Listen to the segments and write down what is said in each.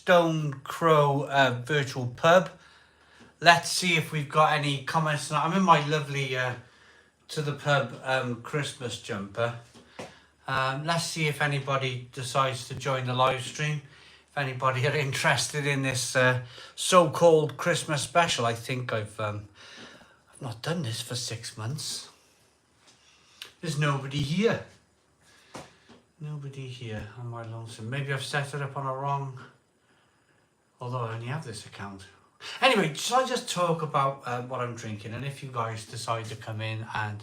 Stone Crow virtual pub. Let's see if we've got any comments. I'm in my lovely to the pub Christmas jumper. Let's see if anybody decides to join the live stream. If anybody are interested in this so-called Christmas special. I think I've not done this for 6 months. There's nobody here. Nobody here on my lonesome. Maybe I've set it up on a wrong. Although I only have this account. Anyway, shall I just talk about what I'm drinking? And if you guys decide to come in and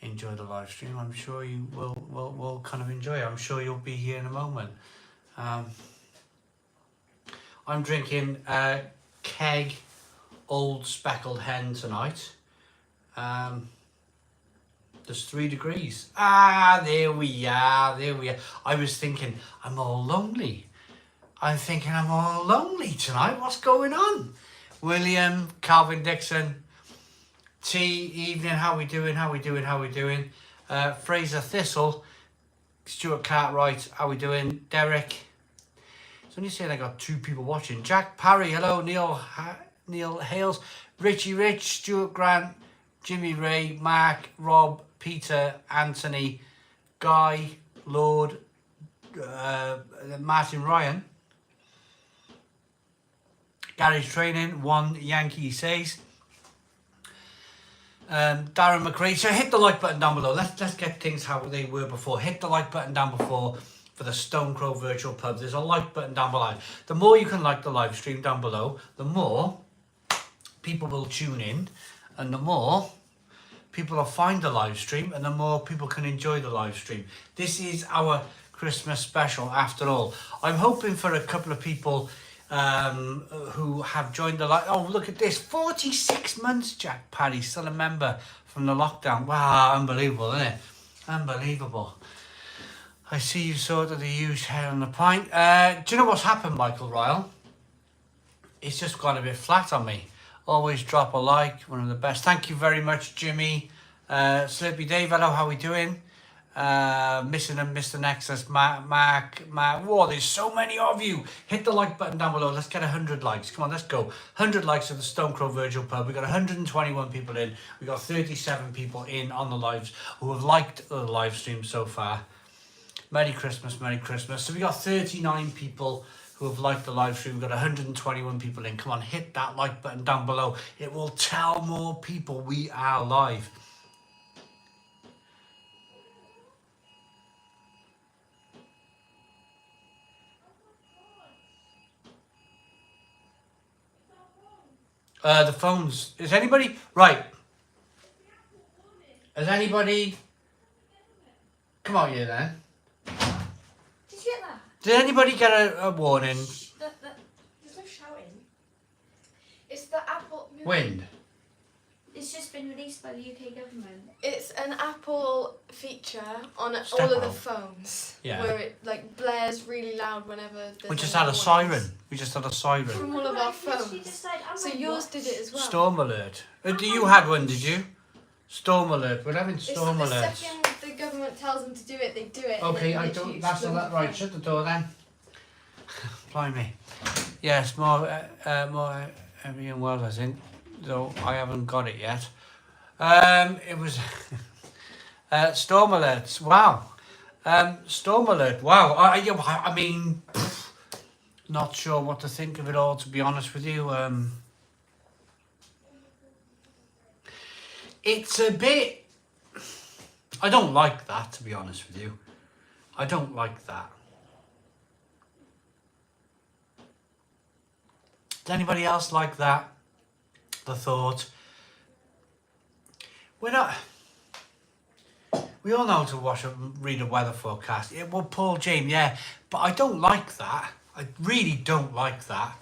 enjoy the live stream, I'm sure you will kind of enjoy it. I'm sure you'll be here in a moment. I'm drinking Keg Old Speckled Hen tonight. There's 3 degrees. There we are. I was thinking, I'm all lonely. I'm thinking I'm all lonely tonight. What's going on? William, Calvin Dixon, T, evening, how we doing? Fraser Thistle, Stuart Cartwright, how we doing? Derek. It's only saying I got 2 people watching. Jack Parry, hello. Neil Hales, Richie Rich, Stuart Grant, Jimmy Ray, Mark, Rob, Peter, Anthony, Guy, Lord, Martin Ryan. Garage Training, One Yankee says. Darren McRae. So hit the like button down below. Let's get things how they were before. Hit the like button down before for the Stone Crow virtual pub. There's a like button down below. The more you can like the live stream down below, the more people will tune in, and the more people will find the live stream, and the more people can enjoy the live stream. This is our Christmas special after all. I'm hoping for a couple of people who have joined the live. Oh, look at this. 46 months, Jack Parry, still a member from the lockdown. Wow, unbelievable, isn't it? Unbelievable. I see you sorted the huge hair on the pint. Do you know what's happened, Michael Ryle? It's just gone a bit flat on me. Always drop a like, one of the best. Thank you very much, Jimmy. Slurpy Dave, hello, how we doing? Missing and Mr. Nexus, Mark. Whoa, there's so many of you. Hit the like button down below. Let's get 100 likes. Come on, let's go. 100 likes of the Stone Crow Virtual Pub. We got 121 people in. We got 37 people in on the lives who have liked the live stream so far. Merry Christmas, Merry Christmas. So we got 39 people who have liked the live stream. We've got 121 people in. Come on, hit that like button down below. It will tell more people we are live. The phones. Is anybody... Right. Has anybody... Come on here then. Did you get that? Did anybody get a warning? There's no shouting. It's the Apple... Wind. It's just been released by the UK government. It's an Apple feature on Step all of the out. phones. Yeah. Where it like blares really loud whenever there's We just any had a noise. siren. We just had a siren. From all of our phones. So So yours did it as well. Storm alert. You had one, did you? Storm alert. We're having It's storm the alerts. second the government tells them to do it, they do it. and Okay, it I literally don't. That's explodes not right. the Shut the door then. Blimey. Yes, more Evian World, I think. Though I haven't got it yet. It was storm alerts. Wow. Storm alert. Wow. I mean, not sure what to think of it all, to be honest with you. It's a bit... I don't like that, to be honest with you. I don't like that. Does anybody else like that? The thought. We're not... We all know to read a weather forecast. Yeah, well, Paul James, yeah. But I don't like that. I really don't like that.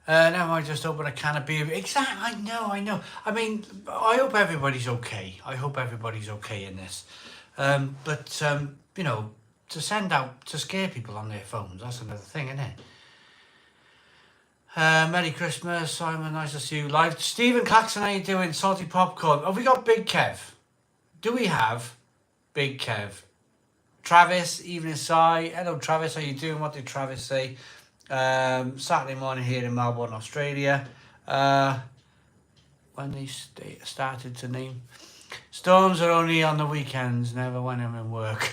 Now I just open a can of beer. Exactly, I know. I mean, I hope everybody's okay. I hope everybody's okay in this. But you know, to send out, to scare people on their phones, that's another thing, isn't it? Merry Christmas, Simon, nice to see you live. Stephen Claxon, how you doing? Salty Popcorn. Have we got Big Kev? Do we have Big Kev Travis, evening Si. Hello Travis, how you doing? What did Travis say? Saturday morning here in Melbourne, Australia. When they started to name. Storms are only on the weekends, never when I'm in work.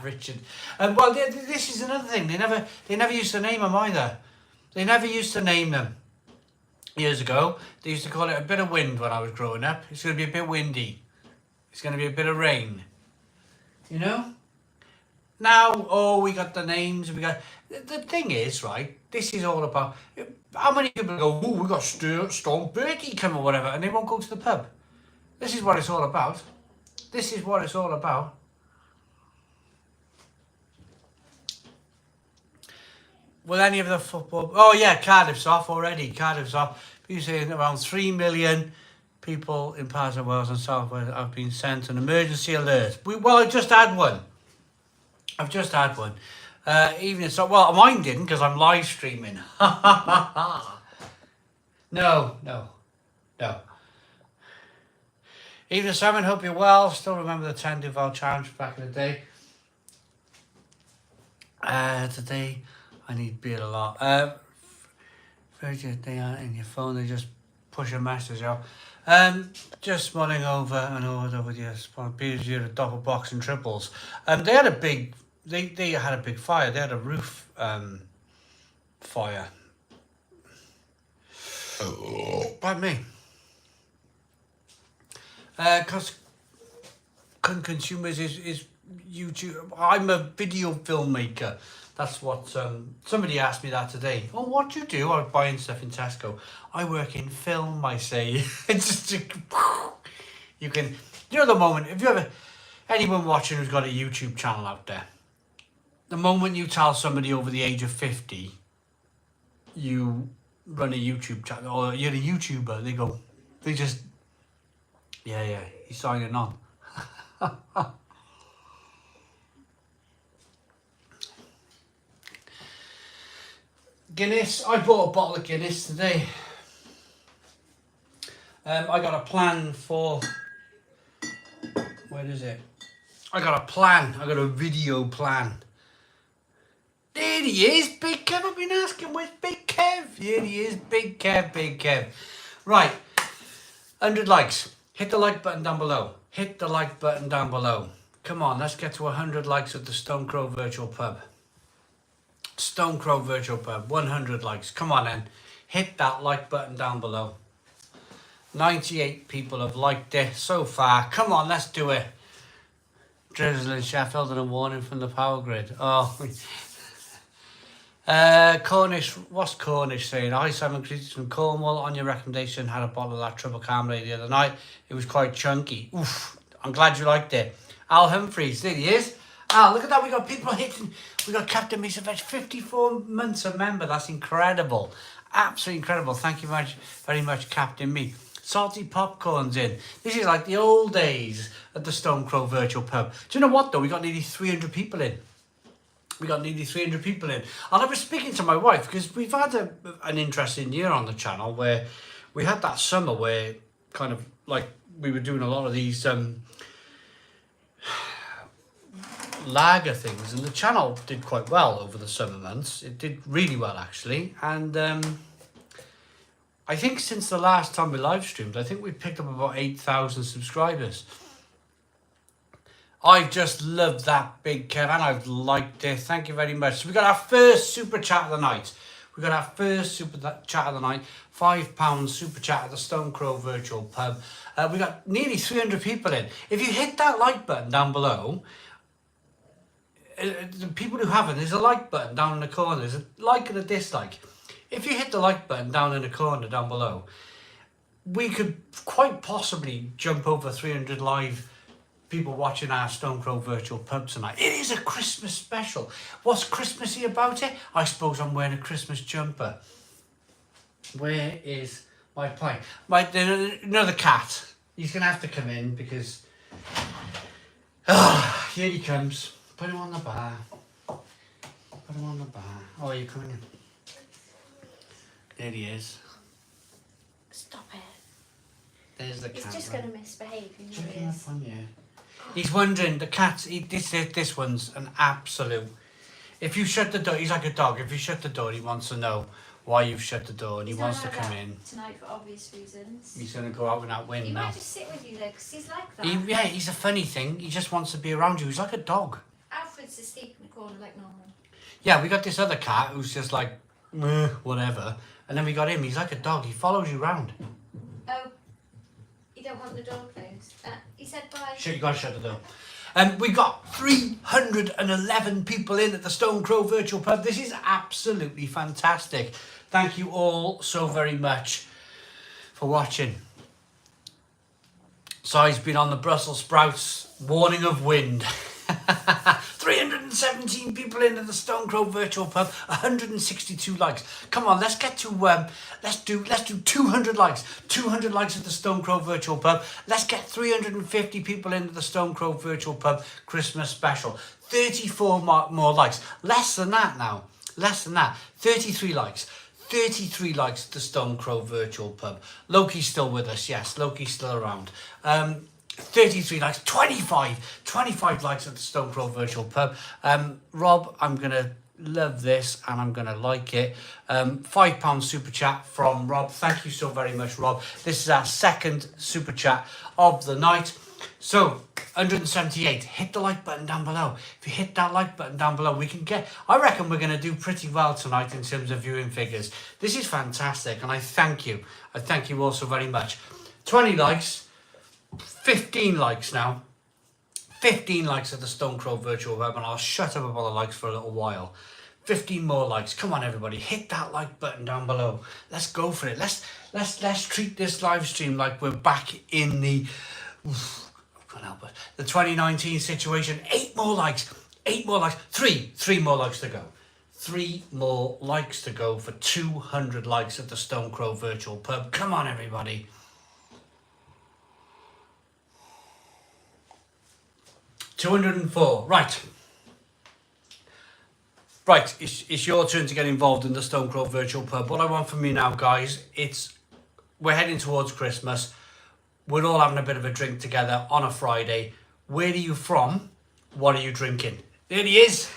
Richard. Well, this is another thing. They never used to name them either. They never used to name them. Years ago, they used to call it a bit of wind when I was growing up. It's going to be a bit windy. It's going to be a bit of rain. You know? Now, oh, we got the names. The thing is, right, this is all about... How many people go, oh, we got Storm Bertie come or whatever, and they won't go to the pub. This is what it's all about. This is what it's all about. Will any of the football... Oh, yeah, Cardiff's off already. Cardiff's off. You say around 3 million people in parts of Wales and South Wales have been sent an emergency alert. Well, I just had one. I've just had one. Even so, well, mine didn't because I'm live streaming. No. Evening, Simon. Hope you're well. Still remember the 10 Duval challenge back in the day. Today, I need beer a lot. They aren't in your phone. They just push a message out. Just mulling over and over the beers here at double box and triples. They had a big. They had a big fire. They had a roof fire. By me. Because consumers is YouTube. I'm a video filmmaker. That's what somebody asked me that today. Oh, what do you do? I'm buying stuff in Tesco. I work in film, I say. It's just you can, you know, the moment, if you ever, anyone watching who's got a YouTube channel out there, the moment you tell somebody over the age of 50 you run a YouTube channel or you're a YouTuber, they just yeah, he's signing on. Guinness, I bought a bottle of Guinness today. I got a plan for, where is it? I got a video plan. There he is, Big Kev. I've been asking, where's Big Kev? Here he is, Big Kev. Right, 100 likes. Hit the like button down below. Hit the like button down below. Come on, let's get to 100 likes at the Stone Crow Virtual Pub. Stone Crow Virtual Pub, 100 likes. Come on then, hit that like button down below. 98 people have liked it so far. Come on, let's do it. Drizzle in Sheffield and a warning from the power grid. Oh. Cornish, what's Cornish saying? Hi Simon, greetings from Cornwall. On your recommendation, had a bottle of that Triple Cabernet the other night. It was quite chunky. Oof, I'm glad you liked it. Al Humphreys, there he is. Al, look at that, we got people hitting. We got Captain Misavech, 54 months a member. That's incredible. Absolutely incredible. Thank you very much, Captain Me. Salty popcorn's in. This is like the old days at the Stone Crow Virtual Pub. Do you know what though? We got nearly 300 people in. And I was speaking to my wife because we've had an interesting year on the channel where we had that summer where kind of like we were doing a lot of these lager things, and the channel did quite well over the summer months. It did really well actually, and I think since the last time we live streamed, I think we picked up about 8,000 subscribers. I've just loved that, Big Kev, and I've liked it. Thank you very much. So we got our first super chat of the night. £5 super chat at the Stone Crow Virtual Pub. We got nearly 300 people in. If you hit that like button down below, the people who haven't, there's a like button down in the corner. There's a like and a dislike. If you hit the like button down in the corner down below, we could quite possibly jump over 300 live people watching our Stone Crow Virtual Pub tonight. It is a Christmas special. What's Christmassy about it? I suppose I'm wearing a Christmas jumper. Where is my pint? Another cat. He's going to have to come in because... here he comes. Put him on the bar. Oh, are you coming in? There he is. Stop it. There's the cat. He's just going to misbehave. Checking up on you. He's wondering, the cat, this one's an absolute... If you shut the door, he's like a dog. If you shut the door, he wants to know why you've shut the door and he wants to come in. Tonight for obvious reasons. He's going to go out in that wind He now. might just sit with you though, because he's like that. Yeah, he's a funny thing. He just wants to be around you. He's like a dog. Alfred's asleep in the corner like normal. Yeah, we got this other cat who's just like, meh, whatever. And then we got him. He's like a dog. He follows you around. Oh, you don't want the door closed. He said bye. Shit, you got to shut the door. We've got 311 people in at the Stone Crow Virtual Pub. This is absolutely fantastic. Thank you all so very much for watching. Si's been on the Brussels sprouts. Warning of wind. 317 people in at the Stone Crow Virtual Pub. 162 likes. Come on, let's get to let's do 200 likes. 200 likes at the Stone Crow Virtual Pub. Let's get 350 people into the Stone Crow Virtual Pub Christmas special. 34 more likes. Less than that now. Less than that. 33 likes. 33 likes at the Stone Crow Virtual Pub. Loki's still with us. Yes, Loki's still around. 33 likes, 25 likes at the Stone Crow Virtual Pub. Rob, I'm going to love this and I'm going to like it. £5 super chat from Rob. Thank you so very much, Rob. This is our second super chat of the night. So, 178, hit the like button down below. If you hit that like button down below, I reckon we're going to do pretty well tonight in terms of viewing figures. This is fantastic and I thank you. I thank you all so very much. 20 likes. 15 likes now. 15 likes at the Stone Crow Virtual Pub, and I'll shut up about the likes for a little while. 15 more likes. Come on, everybody, hit that like button down below. Let's go for it. Let's treat this live stream like we're back in the can't help it. The 2019 situation. 8 more likes. 8 more likes. 3 more likes to go. 3 more likes to go for 200 likes at the Stone Crow Virtual Pub. Come on, everybody. 204. Right, it's your turn to get involved in the Stone Crow Virtual Pub. What I want from you now, guys, we're heading towards Christmas. We're all having a bit of a drink together on a Friday. Where are you from? What are you drinking? There he is.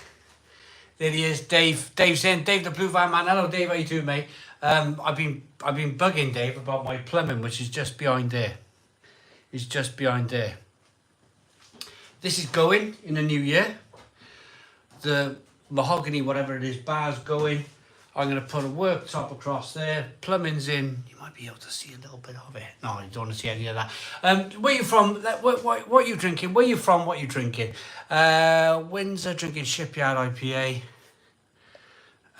There he is, Dave. Dave's in. Dave the Blue Van Man. Hello, Dave. How you doing, mate? I've been bugging Dave about my plumbing, which is just behind there. It's just behind there. This is going in the new year. The mahogany, whatever it is, bar's going. I'm going to put a worktop across there. Plumbing's in. You might be able to see a little bit of it. No, you don't want to see any of that. Where you from? What are you drinking? Where you from? What are you drinking? Windsor, drinking Shipyard IPA.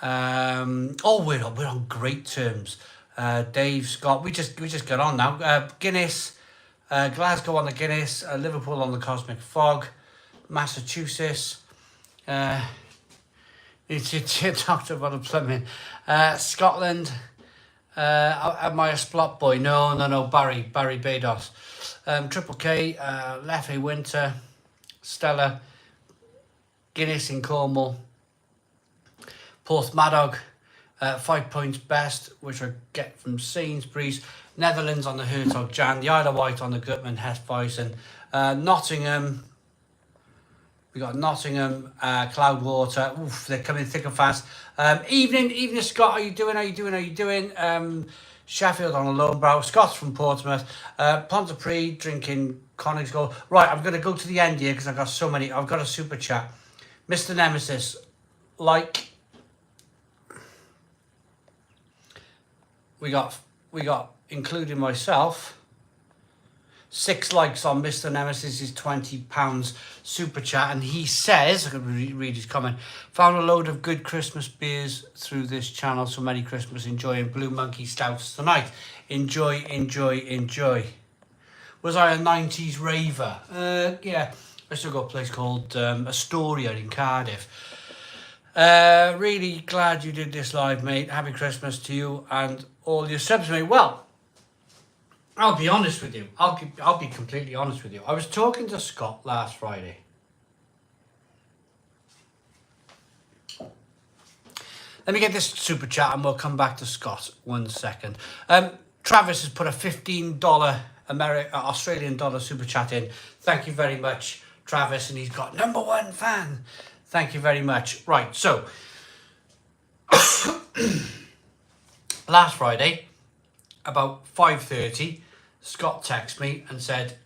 We're on great terms. Dave, Scott, we just got on now. Guinness. Glasgow on the Guinness, Liverpool on the Cosmic Fog, Massachusetts, it's talked about the plumbing, Scotland, am I a Splot boy? No, Barry Bados, Triple K, Leffe Winter, Stella, Guinness in Cornwall, Porthmadog, 5 Points Best, which I get from Sainsbury's, Netherlands on the Hertog Jan, the Isle of Wight on the Gutman Hefeweizen, Nottingham, we got Nottingham, Cloudwater, oof, they're coming thick and fast. Evening Scott, how you doing? Sheffield on a Lonebrow, Scott's from Portsmouth, Pontypridd drinking Coningsgold. Right, I'm going to go to the end here because I've got so many. I've got a super chat. Mr. Nemesis, like, we got, including myself, 6 likes on Mr. Nemesis' £20 super chat, and he says, I can read his comment, found a load of good Christmas beers through this channel, so Merry Christmas, enjoying Blue Monkey Stouts tonight. Enjoy. Was I a 90s raver? Yeah, I still got a place called Astoria in Cardiff. Really glad you did this live, mate. Happy Christmas to you and all your subs, mate. Well, I'll be honest with you. I'll be completely honest with you. I was talking to Scott last Friday. Let me get this super chat and we'll come back to Scott 1 second. Travis has put a $15 Australian dollar super chat in. Thank you very much, Travis, and he's got #1 fan. Thank you very much. Right, so last Friday, about 5:30, Scott texted me and said,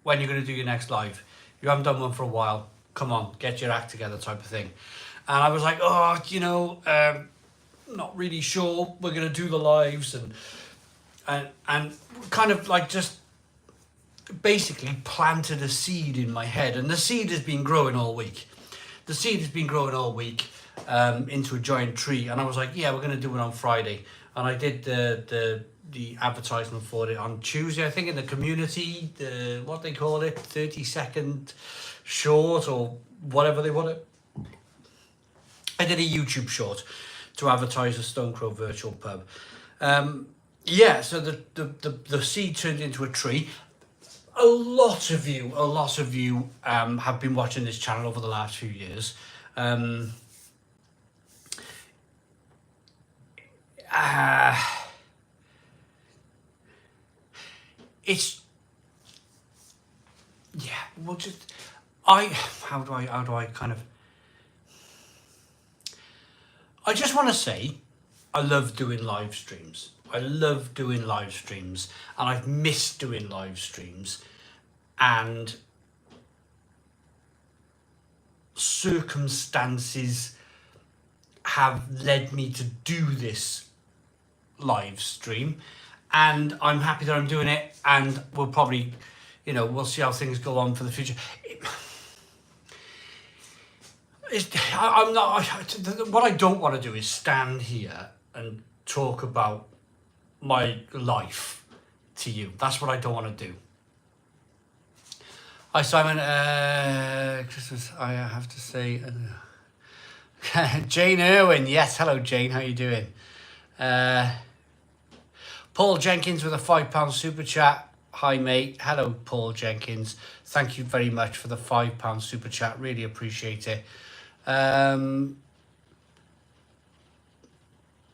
when you're going to do your next live? You haven't done one for a while. Come on, get your act together type of thing. And I was like, oh, you know, not really sure we're going to do the lives and kind of like just basically planted a seed in my head. And the seed has been growing all week. The seed has been growing all week into a giant tree. And I was like, yeah, we're going to do it on Friday. And I did the advertisement for it on Tuesday, I think, in the community, what they call it, 30-second short or whatever they want it. I did a YouTube short to advertise the Stone Crow virtual pub. Yeah, so the seed turned into a tree. A lot of you have been watching this channel over the last few years. It's, yeah, well, just how do I kind of, I just want to say I love doing live streams. I love doing live streams, and I've missed doing live streams, and circumstances have led me to do this live stream, and I'm happy that I'm doing it, and we'll probably, you know, we'll see how things go on for the future. I'm not, what I don't want to do is stand here and talk about my life to you. That's what I don't want to do. Hi Simon, Christmas, I have to say, Jane Irwin, yes, hello Jane, how you doing? Paul Jenkins with a £5 super chat. Hi mate, hello Paul Jenkins, thank you very much for the £5 super chat, really appreciate it.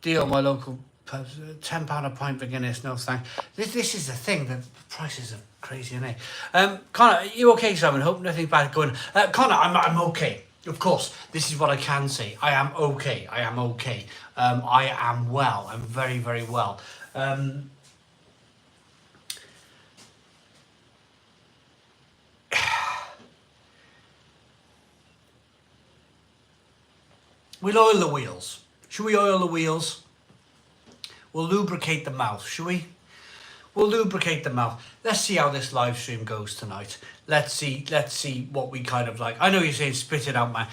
Deal, my local pubs, £10 a pint for Guinness, no thanks. This is the thing, the prices are crazy, aren't they? Connor, are you okay, Simon? Hope nothing bad going. Connor, I'm okay. Of course, this is what I can say. I am okay. I am okay. I am well. I'm very, very well. We'll oil the wheels. Should we oil the wheels? We'll lubricate the mouth, shall we? We'll lubricate the mouth. Let's see how this live stream goes tonight. Let's see what we kind of like. I know you're saying spit it out, man.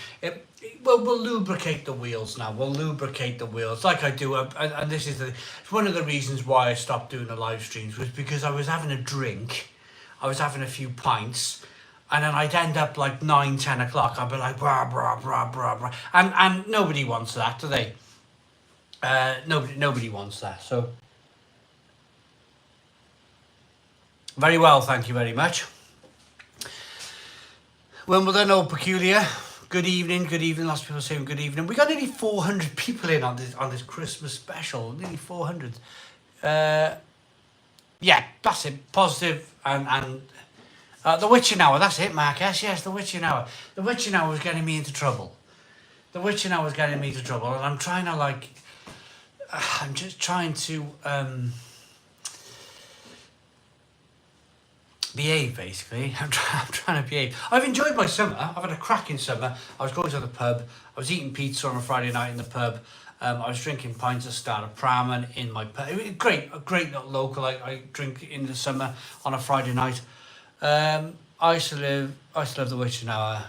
We'll lubricate the wheels now. We'll lubricate the wheels like I do. And this is one of the reasons why I stopped doing the live streams, was because I was having a drink. I was having a few pints. And then I'd end up like 9, 10 o'clock. I'd be like, brah, brah, brah, brah, brah. And nobody wants that, do they? Nobody wants that. So, very well, thank you very much. Wimbledon, Old Peculiar. Good evening, good evening. Lots of people saying good evening. We got nearly 400 people in on this Christmas special. Nearly 400. Yeah, that's it. Positive and the witching hour, that's it, Marcus. Yes, the witching hour. The witching hour was getting me into trouble. The witching hour was getting me into trouble, and I'm trying to like, I'm just trying to behave, basically. I'm trying to behave. I've enjoyed my summer. I've had a cracking summer. I was going to the pub. I was eating pizza on a Friday night in the pub. I was drinking pints of Star of Pramen in my pub. It was a great little local. I drink in the summer on a Friday night. I used to love the witching hour.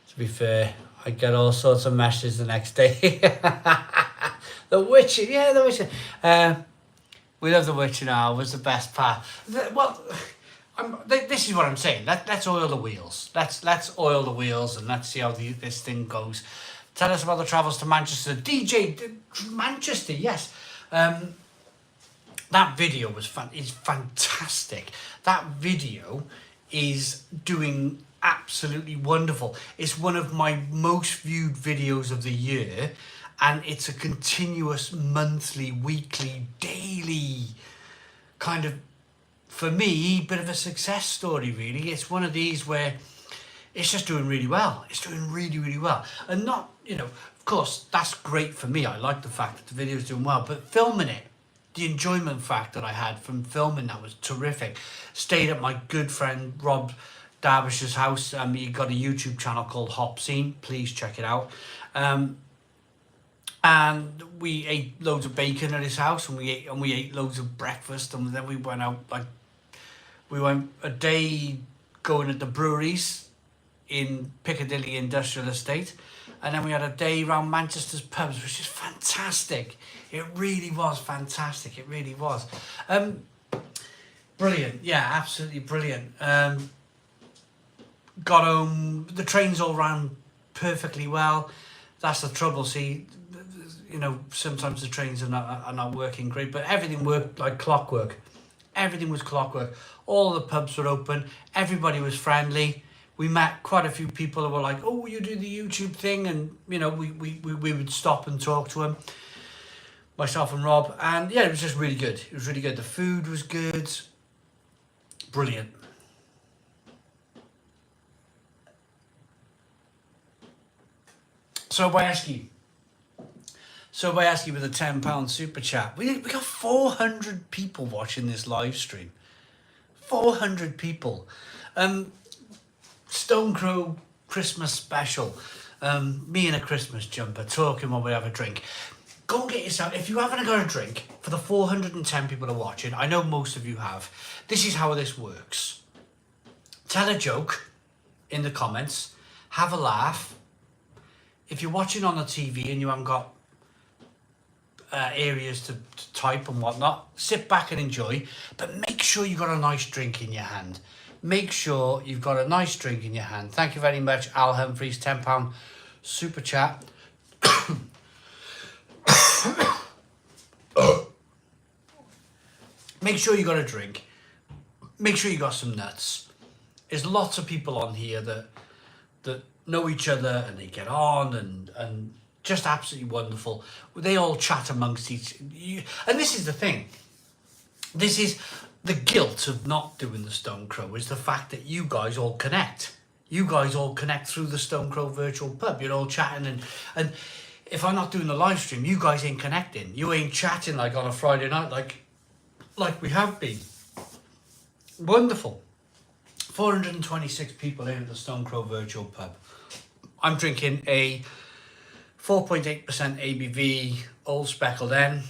To be fair, I get all sorts of messages the next day. The witching, yeah, the witching. We love the witching hour. Was the best part. This is what I'm saying. Let's oil the wheels. Let's oil the wheels and let's see how this thing goes. Tell us about the travels to Manchester. DJ Manchester, yes. That video is fantastic. That video is doing absolutely wonderful. It's one of my most viewed videos of the year, and it's a continuous monthly, weekly, daily kind of for me, bit of a success story, really. It's one of these where it's just doing really well. It's doing really, really well. And not, you know, of course, that's great for me. I like the fact that the video's doing well, but filming it, the enjoyment factor that I had from filming that was terrific. Stayed at my good friend Rob Derbish's house. He got a YouTube channel called Hop Scene. Please check it out. And we ate loads of bacon at his house, and we ate loads of breakfast, and then we went out, like, we went a day going at the breweries in Piccadilly Industrial Estate, and then we had a day around Manchester's pubs, which is fantastic. It really was fantastic. It really was. Brilliant. Yeah, absolutely brilliant. Got home. The trains all ran perfectly well. That's the trouble. See, you know, sometimes the trains are not working great, but everything worked like clockwork. Everything was clockwork. All the pubs were open. Everybody was friendly. We met quite a few people who were like, "Oh, you do the YouTube thing," and you know, we would stop and talk to them. Myself and Rob, and yeah, it was just really good. It was really good. The food was good. Brilliant. So Bayeski with a £10 super chat. We got 400 people watching this live stream. 400 people. Stone Crow Christmas special. Me in a Christmas jumper talking while we have a drink. Go and get yourself, if you haven't got a drink, for the 410 people who are watching, I know most of you have, this is how this works. Tell a joke in the comments, have a laugh. If you're watching on the TV and you haven't got areas to type and whatnot, sit back and enjoy, but make sure you've got a nice drink in your hand. Make sure you've got a nice drink in your hand. Thank you very much, Al Humphreys, £10 super chat. Make sure you got a drink. Make sure you got some nuts. There's lots of people on here that know each other and they get on and just absolutely wonderful. They all chat amongst you. And this is the thing. This is the guilt of not doing the Stone Crow, is the fact that you guys all connect. You guys all connect through the Stone Crow virtual pub. You're all chatting and if I'm not doing the live stream, you guys ain't connecting. You ain't chatting like on a Friday night like we have been. Wonderful. 426 people in at the Stone Crow virtual pub. I'm drinking a 4.8% ABV Old Speckled N.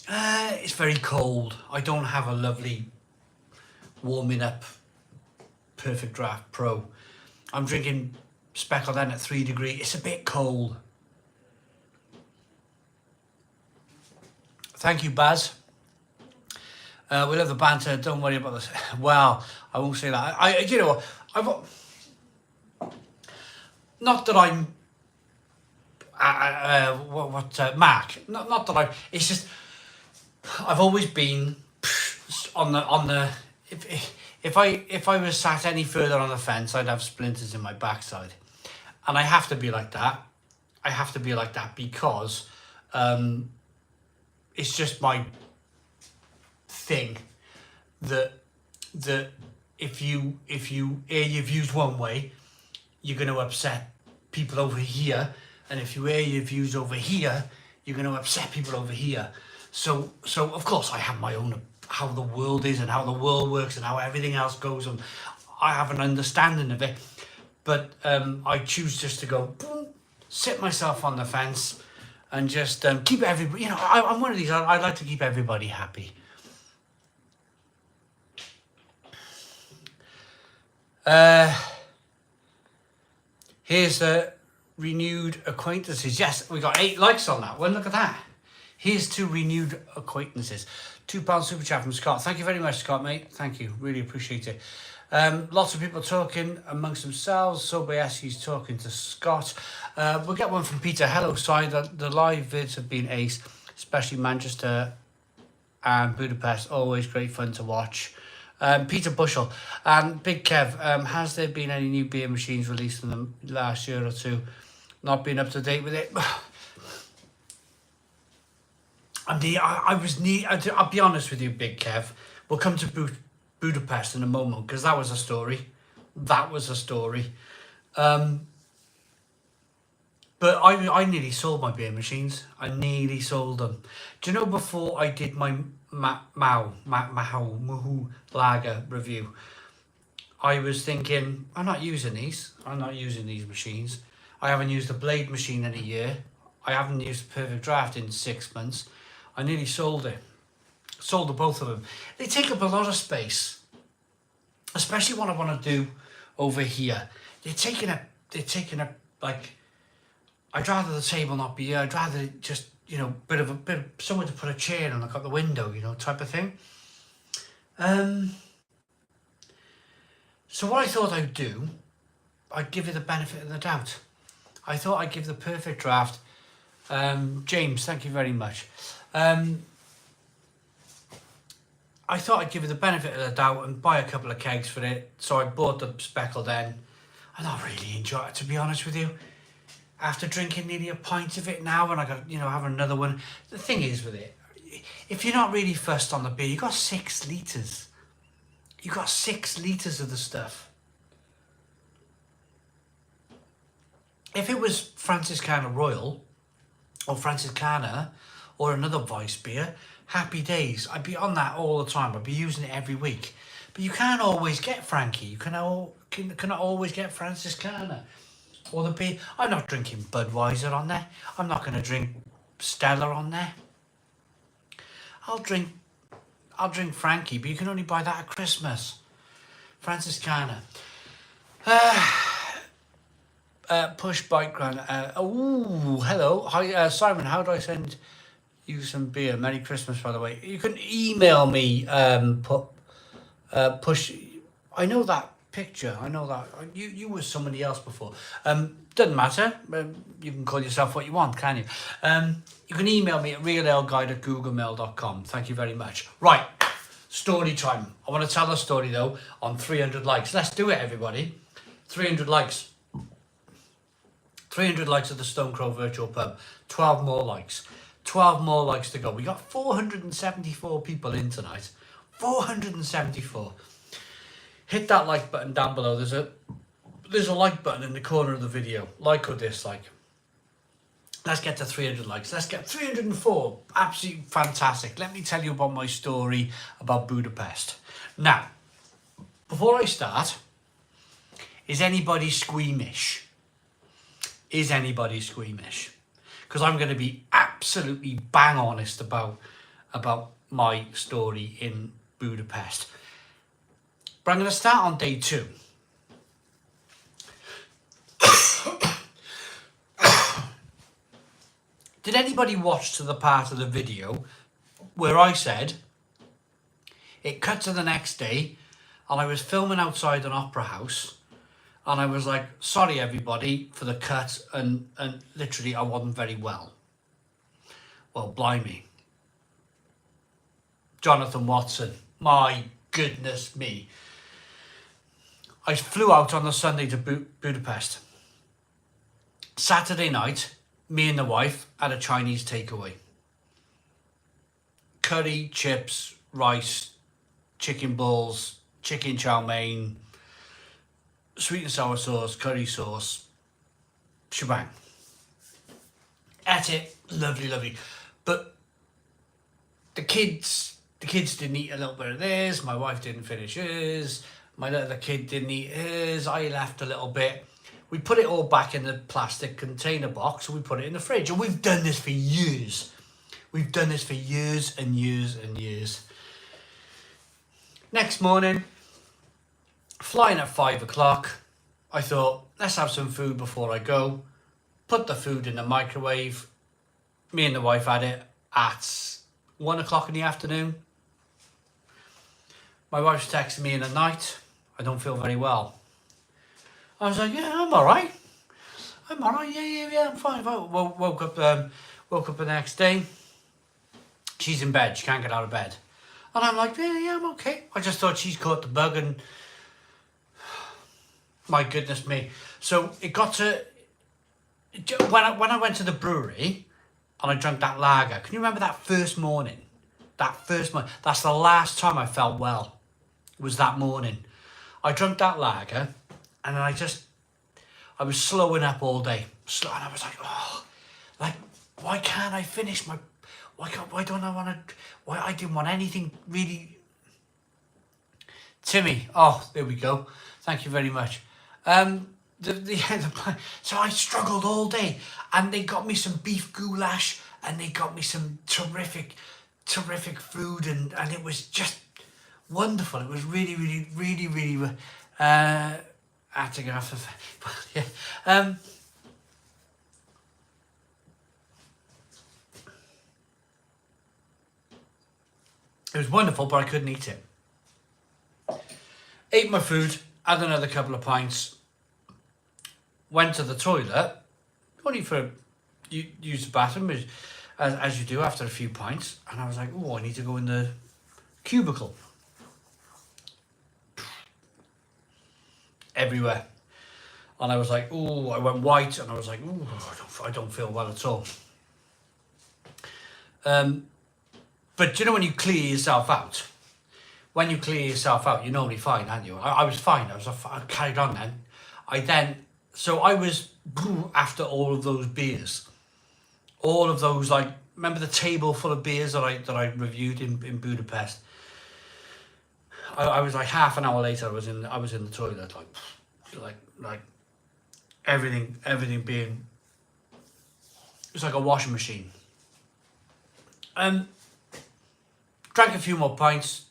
It's very cold. I don't have a lovely warming up Perfect Draft Pro. I'm drinking Speckled N at 3 degrees. It's a bit cold. Thank you, Baz. We love the banter. Don't worry about this. Well, I won't say that. You know, not that I'm. Mark. Not that I. It's just I've always been on the. If I was sat any further on the fence, I'd have splinters in my backside, and I have to be like that. I have to be like that because it's just my thing that if you air your views one way, you're going to upset people over here, and if you air your views over here, you're going to upset people over here. So of course I have my own how the world is and how the world works and how everything else goes, and I have an understanding of it, but I choose just to go boom, sit myself on the fence and just keep everybody, you know, I'm one of these, I like to keep everybody happy. Here's the renewed acquaintances. Yes, we got 8 likes on that one. Look at that. Here's to renewed acquaintances. £2 super chat from Scott. Thank you very much, Scott, mate. Thank you. Really appreciate it. Lots of people talking amongst themselves. Sobayaski's talking to Scott. We'll get one from Peter. Hello, Si. The live vids have been ace, especially Manchester and Budapest. Always great fun to watch. Peter Bushell and Big Kev, has there been any new beer machines released in the last year or two? Not been up to date with it. I'll be honest with you, Big Kev. We'll come to Budapest in a moment, because that was a story. That was a story. But I nearly sold my beer machines. I nearly sold them. Do you know, before I did my Muhu lager review, I was thinking, I'm not using these. I'm not using these machines. I haven't used a blade machine in a year. I haven't used Perfect Draft in 6 months. I nearly sold it. Sold the both of them. They take up a lot of space, especially what I want to do over here. They're taking up, like, I'd rather the table not be here. I'd rather just, you know, bit of somewhere to put a chair and look out the window, you know, type of thing. So what I thought I'd do, I'd give you the benefit of the doubt. I thought I'd give the Perfect Draft. James, thank you very much. I thought I'd give you the benefit of the doubt and buy a couple of kegs for it. So I bought the Speckle then. I'm not really enjoying it, to be honest with you. After drinking nearly a pint of it now, and I got, you know, have another one. The thing is with it, if you're not really fussed on the beer, you got 6 litres. You got 6 litres of the stuff. If it was Franciscana Royal or Franciscana or another Weiss beer, happy days. I'd be on that all the time. I'd be using it every week. But you can't always get Frankie. You cannot always get Franciscana or the beer. I'm not drinking Budweiser on there. I'm not going to drink Stella on there. I'll drink Frankie, but you can only buy that at Christmas. Franciscana. Push bike ground. Oh, hello. Hi, Simon. How do I send you some beer? Merry Christmas, by the way. You can email me. Push. I know that picture. I know that you were somebody else before. Doesn't matter. You can call yourself what you want, can you? You can email me at realaleguide@googlemail.com. Thank you very much. Right. Story time. I want to tell a story though on 300 likes. Let's do it, everybody. 300 likes. 300 likes at the Stone Crow Virtual Pub. 12 more likes. 12 more likes to go. We got 474 people in tonight. 474. Hit that like button down below. There's a like button in the corner of the video. Like or dislike. Let's get to 300 likes. Let's get 304. Absolutely fantastic. Let me tell you about my story about Budapest. Now, before I start, is anybody squeamish? Is anybody squeamish? Because I'm going to be absolutely bang honest about my story in Budapest. But I'm going to start on day 2. Did anybody watch to the part of the video where I said it cut to the next day and I was filming outside an opera house and I was like, sorry everybody for the cut, and literally I wasn't very well. Well, blimey. Jonathan Watson, my goodness me. I flew out on the Sunday to Budapest. Saturday night, me and the wife had a Chinese takeaway. Curry, chips, rice, chicken balls, chicken chow mein, sweet and sour sauce, curry sauce, shebang. Ate it, lovely, lovely. But the kids didn't eat a little bit of this. My wife didn't finish hers. My other kid didn't eat hers. I left a little bit. We put it all back in the plastic container box and we put it in the fridge. And we've done this for years. We've done this for years and years and years. Next morning, flying at 5 o'clock, I thought, let's have some food before I go. Put the food in the microwave. Me and the wife had it at 1 o'clock in the afternoon. My wife's texting me in the night. I don't feel very well. I was like, yeah, I'm all right. I'm all right. Yeah, I'm fine. Woke up the next day. She's in bed. She can't get out of bed. And I'm like, yeah, I'm okay. I just thought she's caught the bug and my goodness me. So it got to, when I went to the brewery and I drank that lager, can you remember that first morning? That's the last time I felt well. was that morning. I drank that lager, and then I was slowing up all day. And I was like, oh, like, why can't I finish my, why don't I want to, why I didn't want anything really. Timmy, oh, there we go. Thank you very much. So I struggled all day, and they got me some beef goulash, and they got me some terrific food, and it was just wonderful. It was really, really, really, really, I had to go off of, yeah. It was wonderful, but I couldn't eat it. Ate my food, had another couple of pints, went to the toilet, only for use the bathroom as you do after a few pints, and I was like, oh, I need to go in the cubicle. Everywhere. And I was like, oh, I went white, and I was like, oh, I don't feel well at all. But you know when you clear yourself out? When you clear yourself out, you're normally fine, aren't you? I was fine. I carried on then. So I was, after all of those beers, all of those, like, remember the table full of beers that I reviewed in Budapest? I was like half an hour later, I was in the toilet, like everything being, it was like a washing machine. Drank a few more pints.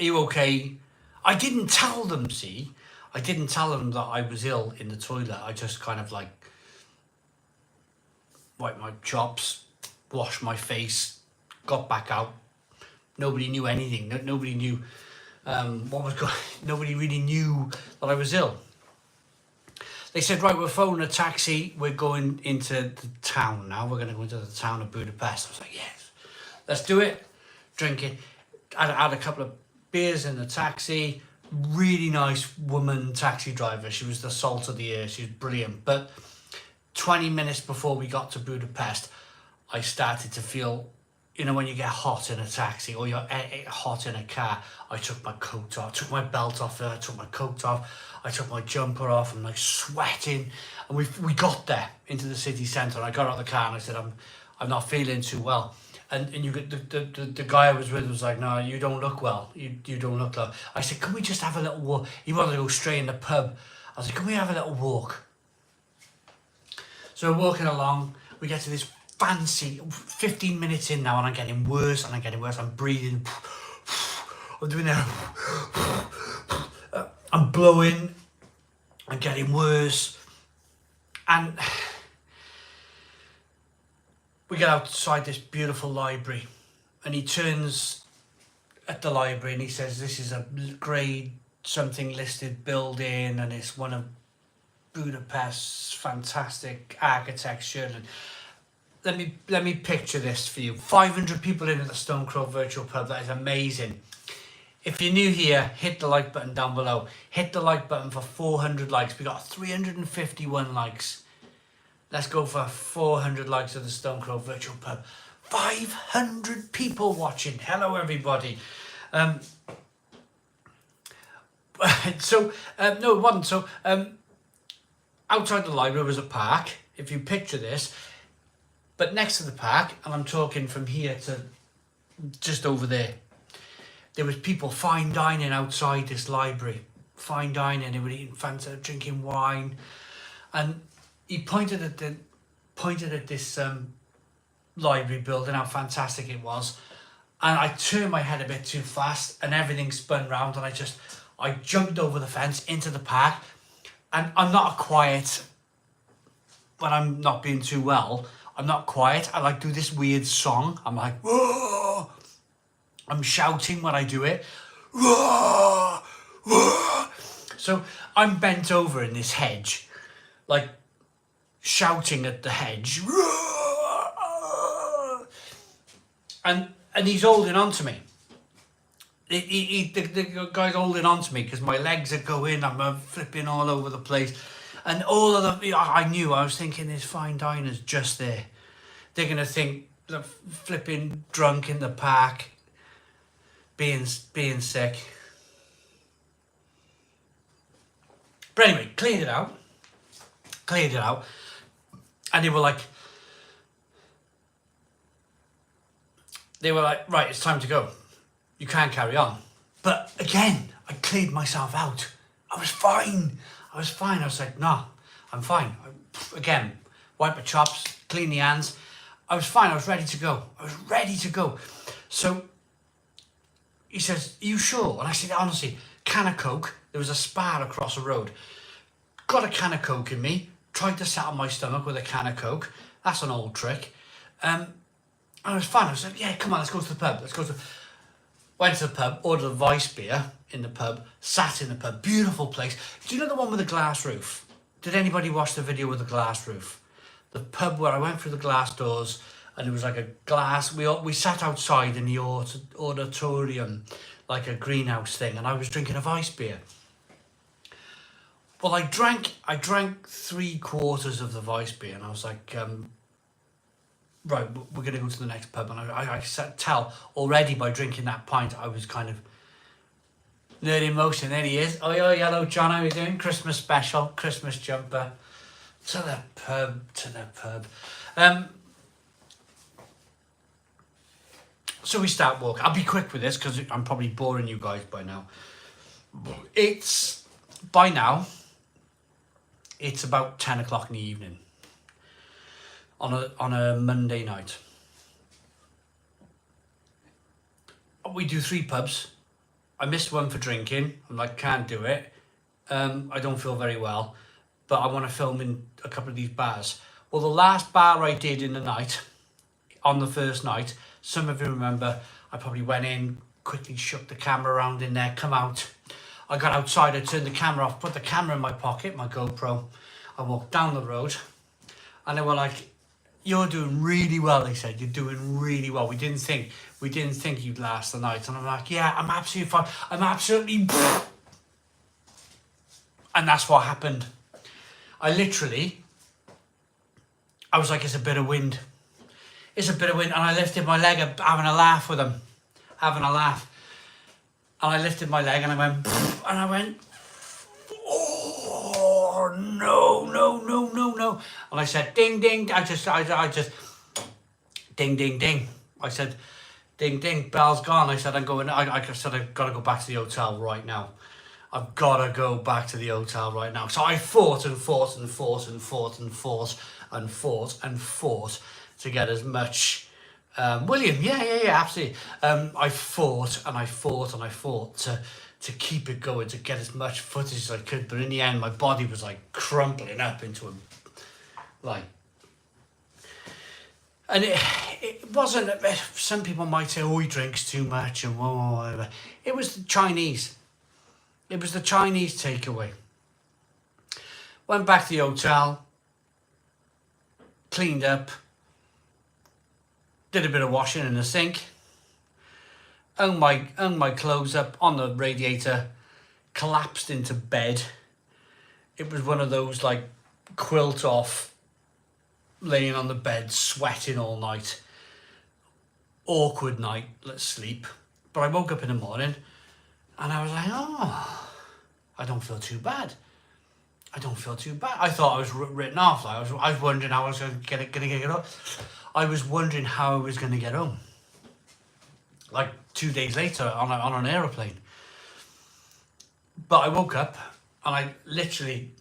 Are you okay? I didn't tell them, see? I didn't tell them that I was ill in the toilet. I just kind of like wiped my chops, washed my face, got back out. Nobody knew anything. Nobody knew what was going. Nobody really knew that I was ill. They said, right, we're phoning a taxi. We're going into the town now. We're going to go into the town of Budapest. I was like, yes, let's do it. Drinking. I had a couple of beers in the taxi. Really nice woman taxi driver. She was the salt of the earth. She was brilliant. But 20 minutes before we got to Budapest, I started to feel, you know, when you get hot in a taxi or you're hot in a car. I took my coat off, took my belt off, I took my coat off, I took my jumper off. I'm like sweating. And we got there into the city centre. And I got out of the car and I said, I'm not feeling too well. And you get the guy I was with was like, no, you don't look well. You don't look well. I said, can we just have a little walk? He wanted to go straight in the pub. I was like, can we have a little walk? So we're walking along. We get to this fancy, 15 minutes in now, and I'm getting worse and I'm getting worse. I'm breathing. I'm doing that. I'm blowing. I'm getting worse. And we get outside this beautiful library, and he turns at the library and he says, this is a grade something listed building, and it's one of Budapest's fantastic architecture. And let me picture this for you. 500 people in at the Stone Crow Virtual Pub. That is amazing. If you're new here, hit the like button down below. Hit the like button for 400 likes. We got 351 likes. Let's go for 400 likes of the Stone Crow Virtual Pub. 500 people watching. Hello, everybody. So outside the library was a park, if you picture this. But next to the park, and I'm talking from here to just over there, there was people fine dining outside this library. Fine dining, they were eating Fanta, drinking wine. And he pointed at this library building, how fantastic it was, and I turned my head a bit too fast, and everything spun round, and I jumped over the fence into the park. And I'm not quiet when I'm not being too well. I'm not quiet. I like do this weird song. I'm like, whoa! I'm shouting when I do it. Whoa! Whoa! So I'm bent over in this hedge, like shouting at the hedge, and he's holding on to me. The guy's holding on to me because my legs are going. I'm flipping all over the place, and all of the I was thinking, there's fine diners just there. They're gonna think they're flipping drunk in the park, being sick. But anyway, cleared it out. And they were like, right, it's time to go. You can't carry on. But again, I cleared myself out. I was fine. I was like, no, I'm fine. Again, wipe my chops, clean the hands. I was fine. I was ready to go. So he says, are you sure? And I said, honestly, can of Coke. There was a Spar across the road. Got a can of Coke in me. Tried to settle my stomach with a can of Coke. That's an old trick. I was fine. I was like, yeah, come on, let's go to the pub. Went to the pub, ordered a Weiss beer in the pub, sat in the pub. Beautiful place. Do you know the one with the glass roof? Did anybody watch the video with the glass roof? The pub where I went through the glass doors and it was like a glass. We sat outside in the auditorium, like a greenhouse thing, and I was drinking a Weiss beer. Well, I drank 3/4 of the Weiss beer, and I was like, right, we're going to go to the next pub. And I tell already by drinking that pint, I was kind of nerd in motion. There he is. Oh, hello, John. How are you doing? Christmas special, Christmas jumper. To the pub. So we start walking. I'll be quick with this because I'm probably boring you guys by now. It's about 10 o'clock in the evening. On a Monday night. We do 3 pubs. I missed one for drinking. I'm like, can't do it. I don't feel very well, but I want to film in a couple of these bars. Well, the last bar I did in the night, on the first night, some of you remember, I probably went in, quickly shook the camera around in there, come out. I got outside, I turned the camera off, put the camera in my pocket, my GoPro. I walked down the road, and they were like, you're doing really well, they said. You're doing really well. We didn't think you'd last the night. And I'm like, yeah, I'm absolutely fine. I'm absolutely... And that's what happened. I was like, it's a bit of wind. And I lifted my leg up, having a laugh with them. And I lifted my leg and I went, and I went, oh, no. And I said, ding, ding. I just, ding, ding, ding. I said, ding, ding, bell's gone. I said, I said, I've got to go back to the hotel right now. I've got to go back to the hotel right now. So I fought to get as much, William, yeah, absolutely. I fought to keep it going, to get as much footage as I could. But in the end, my body was like crumpling up into and it wasn't, some people might say, oh, he drinks too much and whatever. It was the Chinese takeaway. Went back to the hotel, cleaned up, did a bit of washing in the sink, hung my clothes up on the radiator, collapsed into bed. It was one of those like quilt off, laying on the bed, sweating all night. Awkward night, let's sleep. But I woke up in the morning and I was like, oh, I don't feel too bad. I thought I was written off. Like I was wondering how I was going to get up. I was wondering how I was going to get home. Like 2 days later on an aeroplane. But I woke up and I literally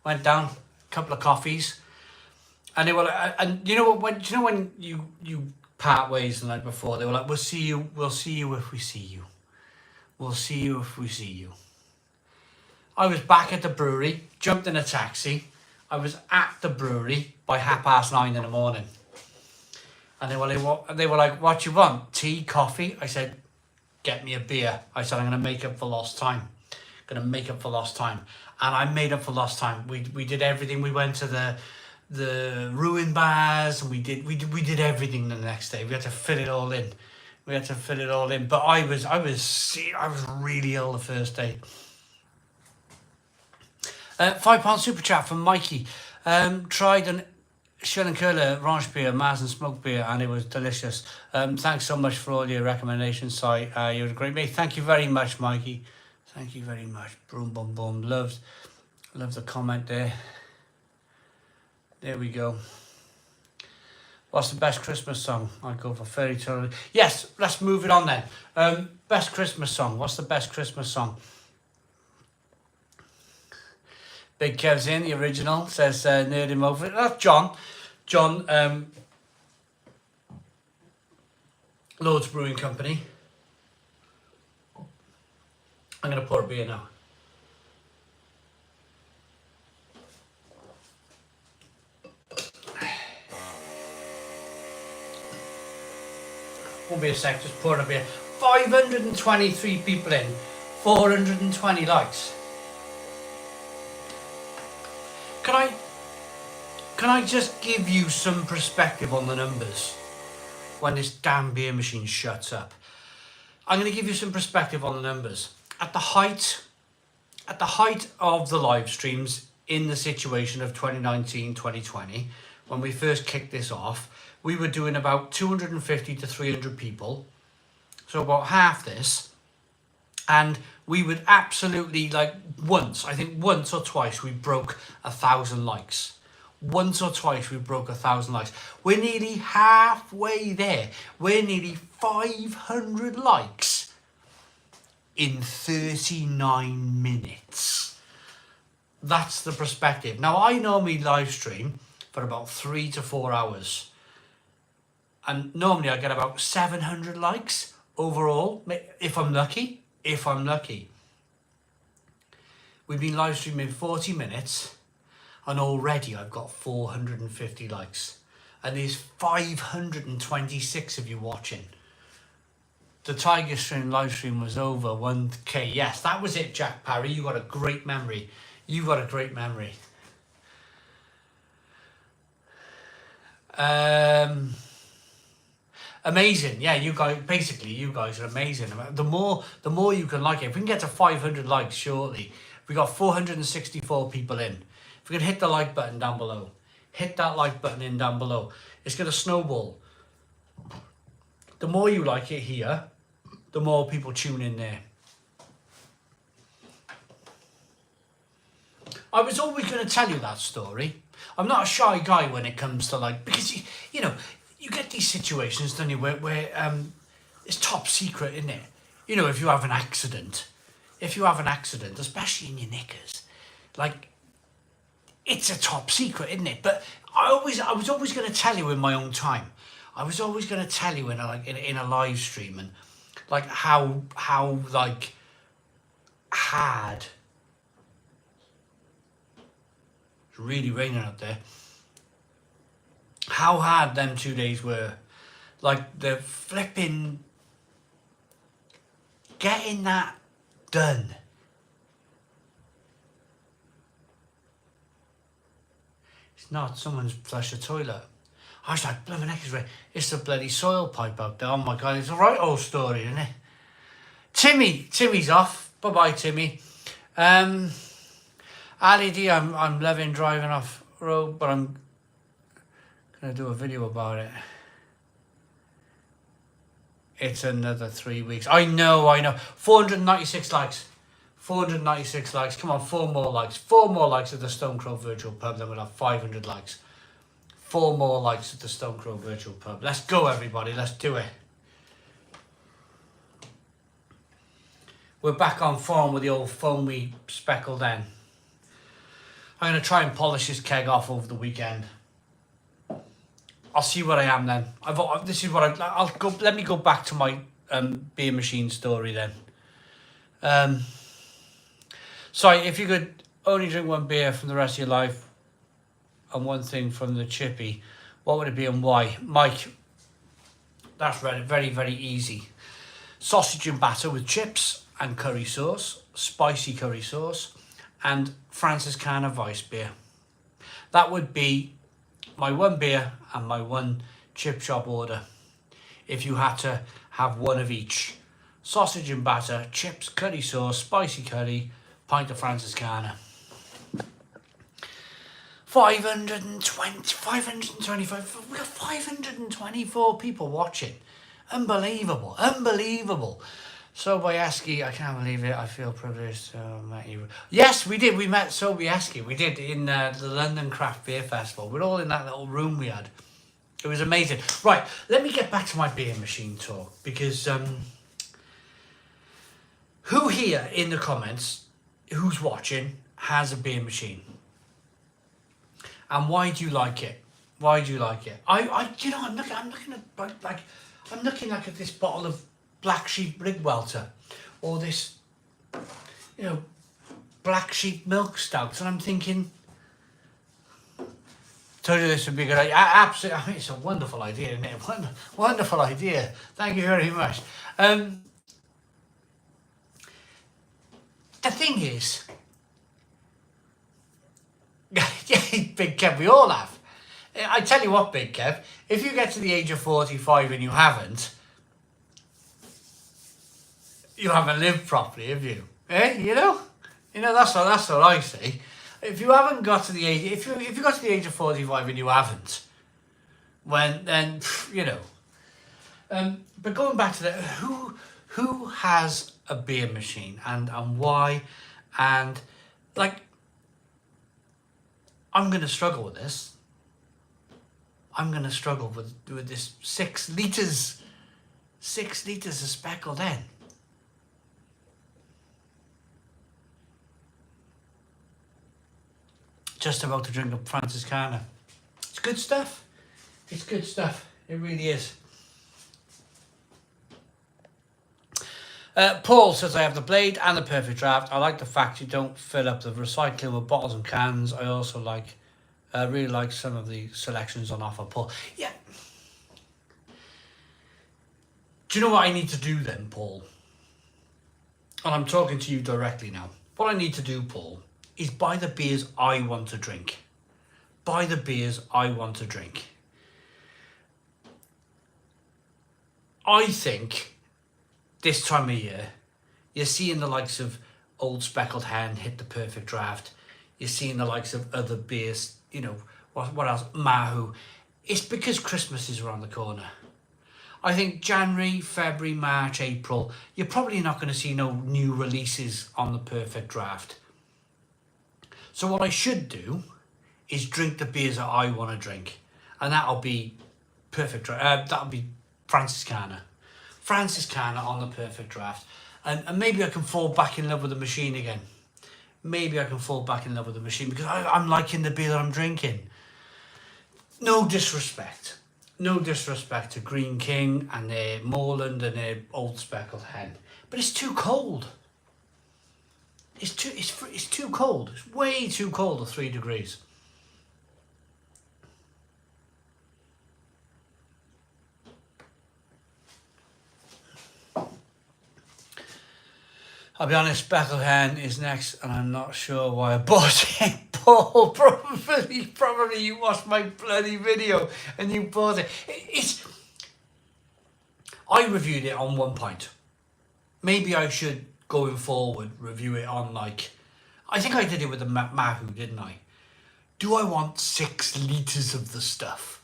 went down, a couple of coffees, and they were like, and you know what? When you part ways the night before, they were like, we'll see you if we see you. We'll see you if we see you. I was back at the brewery, jumped in a taxi. I was at the brewery by 9:30 in the morning. And they were like, what you want? Tea, coffee? I said, get me a beer. I said, I'm going to make up for lost time. And I made up for lost time. We did everything. We went to the ruin bars, and we did everything the next day. We had to fit it all in. But I was really ill the first day. £5 super chat from Mikey. Tried an Shill and Curler, Ranch beer, Mars and Smoke beer, and it was delicious. Thanks so much for all your recommendations, Si. You're a great mate. Thank you very much, Mikey. Thank you very much. Boom, boom, boom. Love the comment there. There we go. What's the best Christmas song? I'd go for Fairy Tale. Yes, let's move it on then. Best Christmas song. What's the best Christmas song? Big Kev's in, the original, says Nerd him over. That's John. John, Lord's Brewing Company. I'm going to pour a beer now. Won't be a sec, just pouring a beer. 523 people in, 420 likes. Can I just give you some perspective on the numbers when this damn beer machine shuts up? I'm going to give you some perspective on the numbers. At the height of the live streams in the situation of 2019-2020, when we first kicked this off, we were doing about 250 to 300 people. So about half this. And we would absolutely, like, once or twice we broke 1,000 likes. Once or twice we broke 1,000 likes. We're nearly halfway there. We're nearly 500 likes in 39 minutes. That's the perspective. Now, I normally live stream for about 3 to 4 hours. And normally I get about 700 likes overall, if I'm lucky. We've been live streaming 40 minutes and already I've got 450 likes. And there's 526 of you watching. The Tiger Stream live stream was over 1k. Yes, that was it, Jack Parry. You got a great memory. Amazing. Yeah, you guys are amazing. The more you can like it. If we can get to 500 likes shortly, we got 464 people in. If we can hit the like button down below, hit that like button in down below. It's going to snowball. The more you like it here, the more people tune in there. I was always going to tell you that story. I'm not a shy guy when it comes to, like, because you know, you get these situations, don't you, where it's top secret, isn't it? You know, if you have an accident, especially in your knickers, like, it's a top secret, isn't it? But I was always going to tell you in my own time. I was always going to tell you in a live stream, and like how like hard. It's really raining out there. How hard them 2 days were. Like, the flipping getting that done. It's not someone's flushed a toilet. I was like, blooming heck, it's the bloody soil pipe out there. Oh my God, it's a right old story, isn't it? Timmy's off. Bye-bye, Timmy. Ali D, I'm loving driving off road, but I'm gonna do a video about it. It's another 3 weeks. I know. 496 likes. 496 likes. Come on, 4 more likes. 4 more likes at the Stone Crow Virtual Pub, then we'll have 500 likes. 4 more likes at the Stone Crow Virtual Pub. Let's go, everybody. Let's do it. We're back on form with the old foamy speckled end. I'm going to try and polish this keg off over the weekend. I'll see what I am then. I'll go. Let me go back to my beer machine story then. Sorry, if you could only drink one beer from the rest of your life and one thing from the chippy, what would it be and why? Mike, that's very, very easy. Sausage and batter with chips and curry sauce, spicy curry sauce, and Franciscana Weiss beer. That would be my one beer and my one chip shop order. If you had to have one of each. Sausage and batter, chips, curry sauce, spicy curry, pint of Franciscana. 525, we got 524 people watching. Unbelievable, unbelievable. Sobieski, I can't believe it. I feel privileged to meet you. Yes, we did. We met Sobieski. We did in the London Craft Beer Festival. We're all in that little room we had. It was amazing. Right, let me get back to my beer machine talk because who here in the comments, who's watching, has a beer machine? And why do you like it? Why do you like it? You know, I'm looking at this bottle of Black Sheep Rig Welter, or this, you know, Black Sheep Milk Stout, and I'm thinking, told you this would be a good idea. Absolutely, I mean, it's a wonderful idea, isn't it? Wonderful idea. Thank you very much. The thing is, yeah, Big Kev, we all have. I tell you what, Big Kev, if you get to the age of 45 and you haven't lived properly, have you? Eh? You know, that's what I say. If you haven't got to the age, if you got to the age of 45 and you haven't, then you know. But going back to that, who has a beer machine and why, and like, I'm gonna struggle with this. I'm gonna struggle with this 6 litres of speckled hen. Just about to drink a Franciscana. It's good stuff. It's good stuff. It really is. Paul says, I have the blade and the perfect draft. I like the fact you don't fill up the recycling with bottles and cans. I also really like some of the selections on offer, Paul. Yeah. Do you know what I need to do then, Paul? And I'm talking to you directly now. What I need to do, Paul, is buy the beers I want to drink. Buy the beers I want to drink. I think this time of year, you're seeing the likes of Old Speckled Hen hit the perfect draft. You're seeing the likes of other beers, you know, what else? Mahu. It's because Christmas is around the corner. I think January, February, March, April, you're probably not going to see no new releases on the perfect draft. So what I should do is drink the beers that I want to drink. And that'll be perfect draft. That'll be Franciscana on the perfect draft. And maybe I can fall back in love with the machine again. Maybe I can fall back in love with the machine because I'm liking the beer that I'm drinking. No disrespect to Green King and their Moreland and their Old Speckled Hen, but it's too cold. It's too cold. It's way too cold at 3 degrees. I'll be honest, Speckled Hen is next, and I'm not sure why I bought it. Paul, probably you watched my bloody video and you bought it. I reviewed it on 1 pint. Maybe I should, going forward, review it on like, I think I did it with the Mahu, didn't I? Do I want 6 litres of the stuff?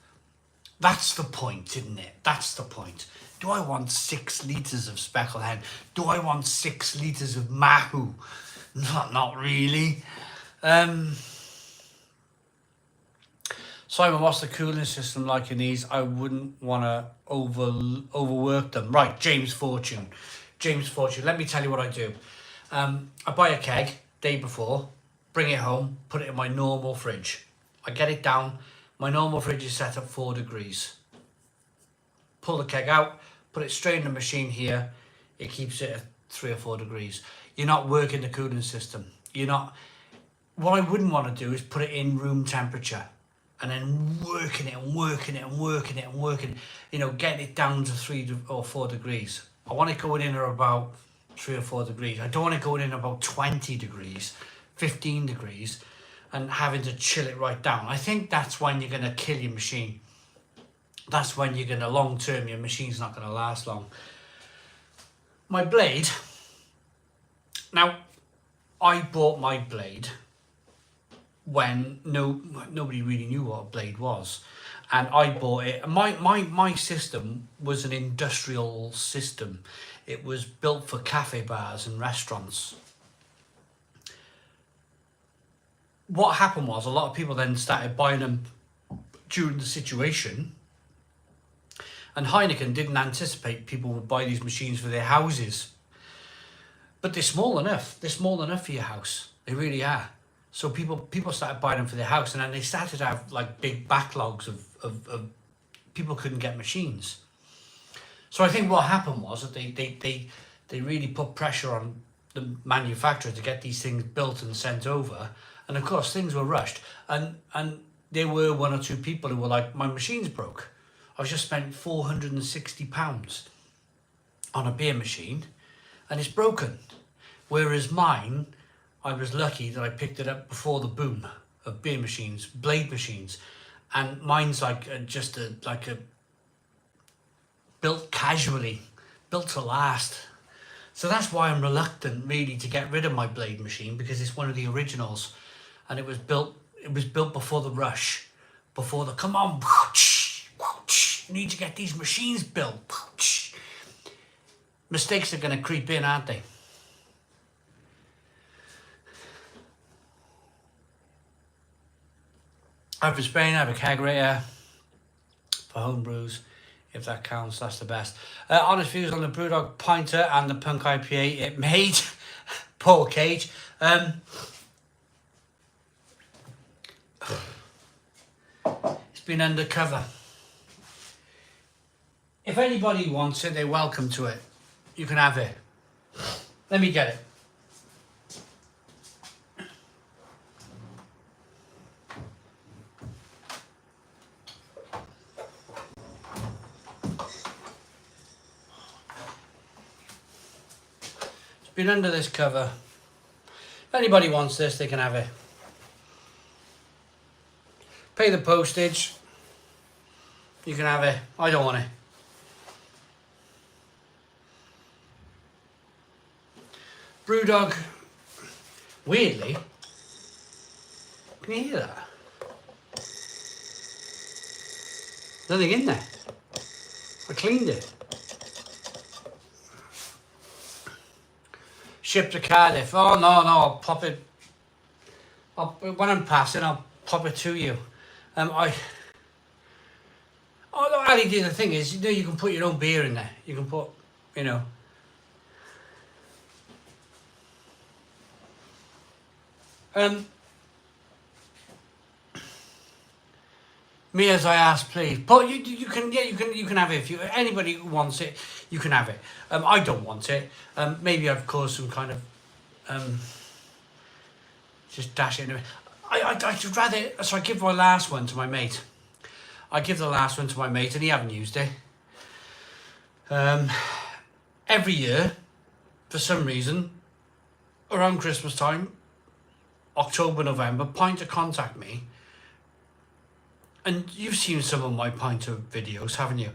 That's the point, isn't it? That's the point. Do I want 6 litres of Speckled Hen? Do I want 6 litres of Mahu? Not really. Simon, what's the cooling system like in these? I wouldn't want to overwork them. Right, James Fortune. Let me tell you what I do. I buy a keg day before, bring it home, put it in my normal fridge. I get it down. My normal fridge is set at 4 degrees. Pull the keg out, put it straight in the machine here. It keeps it at 3 or 4 degrees. You're not working the cooling system. What I wouldn't want to do is put it in room temperature and then working it, getting it down to 3 or 4 degrees. I want it going in at about 3 or 4 degrees. I don't want it going in about 20 degrees, 15 degrees, and having to chill it right down. I think that's when you're going to kill your machine. That's when you're going to, long term, your machine's not going to last long. My blade. Now, I bought my blade when nobody really knew what a blade was. And I bought it. My system was an industrial system. It was built for cafe bars and restaurants. What happened was a lot of people then started buying them during the situation. And Heineken didn't anticipate people would buy these machines for their houses. But they're small enough. They're small enough for your house. They really are. So people started buying them for their house, and then they started to have like big backlogs of people couldn't get machines. So I think what happened was that they really put pressure on the manufacturer to get these things built and sent over. And of course things were rushed, and there were one or two people who were like, my machine's broke. I've just spent £460 on a beer machine and it's broken. Whereas mine, I was lucky that I picked it up before the boom of beer machines, blade machines, and mine's like just a built casually, built to last. So that's why I'm reluctant really to get rid of my blade machine, because it's one of the originals, and it was built before the rush, before the come on, you need to get these machines built. Mistakes are going to creep in, aren't they? I have a Spain, I have a kegerator for home brews, if that counts, that's the best. Honest views on the Brewdog Pinter and the Punk IPA it made. Poor Cage. It's been undercover. If anybody wants it, they're welcome to it. You can have it. Let me get it. Been under this cover. If anybody wants this, they can have it. Pay the postage. You can have it. I don't want it. Brewdog. Weirdly, can you hear that? Nothing in there. I cleaned it. Shipped to Cardiff. Oh no, I'll pop it. When I'm passing, I'll pop it to you. Ali, the thing is, you can put your own beer in there. You can put, Me as I ask, please. But you can have it if anybody who wants it, you can have it. I don't want it. Maybe I've caused some kind of just dash it in. I'd rather, so I give my last one to my mate. I give the last one to my mate, and he haven't used it. Every year, for some reason, around Christmas time, October, November, Pinter contact me. And you've seen some of my Pinter videos, haven't you?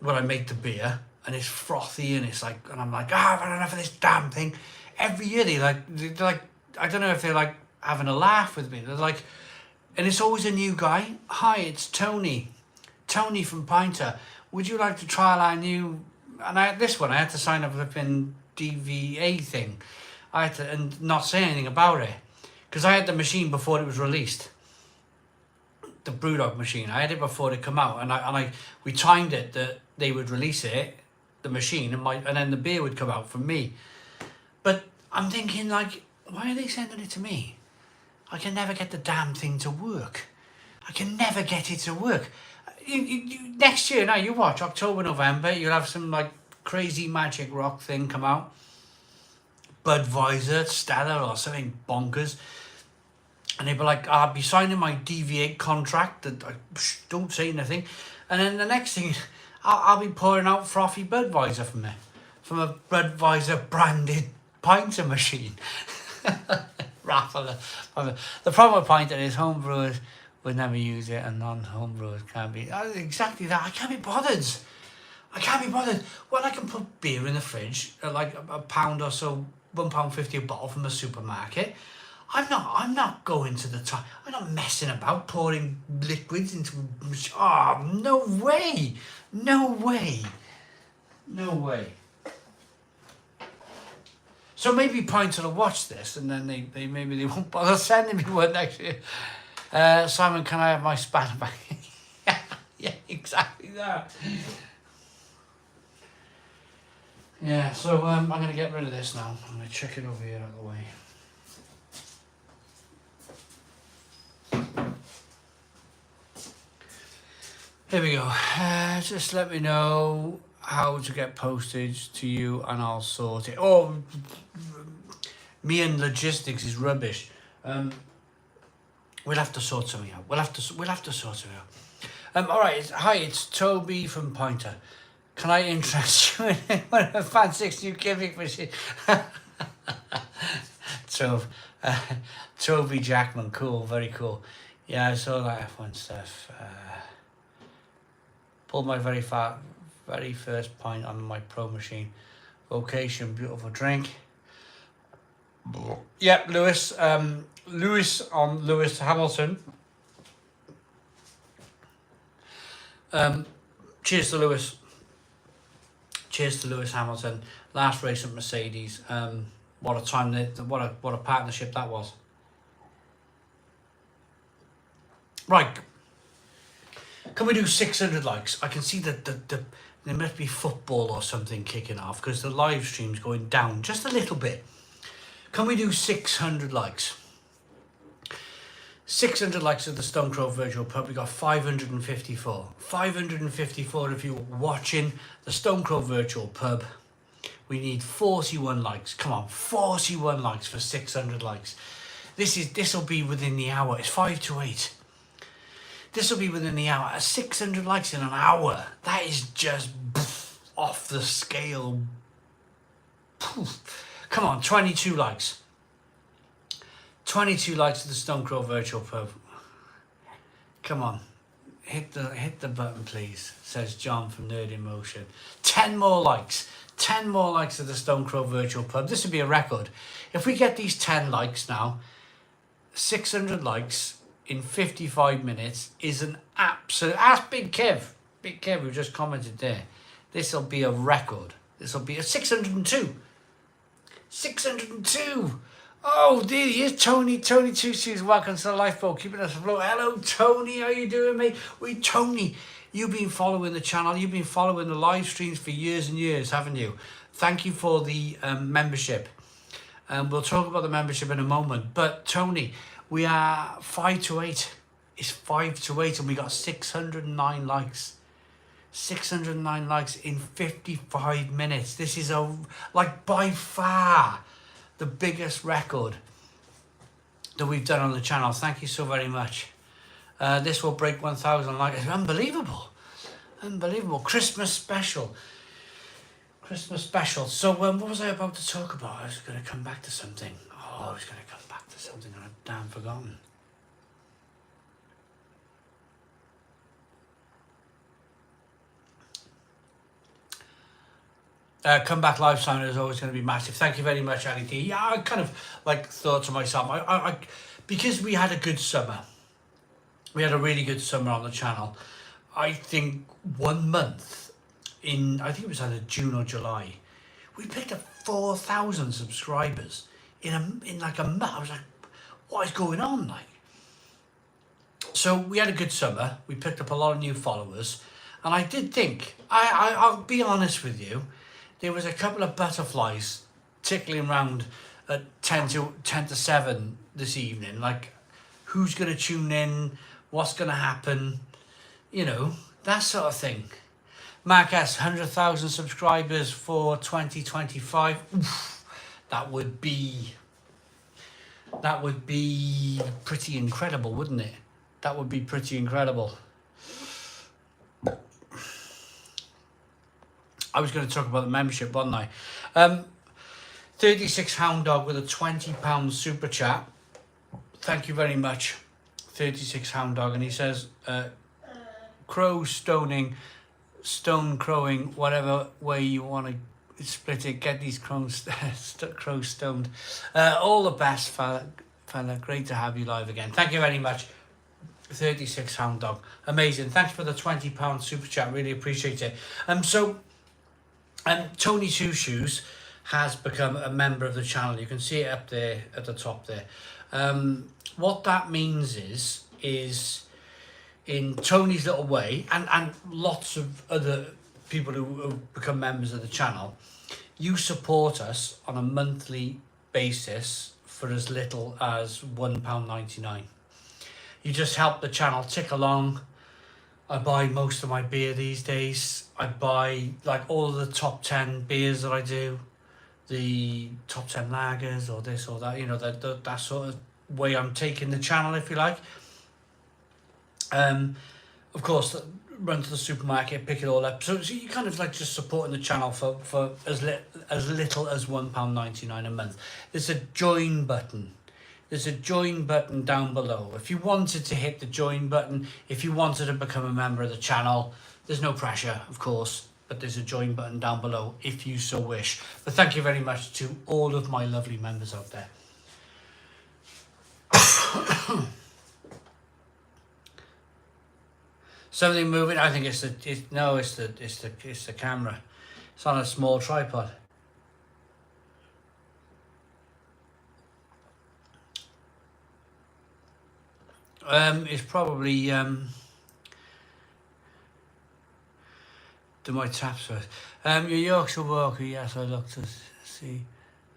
When I make the beer and it's frothy and it's like, and I'm like, I've had enough of this damn thing. Every year they're like, I don't know if they're like having a laugh with me. They're like, and it's always a new guy. Hi, it's Tony. Tony from Pinter. Would you like to trial our new? And this one I had to sign up with an DVA thing. I had to and not say anything about it because I had the machine before it was released. The Brewdog machine. I had it before it come out, and we timed it that they would release it, the machine, and then the beer would come out from me. But I'm thinking, like, why are they sending it to me? I can never get the damn thing to work. I can never get it to work. Next year, now you watch October, November, you'll have some like crazy magic rock thing come out. Budweiser, Stella, or something bonkers. And they'd be like, I'll be signing my DV8 contract that I don't say anything. And then the next thing, I'll be pouring out frothy Budweiser from there. From a Budweiser branded Pinter machine. Raffle. The problem with Pinter is home brewers would never use it and non-home brewers can't be. Exactly that. I can't be bothered. Well, I can put beer in the fridge at like a pound or so, £1.50 a bottle from the supermarket. I'm not going to the top. I'm not messing about pouring liquids into. Oh, no way, no way, no way. So maybe Pointer will watch this, and then they maybe they won't bother sending me one next year. Simon, can I have my spanner back? Yeah, exactly that. Yeah, so I'm going to get rid of this now. I'm going to chuck it over here out of the way. Here we go. Just let me know how to get postage to you and I'll sort it. Oh, me and logistics is rubbish. We'll have to sort something out. We'll have to sort something out. All right. Hi, it's Toby from Pointer. Can I interest you in one of the fanciest new gimmick machine? Toby Jackman, cool, very cool. Yeah, I saw that F1 stuff. Pulled my very first pint on my pro machine. Vocation, beautiful drink. Yep, Lewis. Lewis Hamilton. Cheers to Lewis. Cheers to Lewis Hamilton. Last race at Mercedes. What a time! What a partnership that was. Right. Can we do 600 likes? I can see that there must be football or something kicking off because the live stream's going down just a little bit. Can we do 600 likes? 600 likes at the Stone Crow Virtual Pub. We got 554. 554 of you watching the Stone Crow Virtual Pub. We need 41 likes. Come on, 41 likes for 600 likes. This will be within the hour. It's 5 to 8. This will be within the hour. 600 likes in an hour. That is just off the scale. Come on, 22 likes. 22 likes to the Stone Crow Virtual Pub. Come on. Hit the button, please, says John from Nerd in Motion. 10 more likes. 10 more likes to the Stone Crow Virtual Pub. This would be a record. If we get these 10 likes now, 600 likes in 55 minutes is an absolute... Ask Big Kev. Big Kev, who just commented there. This will be a record. This will be a 602. 602. Oh, there he is, Tony. Tony Two-Shoes, welcome to the Lifeboat, keeping us afloat. Hello, Tony. How you doing, mate? Tony, you've been following the channel. You've been following the live streams for years and years, haven't you? Thank you for the membership. We'll talk about the membership in a moment. But, Tony, we are 5 to 8. It's 5 to 8, and we got 609 likes. 609 likes in 55 minutes. This is by far the biggest record that we've done on the channel. Thank you so very much. This will break 1,000 likes. It's unbelievable. Unbelievable. Christmas special. Christmas special. So what was I about to talk about? I was going to come back to something. Oh, I was going to come back to something and I've damn forgotten. Comeback live sound is always going to be massive. Thank you very much, Ali T. Yeah, I kind of thought to myself, I because we had a good summer. We had a really good summer on the channel. I think 1 month I think it was either June or July, we picked up 4,000 subscribers in like a month. I was like, what is going on? So we had a good summer. We picked up a lot of new followers, and I did think, I'll be honest with you, there was a couple of butterflies tickling around at 10 to 7 this evening. Like, who's going to tune in? What's going to happen? You know, that sort of thing. Mark S, 100,000 subscribers for 2025. Oof, that would be pretty incredible, wouldn't it? That would be pretty incredible. I was going to talk about the membership, wasn't I? 36 Hound Dog with a £20 super chat. Thank you very much, 36 Hound Dog. And he says, crow stoning, stone crowing, whatever way you want to split it, get these crows stoned. All the best, fella fella. Great to have you live again. Thank you very much. 36 Hound Dog. Amazing. Thanks for the £20 super chat. Really appreciate it. Tony Two Shoes has become a member of the channel. You can see it up there at the top there. What that means is in Tony's little way, and lots of other people who become members of the channel, you support us on a monthly basis for as little as £1.99. You just help the channel tick along. I buy most of my beer these days. I buy like all of the top 10 beers that I do, the top 10 lagers or this or that, you know, that sort of way I'm taking the channel, if you like. Of course, run to the supermarket, pick it all up. So you kind of like just supporting the channel for as little as £1.99 a month. There's a join button. There's a join button down below. If you wanted to hit the join button, if you wanted to become a member of the channel, there's no pressure, of course, but there's a join button down below if you so wish. But thank you very much to all of my lovely members out there. Something moving. I think it's the camera. It's on a small tripod. It's probably do my taps first. Your Yorkshire Walker, yes, I looked to see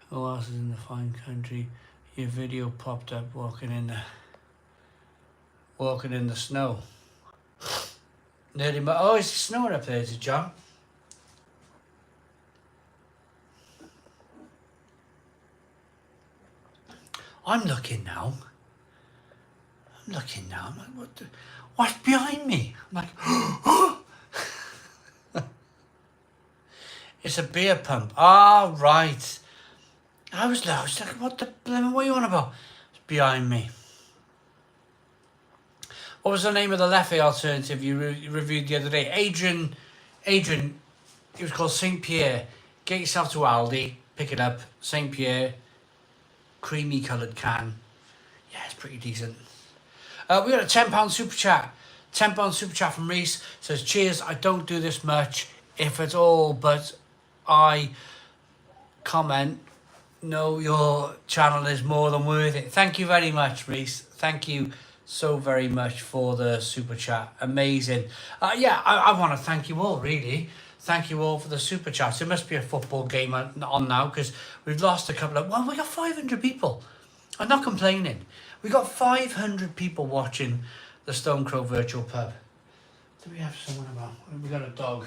who else is in the fine country. Your video popped up walking in the snow. Nearly, oh, it's snowing up there, is it, John? I'm looking now. I'm like, what's behind me? I'm like, it's a beer pump. Ah, right. I was like, what the blimey, what are you on about? It's behind me. What was the name of the Leffe alternative you reviewed the other day? Adrian, it was called St. Pierre. Get yourself to Aldi, pick it up. St. Pierre, creamy coloured can. Yeah, it's pretty decent. We got a £10 super chat. £10 super chat from Reese. Says, cheers, I don't do this much, if at all, but I comment, no, your channel is more than worth it. Thank you very much, Reese. Thank you so very much for the super chat. Amazing. Yeah, I want to thank you all, really. Thank you all for the super chats. There must be a football game on now, because we've lost a couple of... Well, we got 500 people. I'm not complaining. We got 500 people watching the Stone Crow Virtual Pub. Do we have someone about? We got a dog.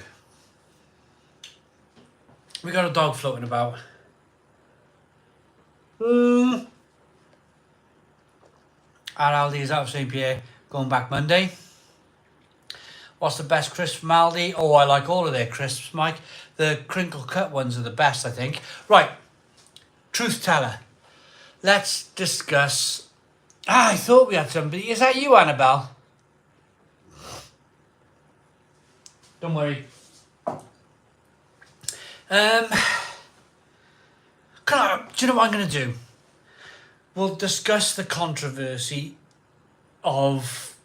We got a dog floating about. At Aldi's out of St. Pierre, going back Monday. What's the best crisp from Aldi? Oh, I like all of their crisps, Mike. The crinkle cut ones are the best, I think. Right, truth teller. Let's discuss... I thought we had somebody. Is that you, Annabelle? Don't worry. Do you know what I'm going to do? We'll discuss the controversy of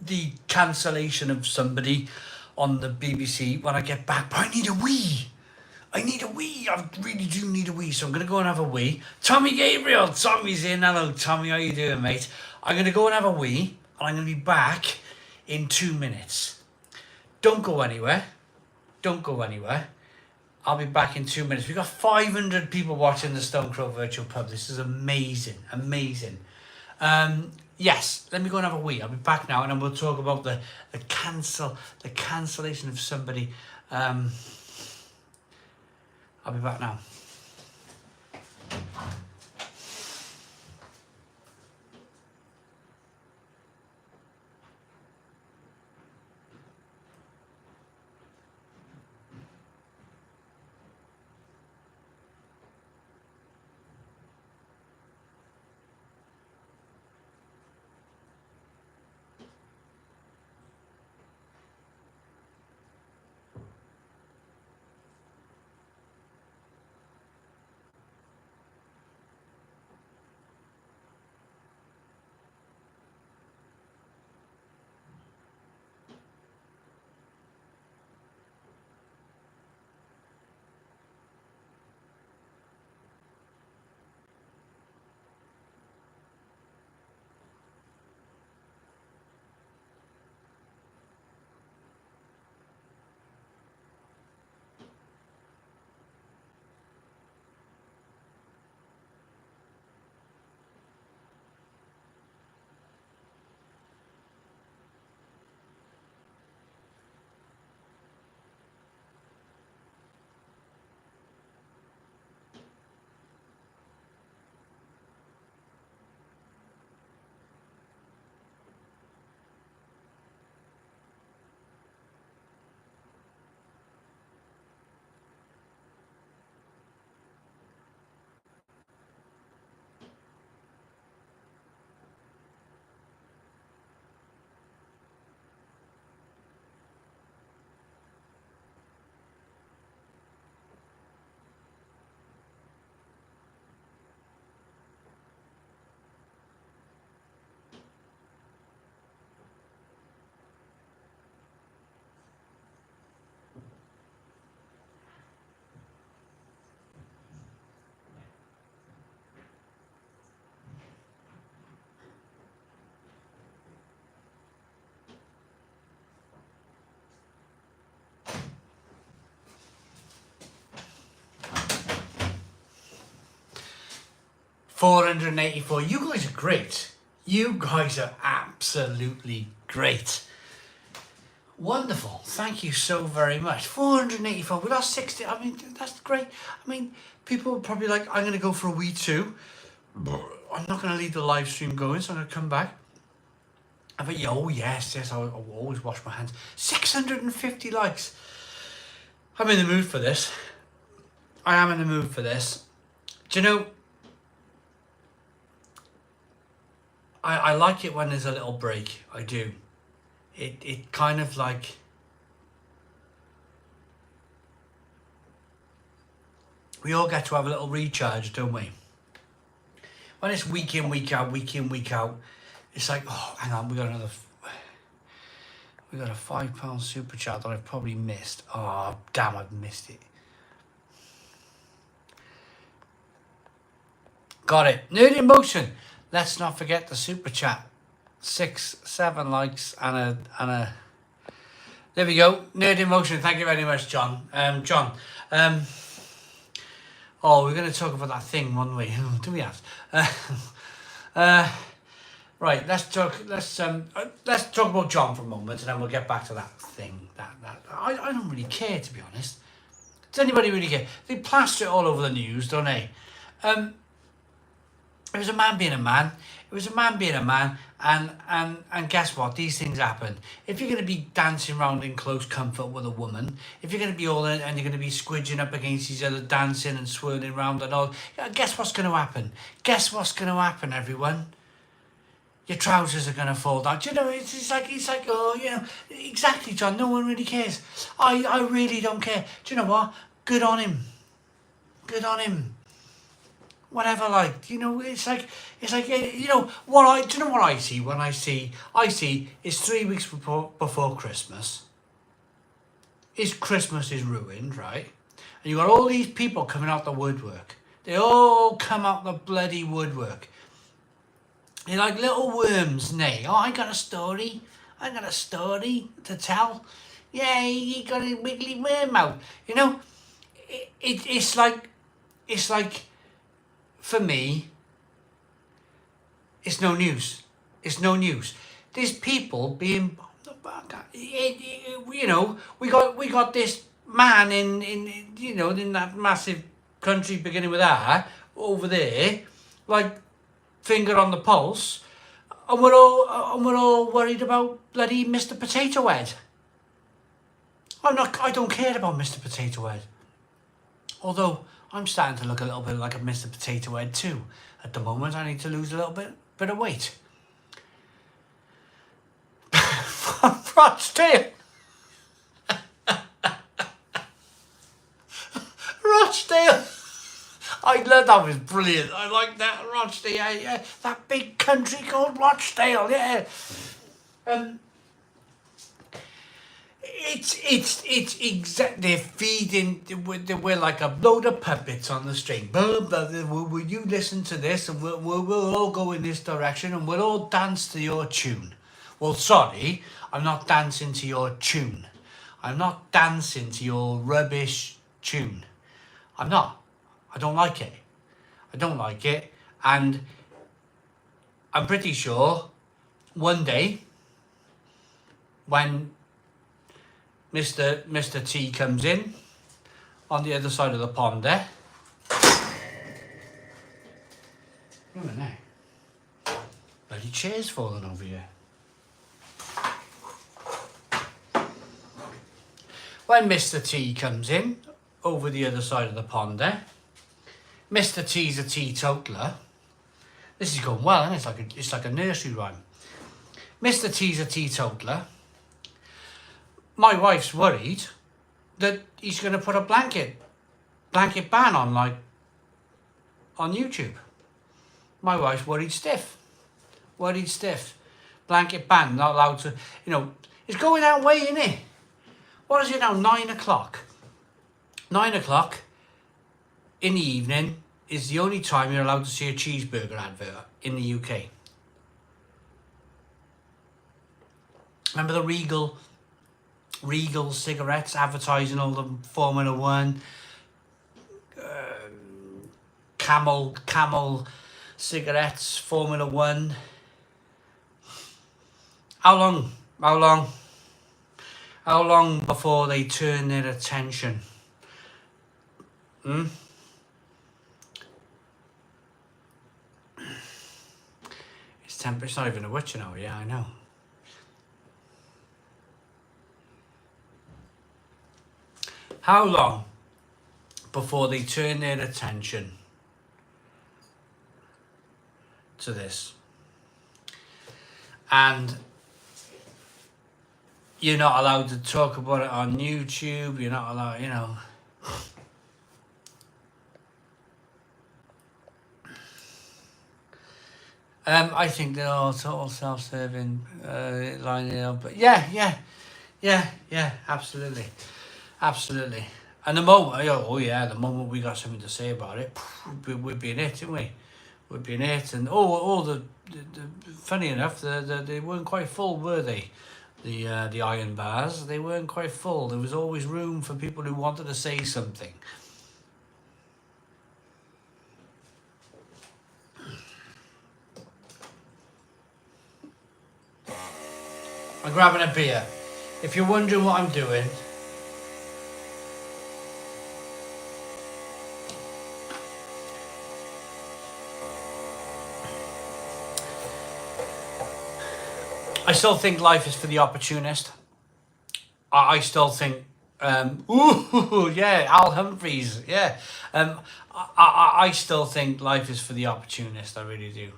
the cancellation of somebody on the BBC when I get back. But I need a wee. I really do need a wee. So I'm going to go and have a wee. Tommy Gabriel. Tommy's in. Hello, Tommy. How you doing, mate? I'm going to go and have a wee. And I'm going to be back in 2 minutes. Don't go anywhere. Don't go anywhere. I'll be back in 2 minutes. We've got 500 people watching the Stone Crow Virtual Pub. This is amazing. Amazing. Yes, let me go and have a wee. I'll be back now, and then we'll talk about the cancellation of somebody. I'll be back now. 484. You guys are great. You guys are absolutely great. Wonderful. Thank you so very much. 484. We lost 60. I mean, that's great. I mean, people are probably like, I'm going to go for a wee too. I'm not going to leave the live stream going, so I'm going to come back. But yeah, oh yes, I'll always wash my hands. 650 likes. I'm in the mood for this. I am in the mood for this. Do you know, I like it when there's a little break. I do. It kind of like, we all get to have a little recharge, don't we? When it's week in, week out, it's like, oh, hang on, we got a £5 super chat that I've probably missed. Oh, damn, I've missed it. Got it. Nerd in Motion. Let's not forget the super chat. 6-7 likes and a. There we go. Nerd in Motion. Thank you very much, John. John. Oh, we're going to talk about that thing one way. Do we have? Right. Let's talk about John for a moment, and then we'll get back to that thing. I don't really care, to be honest. Does anybody really care? They plaster it all over the news, don't they? It was a man being a man. It was a man being a man, and guess what? These things happen. If you're going to be dancing around in close comfort with a woman, if you're going to be all in and you're going to be squidging up against each other, dancing and swirling around and all, guess what's going to happen? Guess what's going to happen, everyone? Your trousers are going to fall down. Do you know, it's like, oh, you know, exactly, John. No one really cares. I really don't care. Do you know what? Good on him. Good on him. Whatever, like, you know, it's like, you know, do you know what I see when I see it's 3 weeks before Christmas. Christmas is ruined, right? And you got all these people coming out the woodwork. They all come out the bloody woodwork. They're like little worms, nay. Oh, I got a story to tell. Yeah, he got a wiggly worm out. You know, it's like, for me, it's no news. It's no news. There's people being, you know, we got this man in you know, in that massive country beginning with R over there, like finger on the pulse, and we're all worried about bloody Mr. Potato Head. I don't care about Mr. Potato Head. Although I'm starting to look a little bit like a Mr. Potato Head too. At the moment, I need to lose a little bit of weight. Rochdale. Rochdale. I love that. Was brilliant. I like that. Rochdale. Yeah. That big country called Rochdale. Yeah. It's exactly, they're feeding, we're like a load of puppets on the string. Will you listen to this, and we'll all go in this direction, and we'll all dance to your tune. Well, sorry, I'm not dancing to your tune. I'm not dancing to your rubbish tune. I'm not. I don't like it. I don't like it. And I'm pretty sure one day when Mr. T comes in on the other side of the pond there. Look at that. Bloody chair's falling over here. When Mr. T comes in over the other side of the pond there, Mr. T's a teetotaler. This is going well, and it's like a nursery rhyme. Mr. T's a teetotaler. My wife's worried that he's going to put a blanket ban on YouTube. My wife's worried stiff. Blanket ban, not allowed to, you know, it's going that way, isn't it? What is it now, 9 o'clock? 9 o'clock in the evening is the only time you're allowed to see a cheeseburger advert in the UK. Remember the Regal cigarettes advertising all the Formula One, Camel cigarettes, Formula One. How long? How long? How long before they turn their attention? It's not even a witch, you know. Yeah, I know. How long before they turn their attention to this? And you're not allowed to talk about it on YouTube. You're not allowed, you know. I think they're all total self-serving lining up. But yeah, absolutely. And the moment, the moment we got something to say about it, we'd be in it, didn't we? We'd be in it. And all the funny enough, they weren't quite full, were they? The iron bars, they weren't quite full. There was always room for people who wanted to say something. I'm grabbing a beer. If you're wondering what I'm doing, I still think life is for the opportunist. I still think, Al Humphreys, yeah. I still think life is for the opportunist. I really do.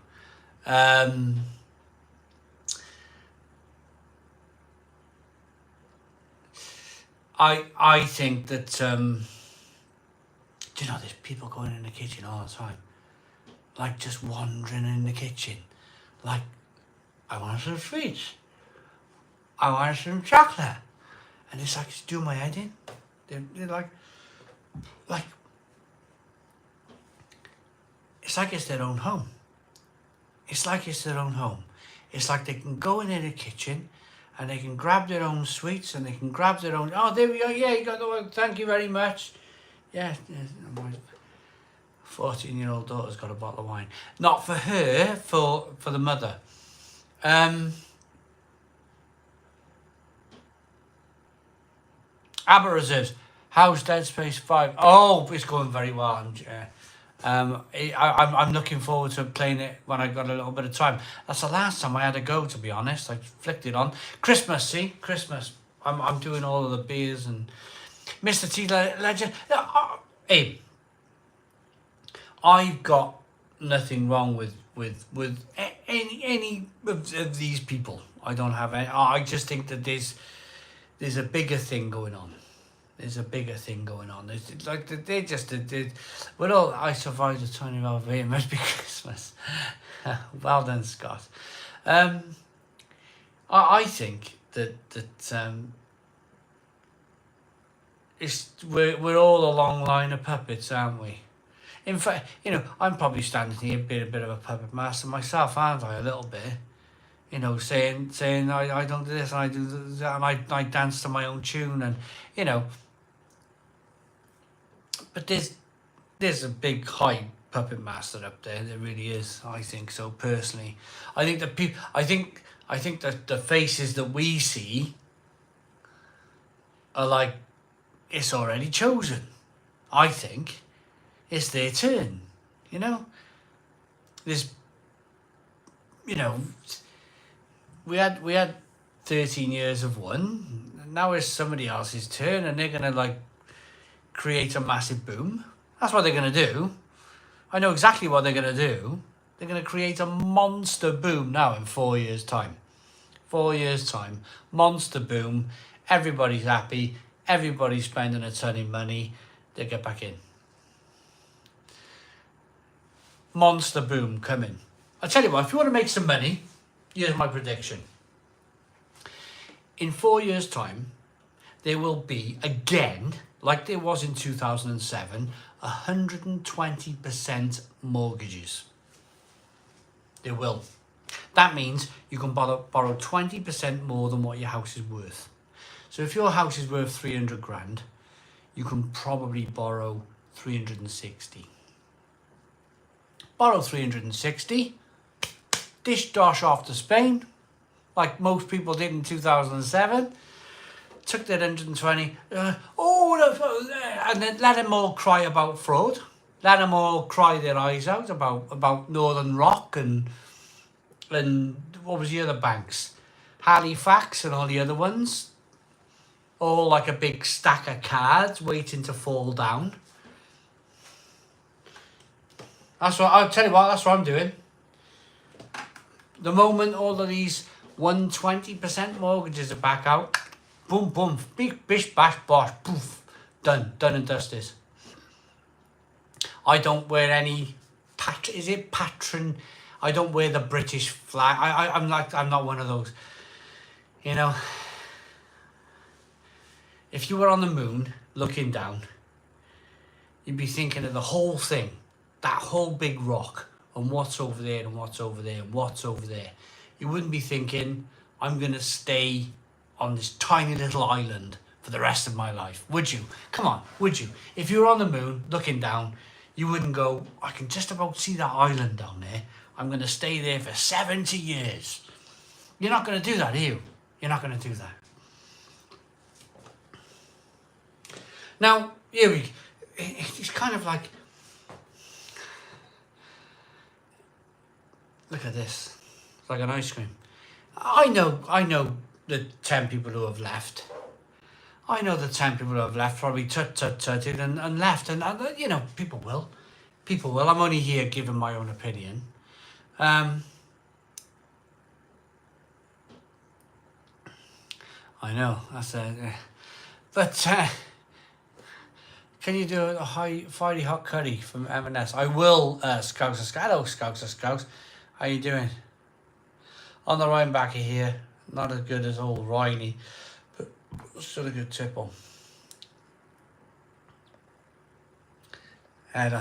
I think that, do you know, there's people going in the kitchen all the time, like just wandering in the kitchen, like, I want some sweets, I want some chocolate, and it's like, it's doing my head in. They're like, it's like it's their own home. It's like it's their own home. It's like they can go in the kitchen and they can grab their own sweets and they can grab their own, oh, there we go, yeah, you got the one, thank you very much. Yeah, my 14-year-old daughter's got a bottle of wine. Not for her, for the mother. ABBA Reserves, how's Dead Space 5? Oh, it's going very well. I'm looking forward to playing it when I got a little bit of time. That's the last time I had to go, to be honest. I flicked it on. Christmas. I'm doing all of the beers and Mr. T Legend. Hey, I've got nothing wrong with any of these people. I don't have any. I just think that there's a bigger thing going on. There's a bigger thing going on. It's like they just did. Well, I survived a 20-hour day. It must be Christmas. Well done, Scott. I think that we're all a long line of puppets, aren't we? In fact, you know, I'm probably standing here being a bit of a puppet master myself, aren't I? A little bit. You know, saying I don't do this and I do that and I dance to my own tune and, you know. But there's a big high puppet master up there. There really is. I think so personally. I think that I think that the faces that we see are like, it's already chosen. I think it's their turn. You know, there's, you know, we had 13 years of one. Now it's somebody else's turn, and they're gonna like create a massive boom. That's what they're gonna do. I know exactly what they're gonna do. They're gonna create a monster boom now in 4 years' time. 4 years' time, monster boom. Everybody's happy. Everybody's spending a ton of money. They get back in. Monster boom coming. I'll tell you what. If you want to make some money, here's my prediction. In 4 years' time, there will be, again, like there was in 2007, 120% mortgages. There will. That means you can borrow 20% more than what your house is worth. So if your house is worth 300 grand, you can probably borrow 360. borrow 360, dish dosh off to Spain, like most people did in 2007. Took that 120, and then let them all cry about fraud. Let them all cry their eyes out about Northern Rock and what was the other banks? Halifax and all the other ones. All like a big stack of cards waiting to fall down. That's what, I'll tell you what, that's what I'm doing. The moment all of these 120% mortgages are back out, boom, boom, big bish, bash, bosh, poof, done and dusted. I don't wear any patron? I don't wear the British flag. I'm not one of those. You know, if you were on the moon looking down, you'd be thinking of the whole thing, that whole big rock, and what's over there and what's over there and what's over there. You wouldn't be thinking, I'm going to stay on this tiny little island for the rest of my life, would you? Come on, would you? If you were on the moon looking down, you wouldn't go, I can just about see that island down there. I'm going to stay there for 70 years. You're not going to do that, are you? You're not going to do that. Now, it's kind of like, look at this. It's like an ice cream. I know the 10 people who have left. I know the 10 people who have left probably tutted and left. And, you know, people will. People will. I'm only here giving my own opinion. I know. That's but can you do a fiery hot curry from M&S? I will, Scouts. Hello, Scouts. How you doing? On the right back here. Not as good as old Riley, but still a good tipple. And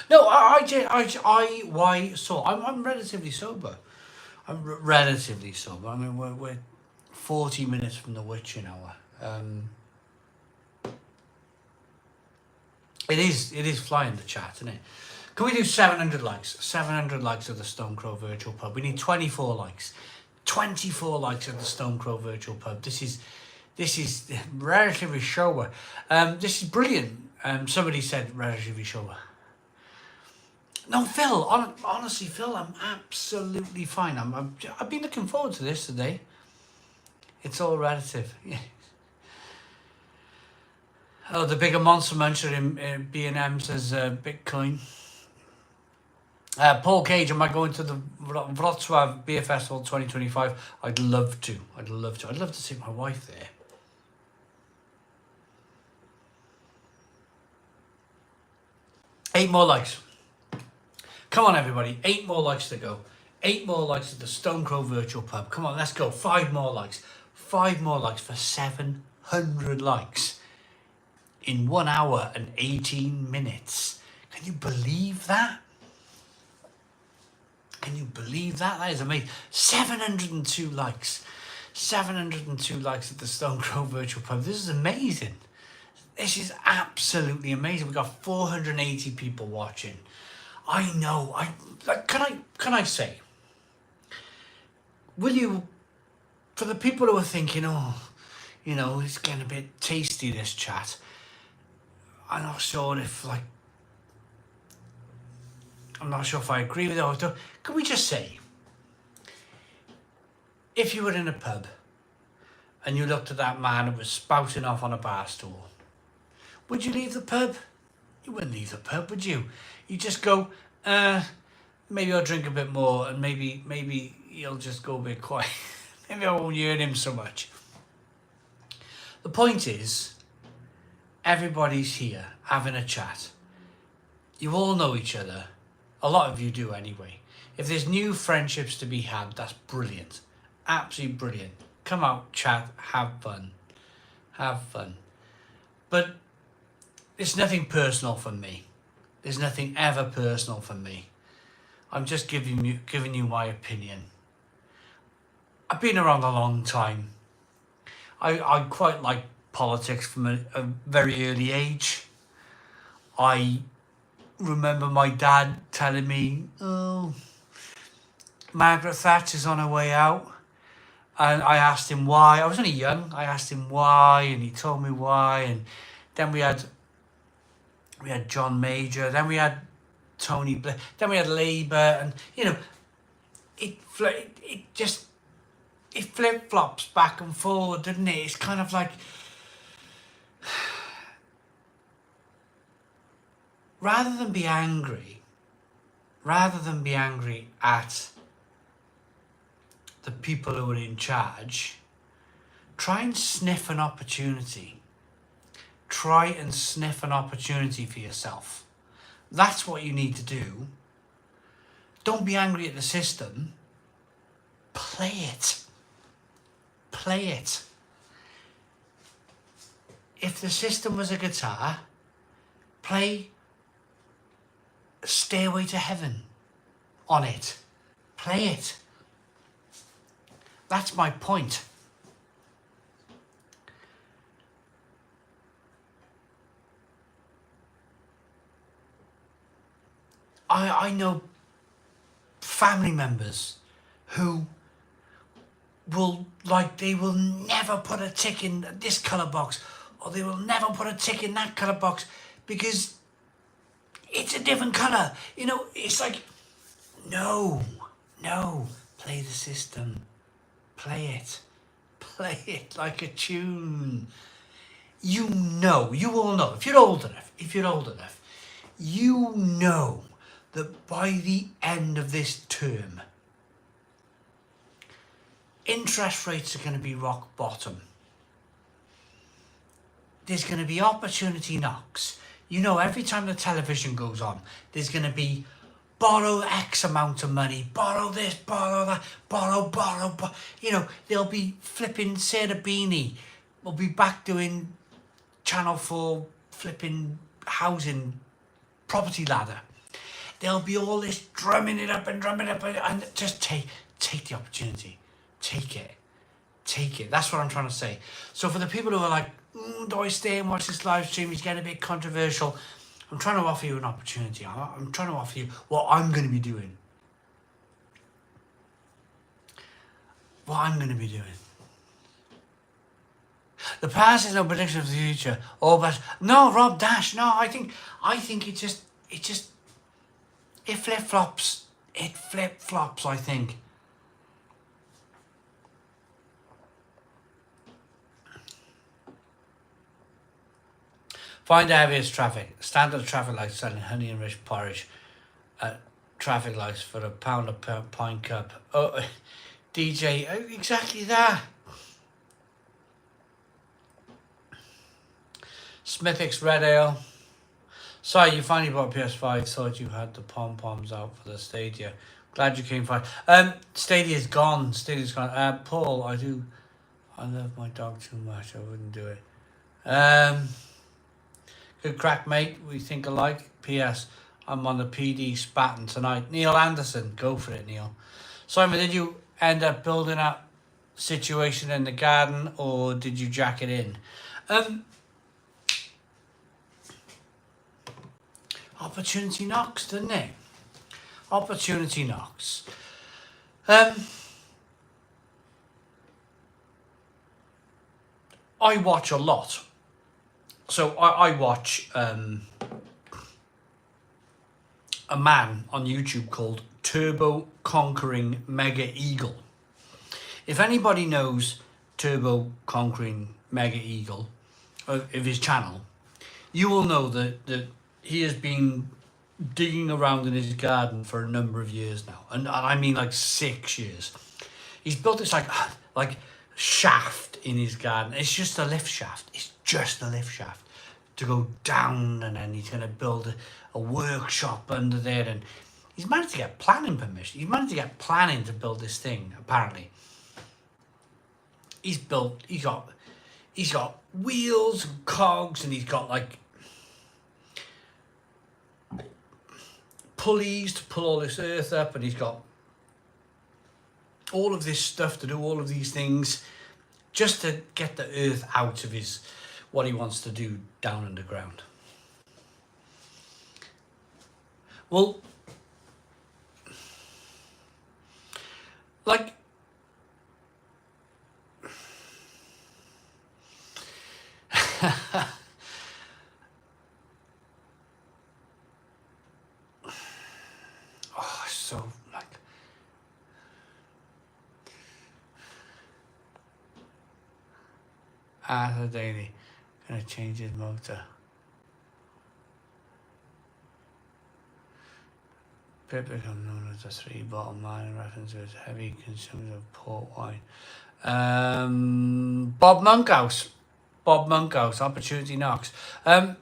no, I'm relatively sober. I'm relatively sober. I mean, we're 40 minutes from the witching hour. It is flying the chat, isn't it? Can we do 700 likes? 700 likes of the Stone Crow Virtual Pub. We need 24 likes. 24 likes of the Stone Crow Virtual Pub. This is relatively sober. This is brilliant. Somebody said relatively sober. No, Phil. Honestly, Phil, I'm absolutely fine. I've been looking forward to this today. It's all relative. Yeah. Oh, the bigger monster muncher in B&M says Bitcoin. Paul Cage, am I going to the Wrocław Beer Festival 2025? I'd love to. I'd love to see my wife there. Eight more likes. Come on, everybody. 8 more likes to go. 8 more likes at the Stone Crow Virtual Pub. Come on, let's go. 5 more likes. 5 more likes for 700 likes in 1 hour and 18 minutes. Can you believe that? Can you believe that? That is amazing. 702 likes. 702 likes at the Stone Crow Virtual Pub. This is amazing. This is absolutely amazing. We've got 480 people watching. I know. Can I say? Will you, for the people who are thinking, oh, you know, it's getting a bit tasty, this chat. I'm not sure if I agree with it or don't. Can we just say, if you were in a pub and you looked at that man who was spouting off on a bar stool, would you leave the pub? You wouldn't leave the pub, would you? You just go, maybe I'll drink a bit more and maybe he'll just go a bit quiet. Maybe I won't hear him so much. The point is, everybody's here having a chat. You all know each other. A lot of you do anyway. If there's new friendships to be had, that's brilliant. Absolutely brilliant. Come out, chat, have fun. Have fun. But it's nothing personal for me. There's nothing ever personal for me. I'm just giving you my opinion. I've been around a long time. I quite like politics from a very early age. I remember my dad telling me, oh, Margaret Thatcher's on her way out. And I asked him why. I was only young. I asked him why, and he told me why. And then we had John Major. Then we had Tony Blair. Then we had Labour, and you know, it flip flops back and forward, doesn't it? It's kind of like rather than be angry at the people who are in charge, try and sniff an opportunity. Try and sniff an opportunity for yourself. That's what you need to do. Don't be angry at the system. Play it. Play it. If the system was a guitar, play Stairway to Heaven on it. Play it. That's my point. I know family members who they will never put a tick in this colour box, or they will never put a tick in that colour box because it's a different colour. You know, it's like, no, play the system. Play it like a tune. You all know, if you're old enough, you know that by the end of this term, interest rates are going to be rock bottom. There's going to be opportunity knocks. You know, every time the television goes on, there's going to be borrow X amount of money, borrow this, borrow that, borrow. You know, they'll be flipping Sarah Beanie. We'll be back doing Channel 4 flipping housing property ladder. There'll be all this drumming it up and just take the opportunity. Take it. That's what I'm trying to say. So for the people who are like, do I stay and watch this live stream? He's getting a bit controversial. I'm trying to offer you an opportunity. I'm trying to offer you what I'm going to be doing. The past is no prediction of the future. Oh, but no, Rob Dash. No, I think it flip flops. It flip flops. I think. Find the heaviest traffic. Standard traffic lights selling honey and rich porridge at traffic lights for £1 a pint cup. Oh, DJ, exactly that. Smithwick's Red Ale. Sorry, you finally bought PS5. Thought you had the pom-poms out for the Stadia. Glad you came fine. Stadia's gone. Paul, I love my dog too much. I wouldn't do it. Good crack, mate. We think alike. P.S. I'm on the PD spatting tonight. Neil Anderson. Go for it, Neil. Simon, did you end up building a situation in the garden, or did you jack it in? Opportunity knocks, doesn't it? Opportunity knocks. I watch a lot. So I watch a man on YouTube called Turbo Conquering Mega Eagle. If anybody knows Turbo Conquering Mega Eagle of his channel, you will know that he has been digging around in his garden for a number of years now, and I mean like 6 years. He's built this like shaft in his garden. It's just a lift shaft. It's just a lift shaft to go down, and then he's going to build a workshop under there, and he's managed to get planning permission. He's managed to get planning to build this thing, apparently. He's got wheels and cogs, and he's got like pulleys to pull all this earth up, and he's got all of this stuff to do all of these things just to get the earth out of what he wants to do down underground. Well, like, oh, so like, Arthur Daly gonna change his motor. Pip become known as the 3-bottle man in reference to his heavy consumption of port wine. Bob Monkhouse. Bob Monkhouse, Opportunity Knocks. You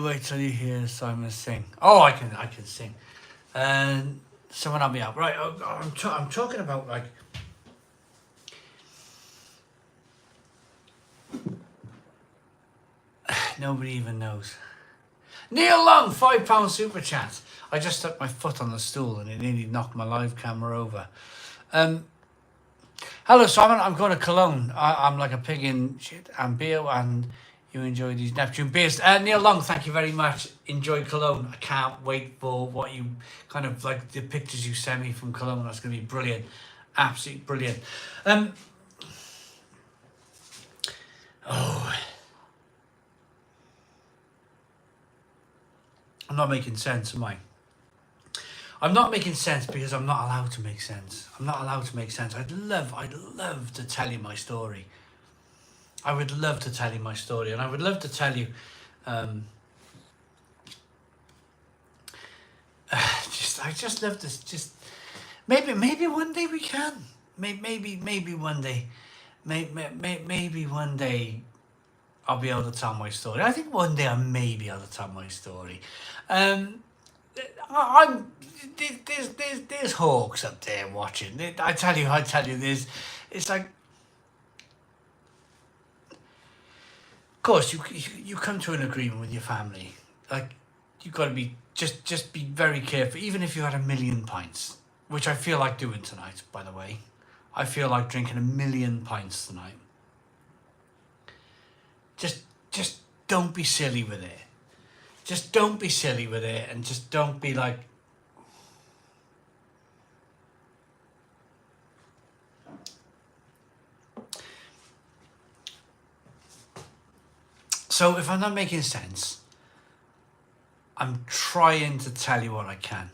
wait till you hear Simon sing. Oh, I can sing. Someone help me out. Right, I'm talking about like. Nobody even knows. Neil Long, £5 super chat. I just stuck my foot on the stool and it nearly knocked my live camera over. Hello Simon, I'm going to Cologne. I'm like a pig in shit and beer, and you enjoy these Neptune beers. Neil Long, thank you very much. Enjoy Cologne. I can't wait for what you kind of like the pictures you send me from Cologne. That's going to be brilliant. Absolutely brilliant. I'm not making sense, am I? I'm not making sense because I'm not allowed to make sense. I'm not allowed to make sense. I'd love to tell you my story. I would love to tell you my story, and I would love to tell you, I just love this. Just maybe one day we can. Maybe one day, maybe one day, I'll be able to tell my story. I think one day I may be able to tell my story. There's hawks up there watching. I tell you, there's. It's like, of course, you come to an agreement with your family. Like, you've got to be just be very careful. Even if you had 1,000,000 pints, which I feel like doing tonight. By the way, I feel like drinking 1,000,000 pints tonight. Just don't be silly with it. Just don't be silly with it, and just don't be like. So if I'm not making sense, I'm trying to tell you what I can.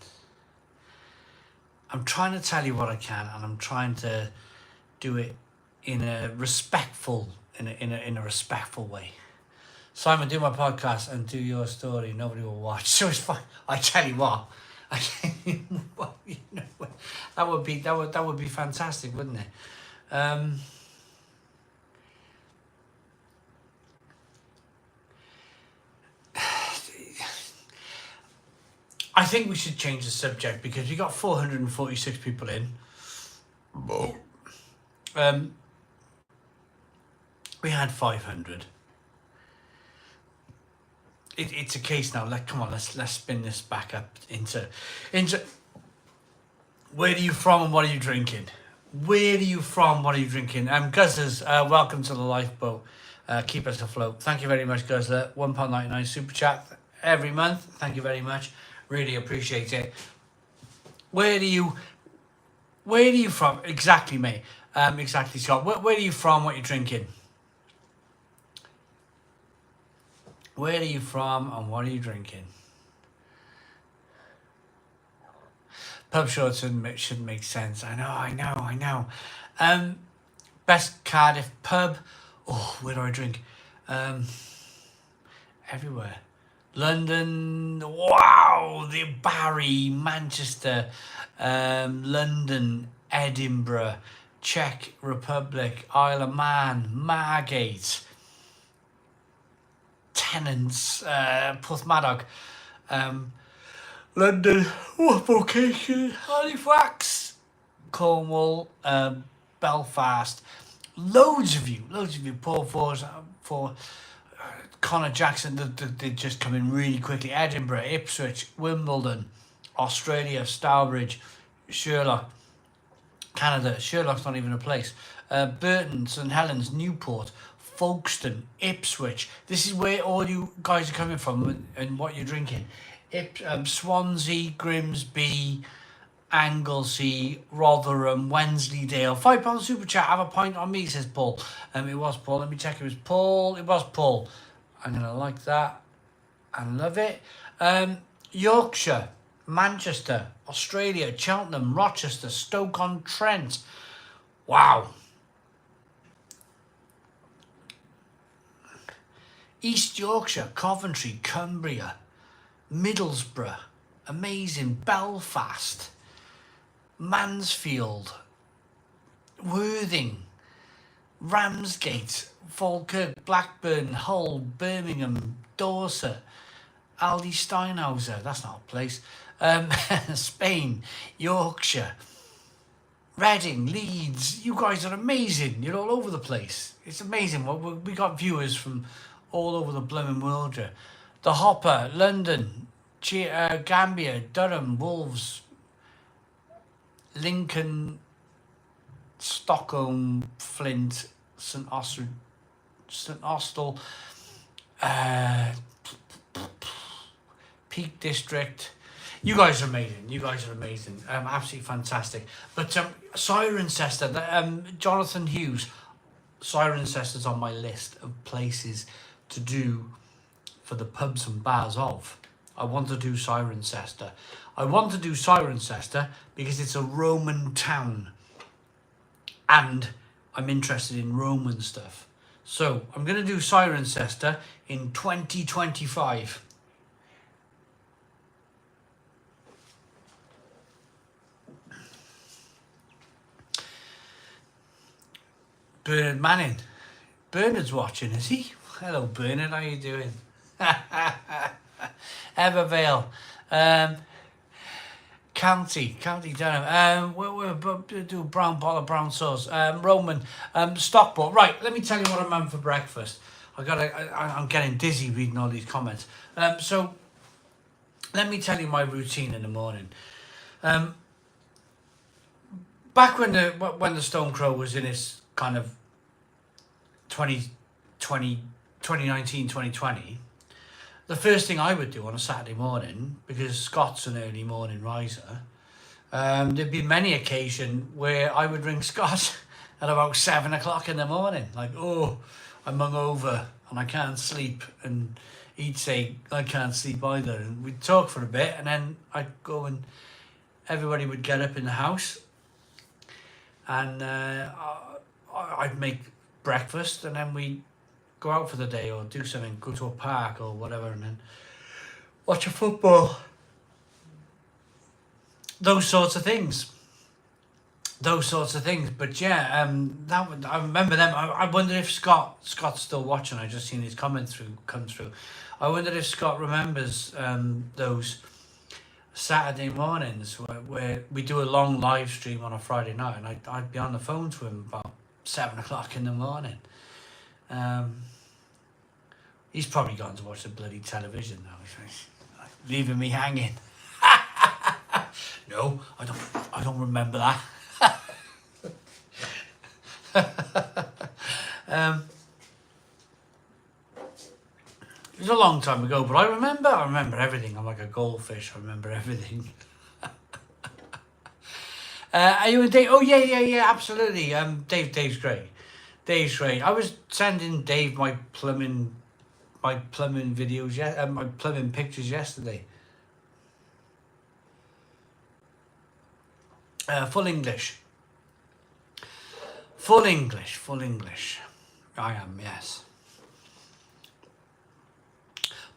I'm trying to tell you what I can, and I'm trying to do it in a respectful, in a respectful way. Simon, do my podcast and do your story. Nobody will watch, so it's fine. I tell you what, you know, that would be fantastic, wouldn't it? I think we should change the subject because we got 446 people in. We had 500. It's a case now. Like, come on, let's spin this back up into. Where are you from and what are you drinking? Where are you from? What are you drinking? Guzzlers, welcome to the lifeboat. Keep us afloat. Thank you very much, Guzzler. £1.99 super chat every month. Thank you very much. Really appreciate it. Where are you from? Exactly, mate. Exactly, Scott. Where are you from? What are you drinking? Where are you from and what are you drinking? Pub shorts shouldn't make sense. I know. Best Cardiff pub. Oh, where do I drink? Everywhere. London. Wow. The Barry, Manchester, London, Edinburgh, Czech Republic, Isle of Man, Margate, Tennants, Porthmadog, London, vocation, Halifax, Cornwall, Belfast. Loads of you, Paul for Connor Jackson, they just come in really quickly. Edinburgh, Ipswich, Wimbledon, Australia, Stourbridge, Sherlock, Canada. Sherlock's not even a place. Burton, St Helens, Newport, Folkestone, Ipswich. This is where all you guys are coming from and what you're drinking. Swansea, Grimsby, Anglesey, Rotherham, Wensleydale. £5 super chat. Have a pint on me, says Paul. It was Paul. Let me check. It was Paul. It was Paul. I'm gonna like that. I love it. Yorkshire, Manchester, Australia, Cheltenham, Rochester, Stoke-on-Trent. Wow. East Yorkshire, Coventry, Cumbria, Middlesbrough, amazing, Belfast, Mansfield, Worthing, Ramsgate, Falkirk, Blackburn, Hull, Birmingham, Dorset, Aldi Steinhauser, that's not a place, Spain, Yorkshire, Reading, Leeds. You guys are amazing. You're all over the place. It's amazing. We got viewers from all over the blooming world here. The Hopper, London, Gambia, Durham, Wolves, Lincoln, Stockholm, Flint, St Austell, Peak District. You guys are amazing. You guys are amazing. Absolutely fantastic. But Cirencester, Jonathan Hughes, Cirencester's on my list of places to do for the pubs and bars of. I want to do Cirencester. I want to do Cirencester because it's a Roman town and I'm interested in Roman stuff. So I'm going to do Cirencester in 2025. Bernard Manning. Bernard's watching, is he? Hello, Bernard. How you doing? Evervale. County Durham. We'll do brown bottle of brown sauce. Roman. Stockport. Right, let me tell you what I'm having for breakfast. I'm getting dizzy reading all these comments. So, let me tell you my routine in the morning. Back when the Stone Crow was in its kind of 2019, 2020, the first thing I would do on a Saturday morning, because Scott's an early morning riser, there'd be many occasions where I would ring Scott at about 7 o'clock in the morning, like, oh, I'm hungover and I can't sleep, and he'd say, I can't sleep either, and we'd talk for a bit, and then I'd go and everybody would get up in the house, and I'd make breakfast, and then we'd go out for the day or do something, go to a park or whatever, and then watch a football. Those sorts of things. But yeah, I remember them. I wonder if Scott's still watching. I just seen his comment come through. I wonder if Scott remembers those Saturday mornings where we do a long live stream on a Friday night, and I'd be on the phone to him about 7 o'clock in the morning. He's probably gone to watch the bloody television now. He's leaving me hanging. No, I don't remember that. It was a long time ago, but I remember everything. I'm like a goldfish. I remember everything. Are you and Dave? Oh yeah, absolutely. Dave's great. I was sending Dave my plumbing videos, my plumbing pictures yesterday. Full English. I am, yes.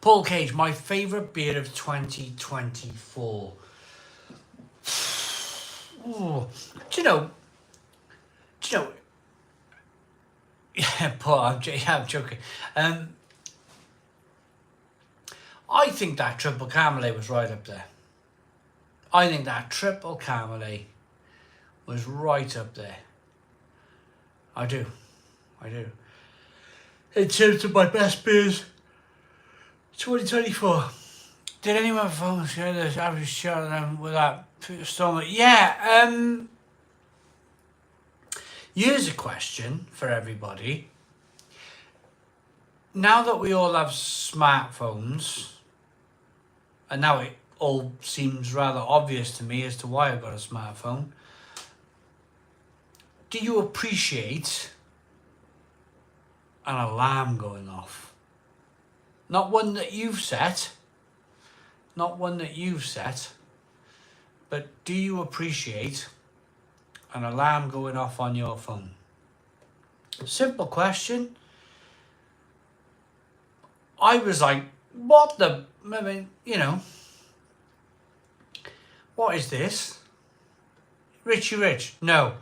Paul Cage, my favourite beer of 2024. Ooh. Do you know? Yeah, Paul, I'm joking. I think that triple Camelot was right up there. I do. In terms of my best beers, 2024. Did anyone phone share this? I was sharing them with that stomach. Yeah. Here's a question for everybody. now that we all have smartphones, and now it all seems rather obvious to me as to why I've got a smartphone, do you appreciate an alarm going off? Not one that you've set, but do you appreciate an alarm going off on your phone? Simple question. I was like, what the, I mean, you know, what is this? Richie Rich? No.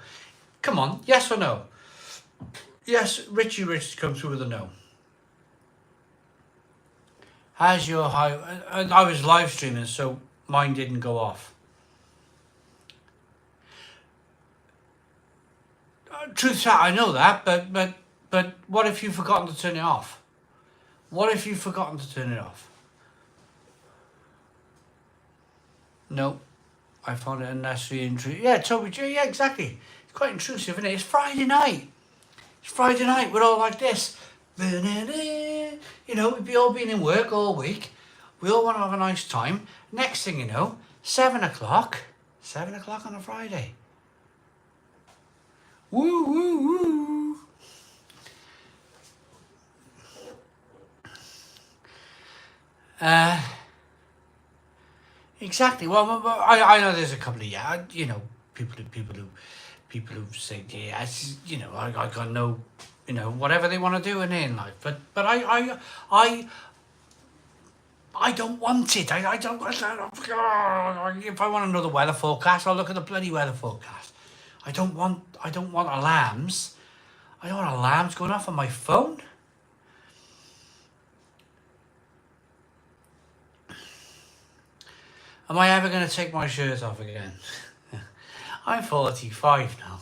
Come on, yes or no? Yes, Richie Rich comes through with a no. How's your high? And I was live streaming, so mine didn't go off. Truth out, I know that, but what if you've forgotten to turn it off? What if you've forgotten to turn it off? No, I found it unnecessary intrusive. Yeah, Toby J, yeah, exactly. It's quite intrusive, isn't it? It's Friday night. It's Friday night, we're all like this. You know, we've all been in work all week. We all want to have a nice time. Next thing you know, 7 o'clock. 7 o'clock on a Friday. Woo, woo, woo. Exactly. Well, I know there's a couple of you know, people who say you know, I got no, you know, whatever they want to do in life, but I don't want it. I don't. If I want to know the weather forecast, I'll look at the bloody weather forecast. I don't want alarms. I don't want alarms going off on my phone. Am I ever going to take my shirt off again? I'm 45 now.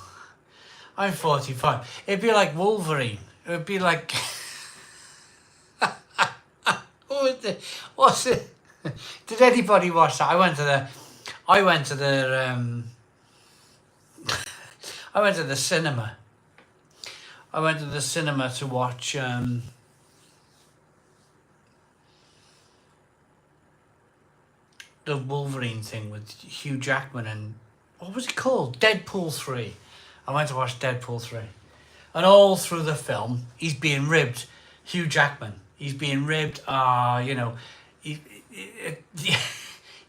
I'm 45. It'd be like Wolverine. It'd be like... What's it? Did anybody watch that? I went to the cinema. I went to the cinema to watch the Wolverine thing with Hugh Jackman and what was it called? Deadpool 3. I went to watch Deadpool 3. And all through the film, he's being ribbed. Hugh Jackman. He's being ribbed. You know, you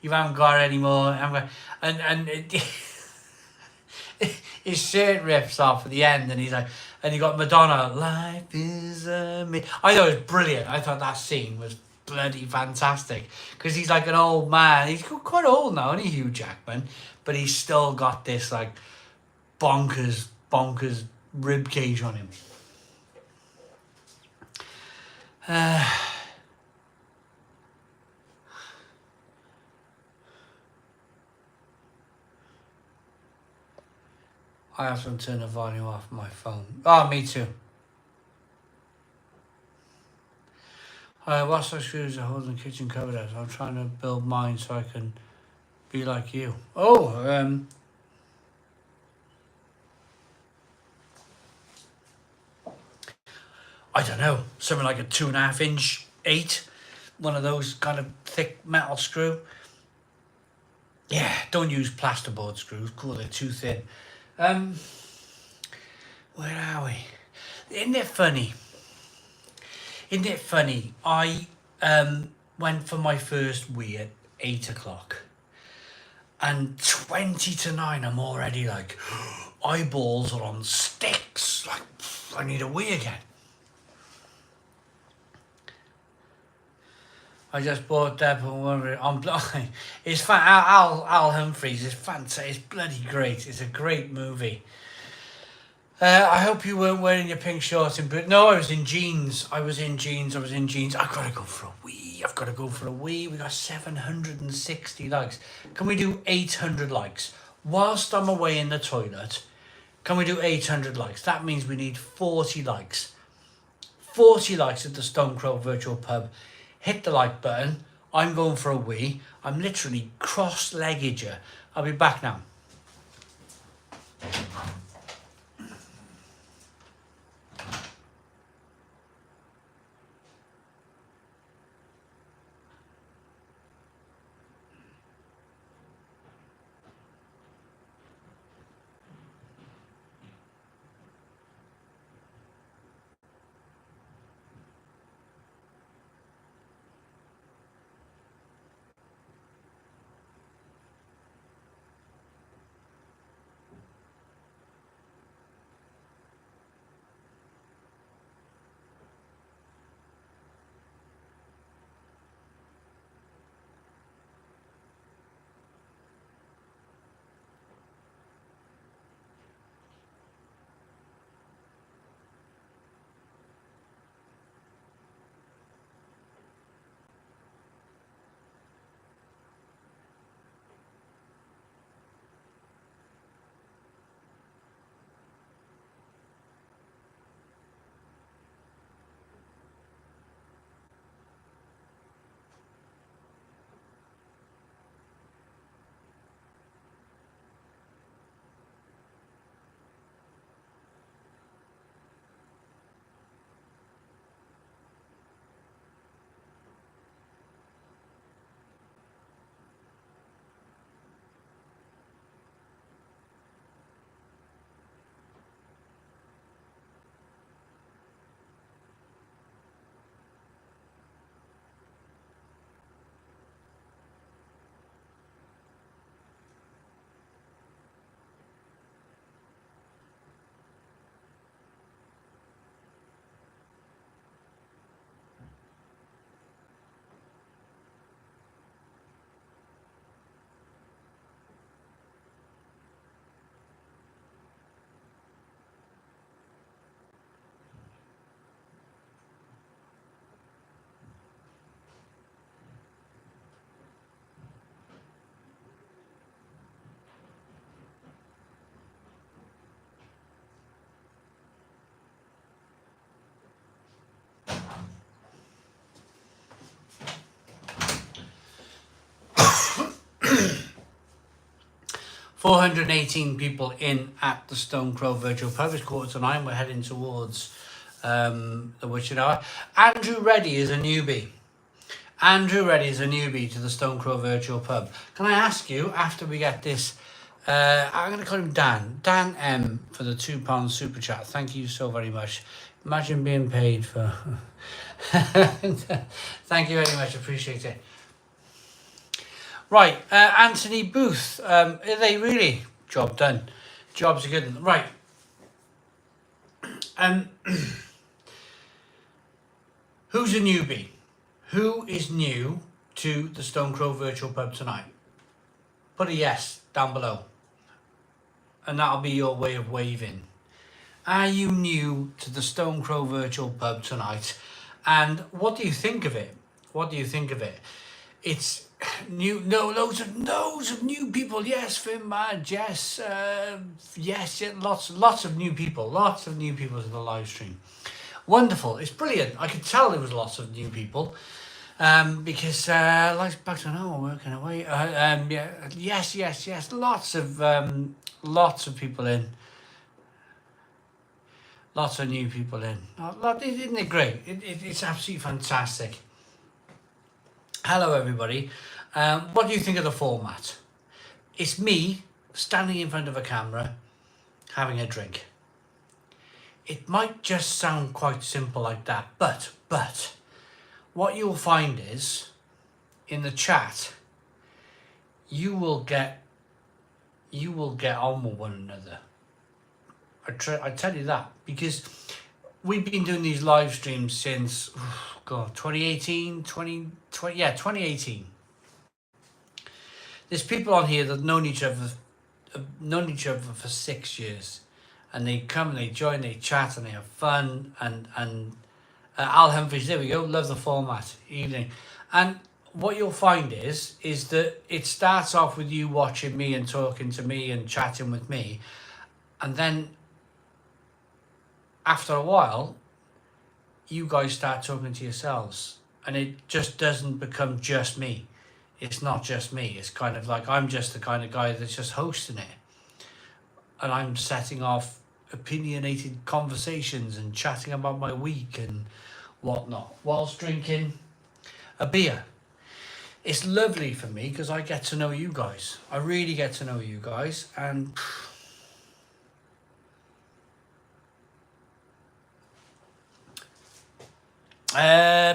haven't got any more. His shirt rips off at the end, and he's like, and you got Madonna. Life is me. I thought it was brilliant. I thought that scene was bloody fantastic because he's like an old man. He's quite old now, isn't he, Hugh Jackman? But he's still got this like bonkers rib cage on him. I have to turn the volume off my phone. Oh, me too. What's the screws that hold the kitchen cupboard? I'm trying to build mine so I can be like you. Oh, I don't know, something like a 2.5 inch 8, one of those kind of thick metal screw. Yeah, don't use plasterboard screws. Cool, they're too thin. Where are we? Isn't it funny? I went for my first wee at 8 o'clock, and 20 to 9, I'm already like, eyeballs are on sticks. Like, I need a wee again. I just bought Deadpool on. It's fun. Al Humphries is fantastic. It's bloody great. It's a great movie. I hope you weren't wearing your pink shorts and boots. No, I was in jeans. I've got to go for a wee. We got 760 likes. Can we do 800 likes? Whilst I'm away in the toilet, can we do 800 likes? That means we need 40 likes. 40 likes at the Stone Crow Virtual Pub. Hit the like button. I'm going for a wee. I'm literally cross-legged here. I'll be back now. 418 people in at the Stone Crow Virtual Pub. It's 8:45. We're heading towards the witching hour. Andrew Reddy is a newbie. Andrew Reddy is a newbie to the Stone Crow Virtual Pub. Can I ask you, after we get this, I'm going to call him Dan. Dan M for the £2 super chat. Thank you so very much. Imagine being paid for... Thank you very much. Appreciate it. Right, Anthony Booth. Are they really? Job done. Job's a good one. Right. Who's a newbie? Who is new to the Stone Crow Virtual Pub tonight? Put a yes down below. And that'll be your way of waving. Are you new to the Stone Crow Virtual Pub tonight? And what do you think of it? What do you think of it? It's new, no, loads of new people. Yes, Finbar, Jess, yes, lots of new people. Lots of new people to the live stream. Wonderful. It's brilliant. I could tell there was lots of new people. Because like back to home, working away. Yeah, yes. Lots of people in. Lots of new people in. Isn't it great? It's absolutely fantastic. Hello, everybody. What do you think of the format? It's me standing in front of a camera, having a drink. It might just sound quite simple like that, but what you'll find is, in the chat, you will get on with one another. I tell you that, because we've been doing these live streams since 2018. There's people on here that have known each other for 6 years, and they come and they join, they chat and they have fun, and Al Humphries, there we go, love the format, evening. And what you'll find is that it starts off with you watching me and talking to me and chatting with me, and then after a while, you guys start talking to yourselves, and it just doesn't become just me. It's not just me. It's kind of like I'm just the kind of guy that's just hosting it, and I'm setting off opinionated conversations and chatting about my week and whatnot whilst drinking a beer. It's lovely for me because I get to know you guys. I really get to know you guys, and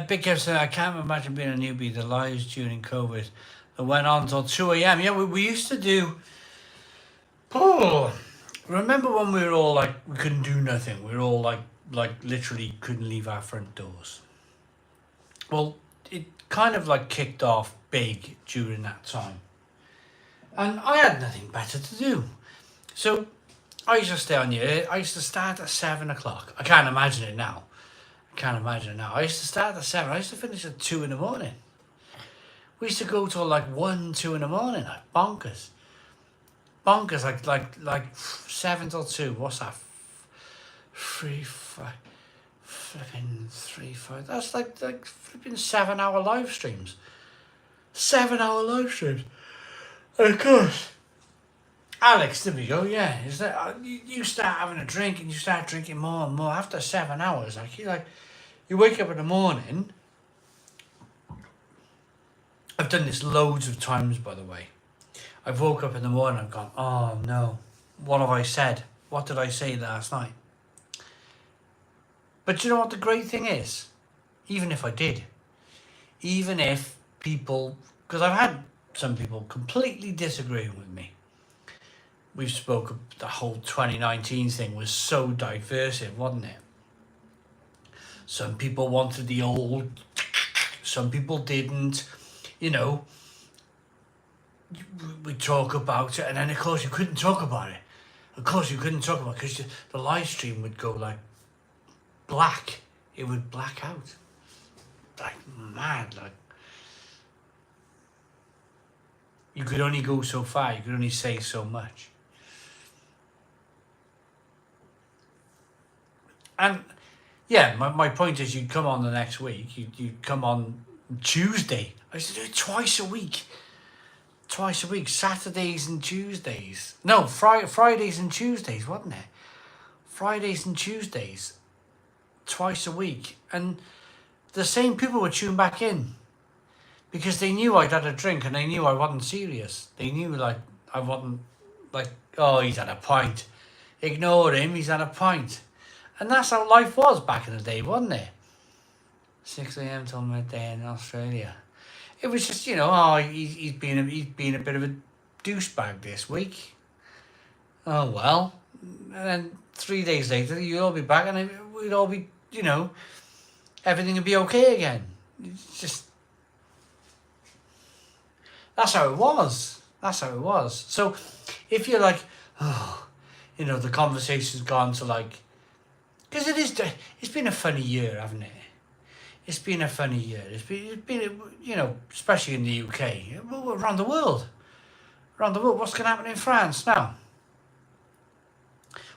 Big Kev said, I can't imagine being a newbie. The lives during COVID that went on till 2 a.m. Yeah, we used to do. Oh, remember when we were all like, we couldn't do nothing. We were all like literally couldn't leave our front doors. Well, it kind of like kicked off big during that time. And I had nothing better to do. So I used to stay on here. I used to start at 7 o'clock. I can't imagine it now. I used to start at 7. I used to finish at 2 in the morning. We used to go till like 1, 2 in the morning. Like bonkers, like 7 till 2. What's that? 3, 5, flipping 3, 5. That's like flipping 7-hour live streams. 7-hour live streams. And of course, Alex, there we go. Yeah, is that you start having a drink and you start drinking more and more after 7 hours? You wake up in the morning. I've done this loads of times, by the way. I've woke up in the morning. I've gone, oh no, what have I said? What did I say last night? But you know what the great thing is? Even if I did, even if people, because I've had some people completely disagreeing with me. We've spoken, the whole 2019 thing was so diversive, wasn't it? Some people wanted the old, some people didn't, you know. We talk about it, and then of course you couldn't talk about it. Of course you couldn't talk about it because the live stream would go like black. It would black out. Like mad, like. You could only go so far, you could only say so much. And yeah, my point is you'd come on the next week, you'd come on Tuesday. I used to do it twice a week. twice a week, Saturdays and Tuesdays. No, Fridays and Tuesdays, wasn't it? Fridays and Tuesdays, twice a week. And the same people would tune back in because they knew I'd had a drink and they knew I wasn't serious. They knew, like, I wasn't, like, oh, he's had a pint. Ignore him, he's had a pint. And that's how life was back in the day, wasn't it? 6 a.m. till midday in Australia. It was just, you know, oh, he's been a bit of a douchebag this week. Oh, well. And then 3 days later, you'll all be back and we'd all be, you know, everything would be okay again. It's just... That's how it was. That's how it was. So, if you're like, oh, you know, the conversation's gone to like... Because it's been a funny year, hasn't it? It's been a funny year. It's been, you know, especially in the UK, around the world. Around the world. What's going to happen in France now?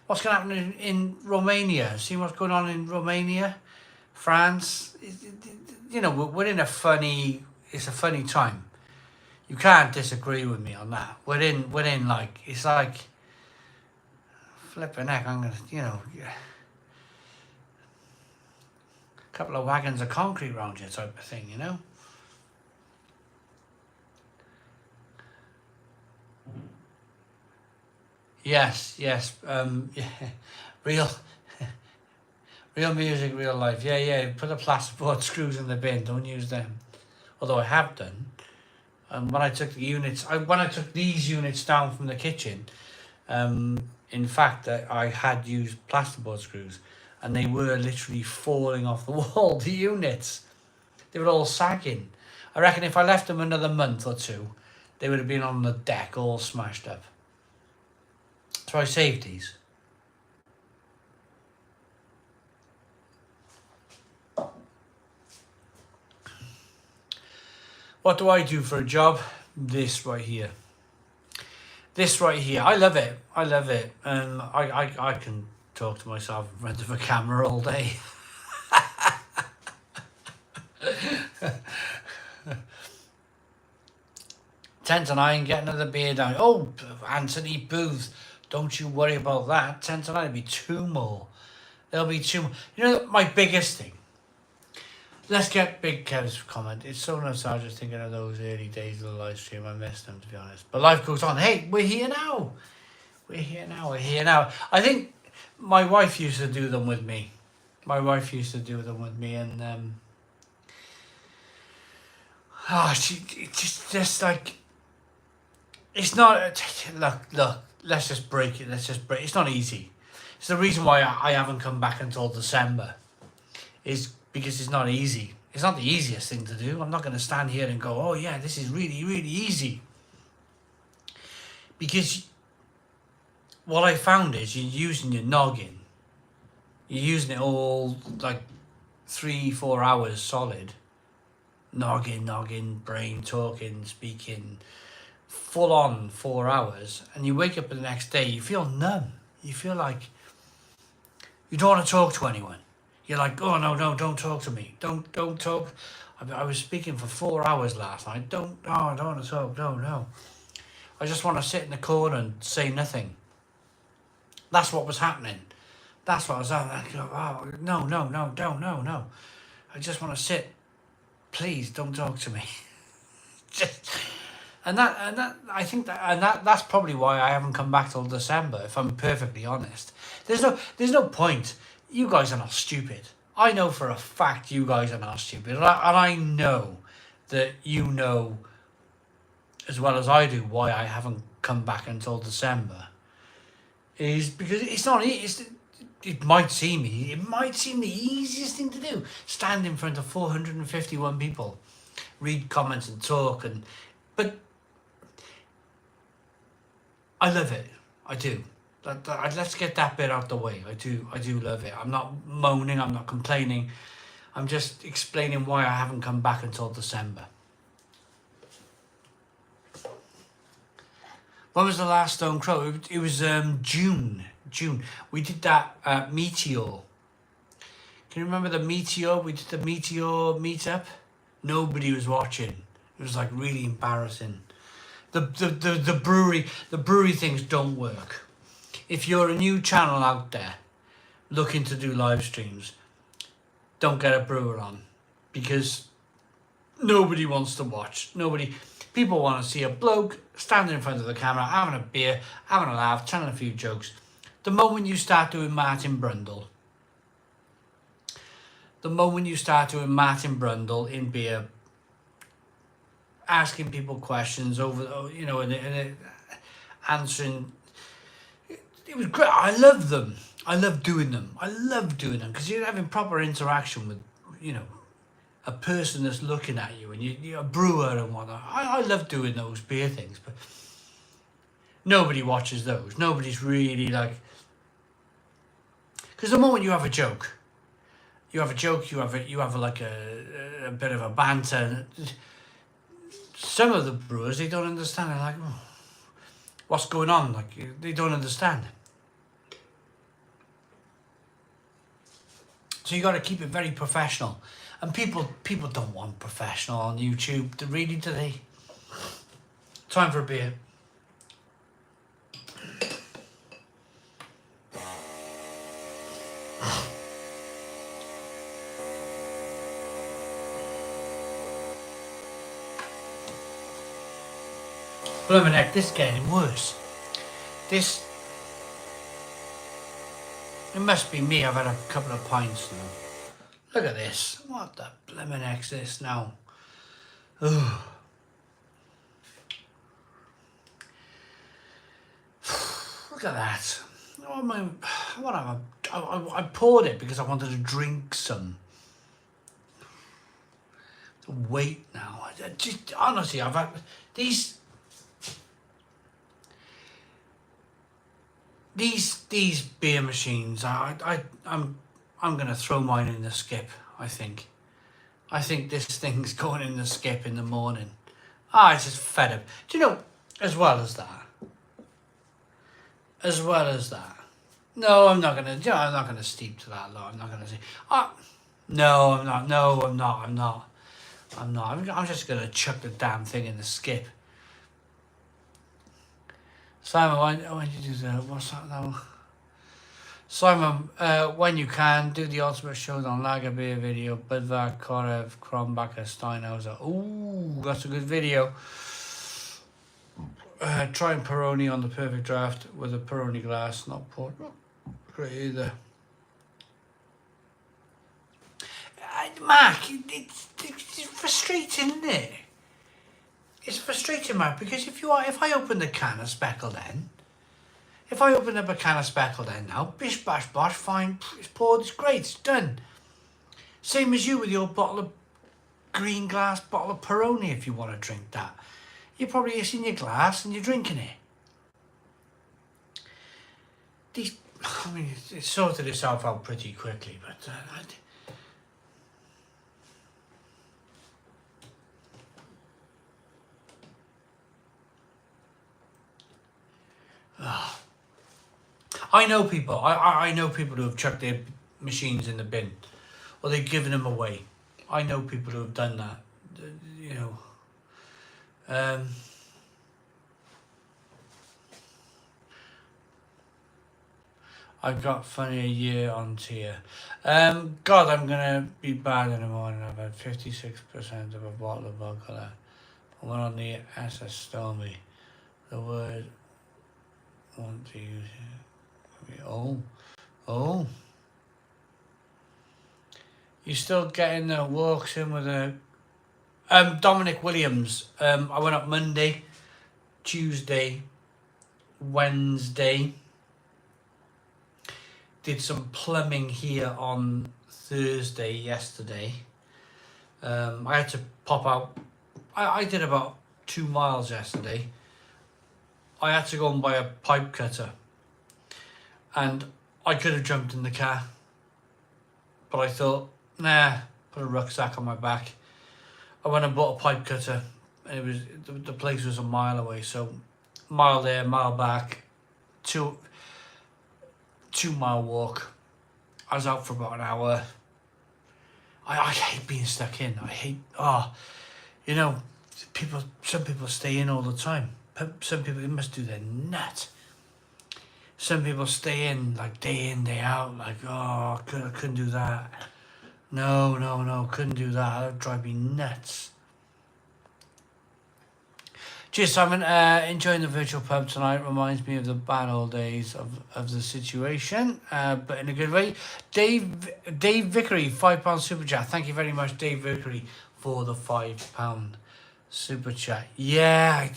What's going to happen in Romania? See what's going on in Romania? France? You know, we're in a funny... It's a funny time. You can't disagree with me on that. We're in like... It's like... Flipping heck, I'm going to, you know... Couple of wagons of concrete round you type of thing, you know? Yes, yeah. Real music, real life. Yeah, put the plasterboard screws in the bin, don't use them. Although I have done. When I took these units down from the kitchen, in fact, I had used plasterboard screws. And they were literally falling off the wall, the units. They were all sagging. I reckon if I left them another month or two, they would have been on the deck all smashed up. So I saved these. What do I do for a job? This right here. This right here. I love it. I love it. I can talk to myself in front of a camera all day. Tent and I can get another beer down. Oh, Anthony Booth, don't you worry about that. Tent and I, there'll be two more. There'll be two more. You know, my biggest thing. Let's get Big Kev's comment. It's so nostalgic thinking of those early days of the live stream. I missed them, to be honest. But life goes on. Hey, we're here now. We're here now. I think my wife used to do them with me. And she just like, it's not, look, let's just break it. It's not easy. It's the reason why I haven't come back until December, is because it's not easy. It's not the easiest thing to do. I'm not going to stand here and go, oh yeah, this is really, really easy. Because what I found is you're using your noggin. You're using it all like 3-4 hours solid. Noggin, brain, talking, speaking, full on 4 hours. And you wake up the next day, you feel numb. You feel like you don't want to talk to anyone. You're like, oh no, don't talk to me. Don't talk. I was speaking for 4 hours last night. I don't want to talk. No. I just want to sit in the corner and say nothing. That's what was happening. That's what I was like, oh, no. I just want to sit. Please don't talk to me. That's probably why I haven't come back till December, if I'm perfectly honest. There's no point. You guys are not stupid. I know for a fact you guys are not stupid. And I know that you know as well as I do why I haven't come back until December. Is because it's not. It might seem the easiest thing to do. Stand in front of 451 people, read comments and talk, but I love it. I do. Let's get that bit out the way. I do love it. I'm not moaning. I'm not complaining. I'm just explaining why I haven't come back until December. When was the last Stone Crow? It was June. We did that Meteor. Can you remember the Meteor? We did the Meteor meetup. Nobody was watching. It was like really embarrassing. The brewery things don't work. If you're a new channel out there looking to do live streams, don't get a brewer on, because nobody wants to watch. People want to see a bloke standing in front of the camera, having a beer, having a laugh, telling a few jokes. The moment you start doing Martin Brundle in beer, asking people questions and answering, it was great. I love them. I love doing them because you're having proper interaction with, a person that's looking at you, and you're a brewer and whatnot. I love doing those beer things, but nobody watches those. Nobody's really like, because the moment you have a joke, you have like a bit of a banter. Some of the brewers, they don't understand. They're like, oh, what's going on? Like, they don't understand. So you got to keep it very professional. And people don't want professional on YouTube. Really, do they? Time for a beer. Blimey heck, this is getting worse. It must be me. I've had a couple of pints now. Look at this. What the blimmin' heck's this now? Ugh. Look at that. I poured it because I wanted to drink some. Wait now. Honestly, I've had these beer machines. I'm gonna throw mine in the skip. I think this thing's going in the skip in the morning. It's just fed up. Do you know? As well as that. No, I'm not gonna. I'm not gonna steep to that low. I'm not gonna say. No, I'm not. No, I'm not. I'm not. I'm just gonna chuck the damn thing in the skip. Simon, why did you do that? What's that now? Simon, when you can, do the ultimate showdown lager beer video. Budvar, Korev, Kronbacher, Steinhauser. Ooh, that's a good video. Trying Peroni on the perfect draft with a Peroni glass, not port. Great either. Mark, it's frustrating, isn't it? It's frustrating, Mark, because if I open the can of Speckled Hen, if I open up a can of Speckled Hen now, bish bash bosh, fine, it's poured, it's great, it's done. Same as you with your bottle of green glass bottle of Peroni. If you want to drink that, you're probably it's in your glass and you're drinking it. It sorted itself out pretty quickly, but I know people. I know people who have chucked their machines in the bin, or they've given them away. I know people who have done that. I've got funny a year on tier. God, I'm gonna be bad in the morning. I've had 56% of a bottle of vodka left. I went on the SS Stormy. The word want to use it. Oh. You still getting the walks in with a Dominic Williams. I went up Monday, Tuesday, Wednesday. Did some plumbing here on Thursday, yesterday. I had to pop out. I did about 2 miles yesterday. I had to go and buy a pipe cutter. And I could have jumped in the car. But I thought, nah, put a rucksack on my back. I went and bought a pipe cutter. And it was the place was a mile away. So mile there, mile back, 2 mile walk. I was out for about an hour. I hate being stuck in. Some people stay in all the time. some people, it must do their nut. Some people stay in, like, day in, day out, like, oh, I couldn't do that. No, couldn't do that. That would drive me nuts. Cheers, Simon. Enjoying the virtual pub tonight. Reminds me of the bad old days of the situation, but in a good way. Dave Vickery, £5 super chat. Thank you very much, Dave Vickery, for the £5 super chat. Yeah,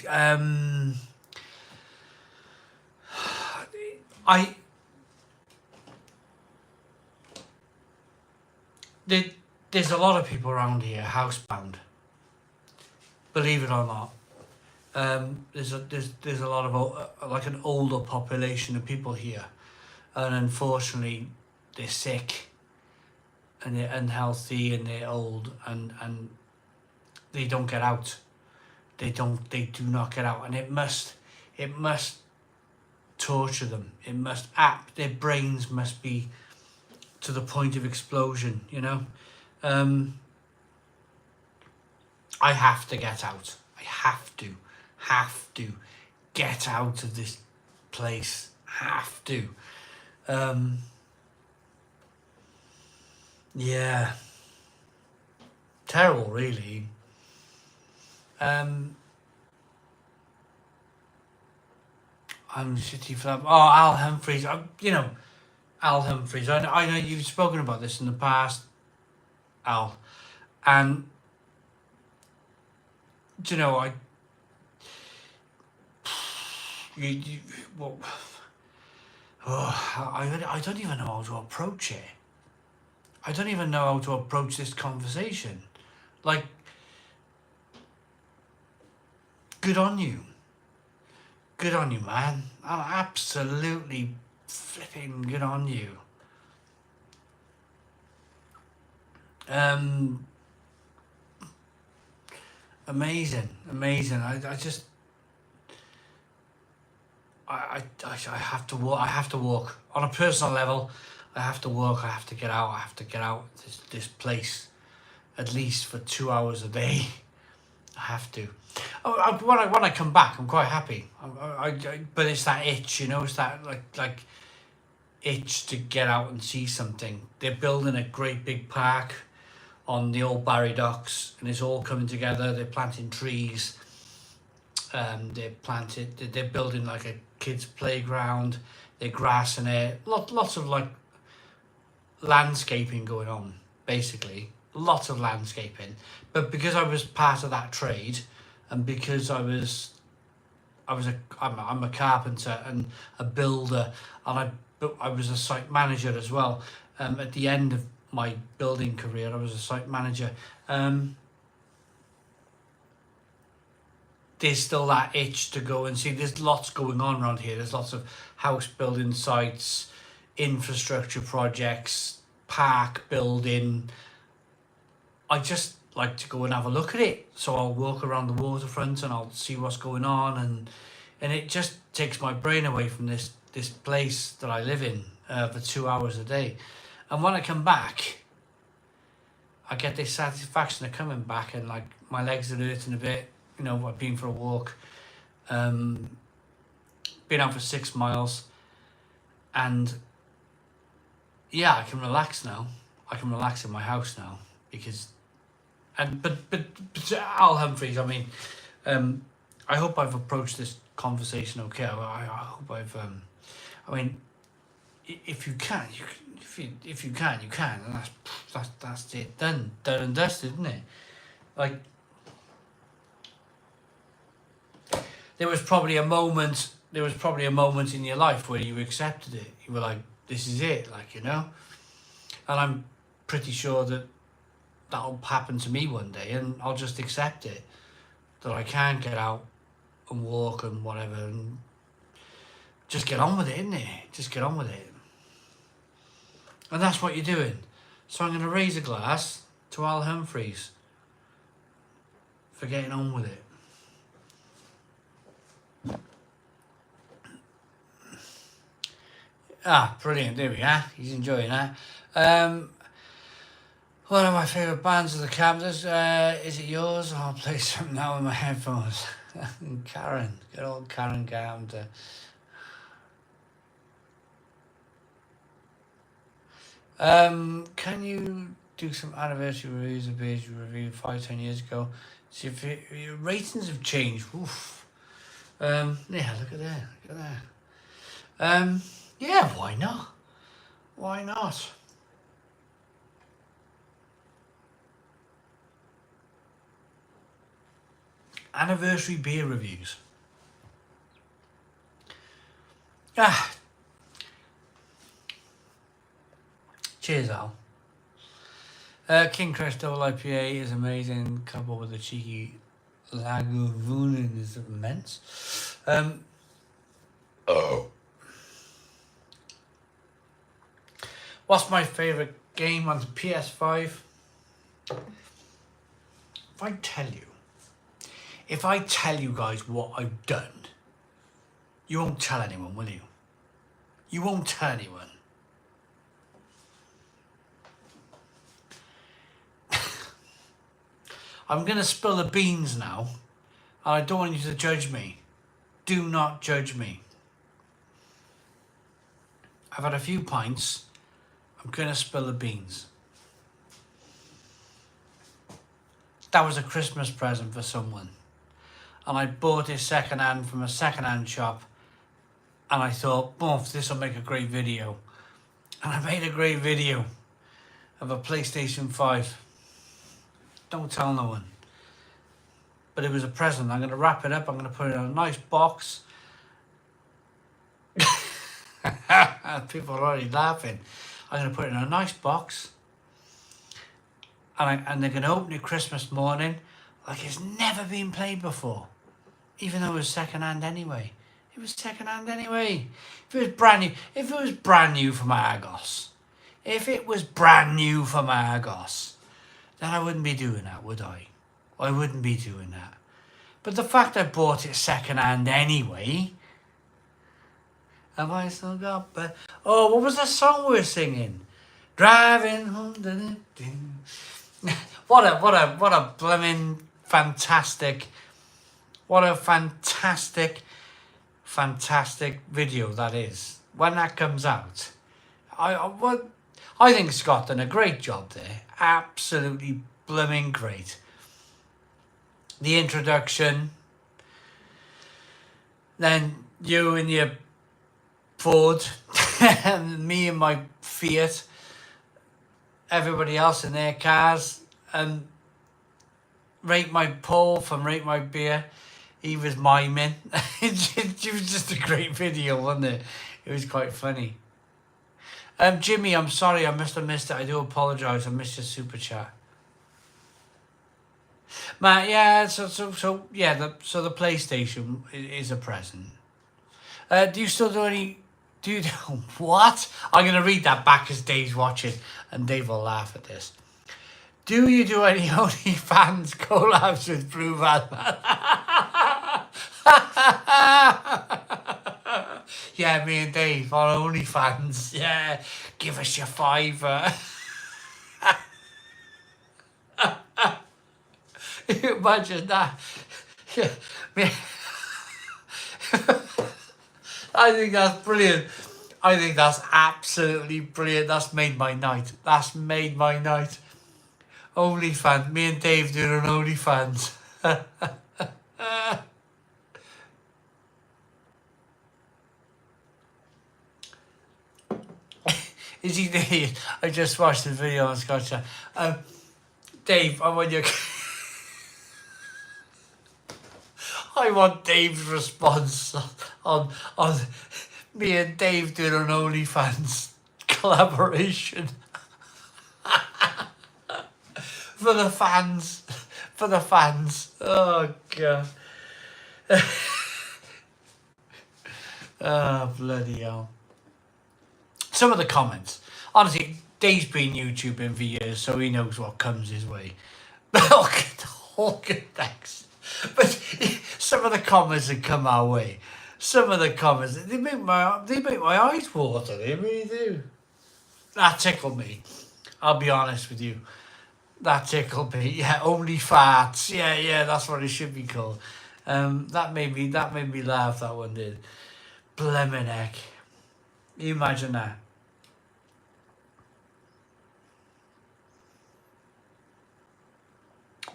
there's a lot of people around here housebound. Believe it or not. There's a lot of like an older population of people here, and unfortunately they're sick and they're unhealthy and they're old and they don't get out. They do not get out, and it must torture them. It must their brains must be to the point of explosion, you know. I have to get out. I have to get out of this place. Have to. Yeah. Terrible, really. I'm shitty for that. Oh, Al Humphreys. Al Humphreys. I know you've spoken about this in the past, Al. And, I don't even know how to approach it. I don't even know how to approach this conversation. Like, good on you. Good on you, man. I'm absolutely flipping good on you. Amazing. I have to walk. I have to walk on a personal level. I have to walk. I have to get out. I have to get out this place at least for 2 hours a day. I have to. When I come back, I'm quite happy. But it's that itch, It's that like itch to get out and see something. They're building a great big park on the old Barry Docks, and it's all coming together. They're planting trees. They're building like a kids' playground. They're grassing it. Lots of like landscaping going on, basically. Lots of landscaping. But because I was part of that trade, and because I'm a carpenter and a builder, and I was a site manager as well. At the end of my building career, I was a site manager. There's still that itch to go and see. There's lots going on around here. There's lots of house building sites, infrastructure projects, park building. I just like to go and have a look at it. So I'll walk around the waterfront and I'll see what's going on, and it just takes my brain away from this place that I live in for 2 hours a day. And when I come back, I get this satisfaction of coming back, and like my legs are hurting a bit. I've been for a walk, been out for 6 miles, and yeah, I can relax now. I can relax in my house now because, but Al Humphreys, I hope I've approached this conversation okay. I hope I've, if you can, you can, and that's it, done and dusted, isn't it? Like, there was probably a moment in your life where you accepted it. You were like, this is it, and I'm pretty sure that'll happen to me one day, and I'll just accept it, that I can get out and walk and whatever, and just get on with it, isn't it? Just get on with it. And that's what you're doing. So I'm going to raise a glass to Al Humphreys for getting on with it. Brilliant. There we are. He's enjoying that. One of my favourite bands of the Camders. Is it yours? I'll play something now with my headphones. Karen, good old Karen Carpenter. Can you do some anniversary reviews of beers you reviewed 5-10 years ago? See if your ratings have changed. Oof. Yeah, look at that. Look at that. Yeah, why not? Why not? Anniversary beer reviews. Cheers, Al. King Crest Double IPA is amazing, coupled with a cheeky Lagavulin is immense. What's my favourite game on the PS5? If I tell you guys what I've done, you won't tell anyone, will you? You won't tell anyone. I'm going to spill the beans now, and I don't want you to judge me. Do not judge me. I've had a few pints. I'm going to spill the beans. That was a Christmas present for someone. And I bought it second-hand from a second-hand shop. And I thought, boom, this will make a great video. And I made a great video of a PlayStation 5. Don't tell no one. But it was a present. I'm going to wrap it up. I'm going to put it in a nice box. People are already laughing. I'm going to put it in a nice box. And they're going to open it Christmas morning like it's never been played before. Even though it was second-hand anyway. It was second-hand anyway. If it was brand new from Argos. Then I wouldn't be doing that, would I? I wouldn't be doing that. But the fact I bought it second-hand anyway... Have I still got... Oh, what was that song we were singing? Driving home... What a blooming fantastic... What a fantastic video that is. When that comes out... I think Scott done a great job there. Absolutely blooming great. The introduction. Then you and your Ford. And me and my Fiat. Everybody else in their cars. And Rate My Paul from Rate My Beer. He was miming. It was just a great video, wasn't it? It was quite funny. Jimmy, I'm sorry, I must have missed it. I do apologise. I missed your super chat. Matt, yeah, so the PlayStation is a present. Do you still do any? What? I'm gonna read that back as Dave's watching, and Dave will laugh at this. Do you do any OnlyFans collabs with Blue Batman? Yeah, me and Dave on OnlyFans. Yeah, give us your $5. Imagine that. Yeah, I think that's brilliant. I think that's absolutely brilliant. That's made my night. OnlyFans. Me and Dave doing an OnlyFans. Is he there? I just watched the video on Scotch. Dave, I want your... I want Dave's response on me and Dave doing an OnlyFans collaboration. For the fans. Oh, God. Oh, bloody hell. Some of the comments. Honestly, Dave's been YouTubing for years, so he knows what comes his way. All good, thanks. But some of the comments that come our way, they make my eyes water. They really do. That tickled me. I'll be honest with you. That tickled me. Yeah, only farts. Yeah, that's what it should be called. That made me laugh. That one did. Blemmin' heck. You imagine that.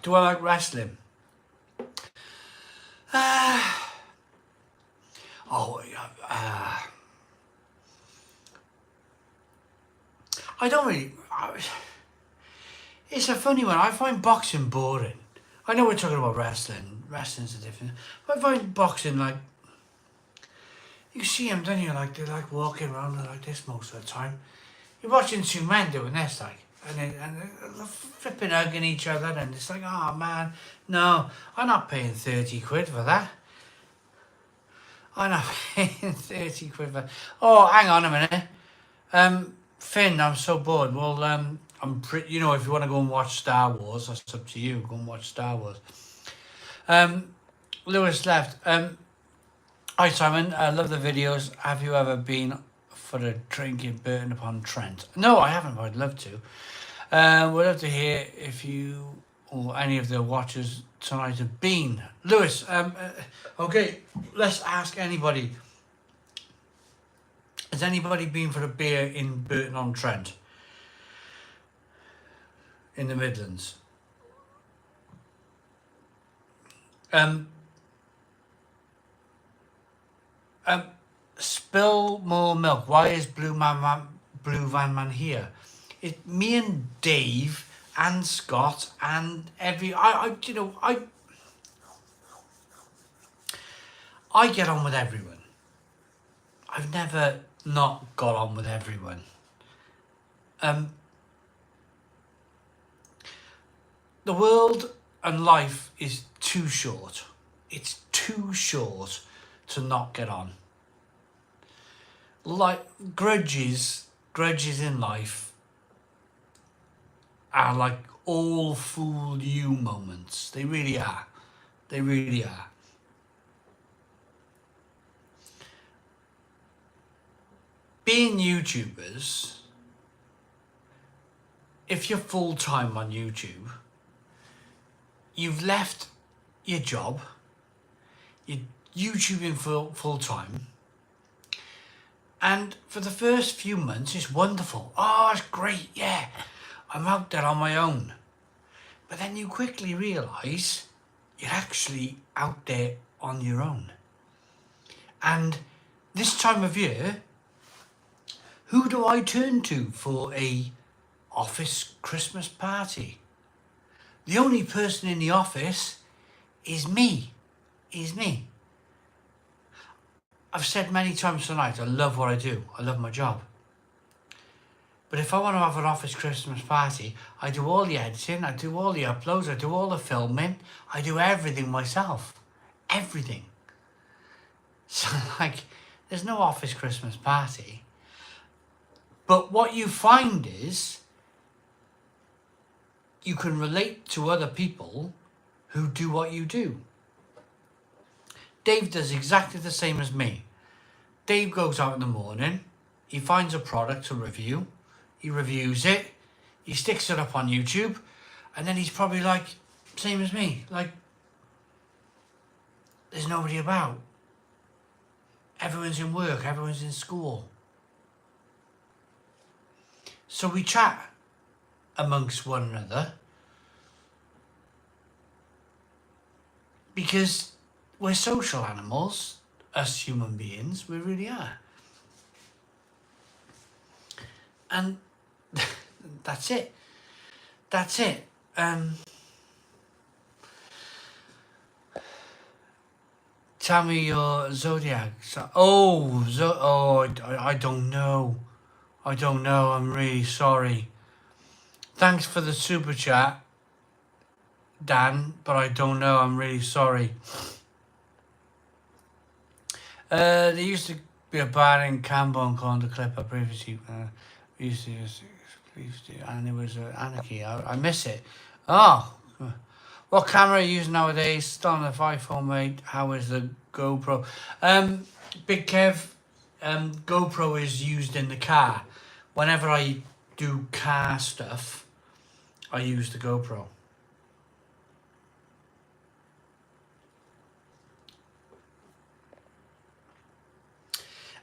Do I like wrestling? I don't really. It's a funny one. I find boxing boring. I know we're talking about wrestling. Wrestling's a different. But I find boxing like. You see them, don't you? Like they like walking around like this most of the time. You're watching two men doing this, like, and they're flipping hugging each other, and it's like, oh man, no, I'm not paying 30 quid for that. I'm not paying 30 quid for. Oh, hang on a minute. Finn, I'm so bored. Well, I'm pretty. You know, if you want to go and watch Star Wars, that's up to you. Go and watch Star Wars. Lewis left. Hi Simon, I love the videos. Have you ever been for a drink in Burton upon Trent? No, I haven't, but I'd love to. We'd love to hear if you or any of the watchers tonight have been. Lewis, okay, let's ask anybody. Has anybody been for a beer in Burton on Trent? In the Midlands? Spill more milk. Why is Blue Van Man here? Me and Dave and Scott and I get on with everyone. I've never not got on with everyone. The world and life is too short. It's too short to not get on. Like grudges in life are like all fool you moments. They really are. They really are. Being YouTubers, if you're full-time on YouTube, you've left your job, you're YouTubing full-time, and for the first few months it's wonderful. Oh, it's great, yeah, I'm out there on my own. But then you quickly realise you're actually out there on your own. And this time of year, who do I turn to for a office Christmas party? The only person in the office is me. I've said many times tonight, I love what I do. I love my job. But if I want to have an office Christmas party, I do all the editing, I do all the uploads, I do all the filming, I do everything myself. Everything. So like, there's no office Christmas party. But what you find is, you can relate to other people who do what you do. Dave does exactly the same as me. Dave goes out in the morning, he finds a product to review, he reviews it, he sticks it up on YouTube, and then he's probably like, same as me, like, there's nobody about. Everyone's in work, everyone's in school. So we chat amongst one another because we're social animals, us human beings, we really are. And that's it. That's it. Tell me your zodiac. I don't know. I don't know. I'm really sorry. Thanks for the super chat, Dan, but I don't know. I'm really sorry. There used to be a bar in Camborne called the Clipper previously. We used to, and it was anarchy. I miss it. Oh, what camera are you using nowadays? Still on the iPhone, mate. How is the GoPro? Big Kev, GoPro is used in the car. Whenever I do car stuff, I use the GoPro.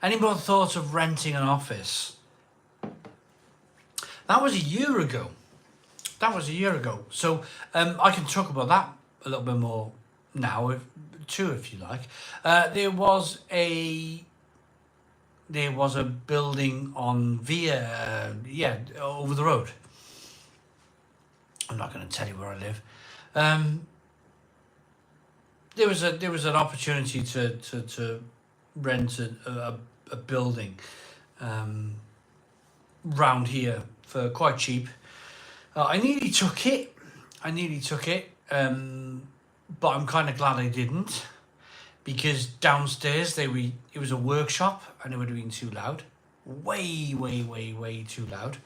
Any more thoughts of renting an office? That was a year ago. So I can talk about that a little bit more now, if you like. There was a building on over the road. I'm not going to tell you where I live. There was an opportunity to rent a building round here for quite cheap. I nearly took it, but I'm kind of glad I didn't, because downstairs it was a workshop and it would have been too loud, way too loud.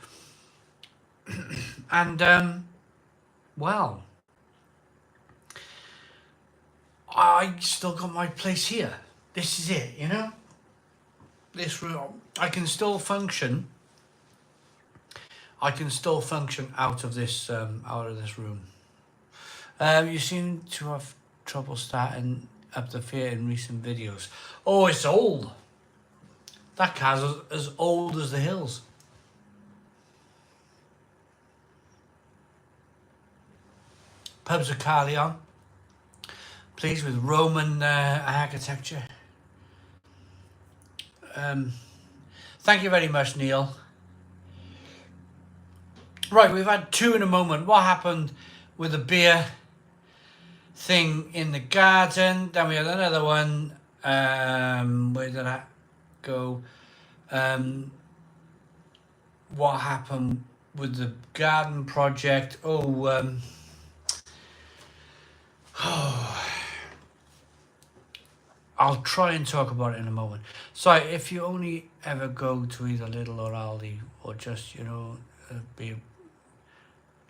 And well, I still got my place here. This is it, you know. This room, I can still function. Out of this room. You seem to have trouble starting up the Fiat in recent videos. Oh, it's old. That car's as old as the hills. Pubs of Carleon, pleased with Roman architecture. Thank you very much, Neil. Right, we've had two in a moment. What happened with the beer thing in the garden? Then we had another one. Where did that go? What happened with the garden project? I'll try and talk about it in a moment. So if you only ever go to either Lidl or Aldi, or just, do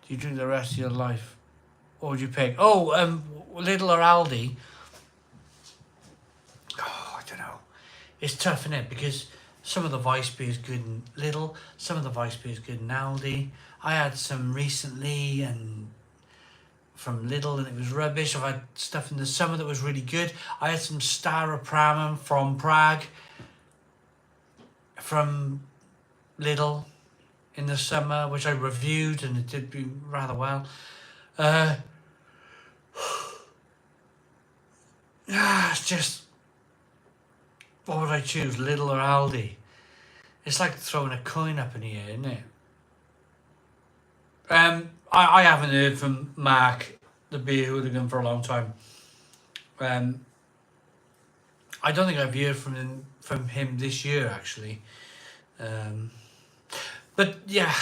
you drink the rest of your life? What would you pick? Lidl or Aldi? I don't know. It's tough, isn't it? Because some of the Vice beer is good in Lidl, some of the Vice beer is good in Aldi. I had some recently and from Lidl and it was rubbish. I've had stuff in the summer that was really good. I had some Staropramen from Prague from Lidl in the summer, which I reviewed, and it did be rather well. It's just, what would I choose, Lidl or Aldi? It's like throwing a coin up in the air, isn't it? I haven't heard from Mark, the beer hooligan, for a long time. I don't think I've heard from him this year, actually. But yeah,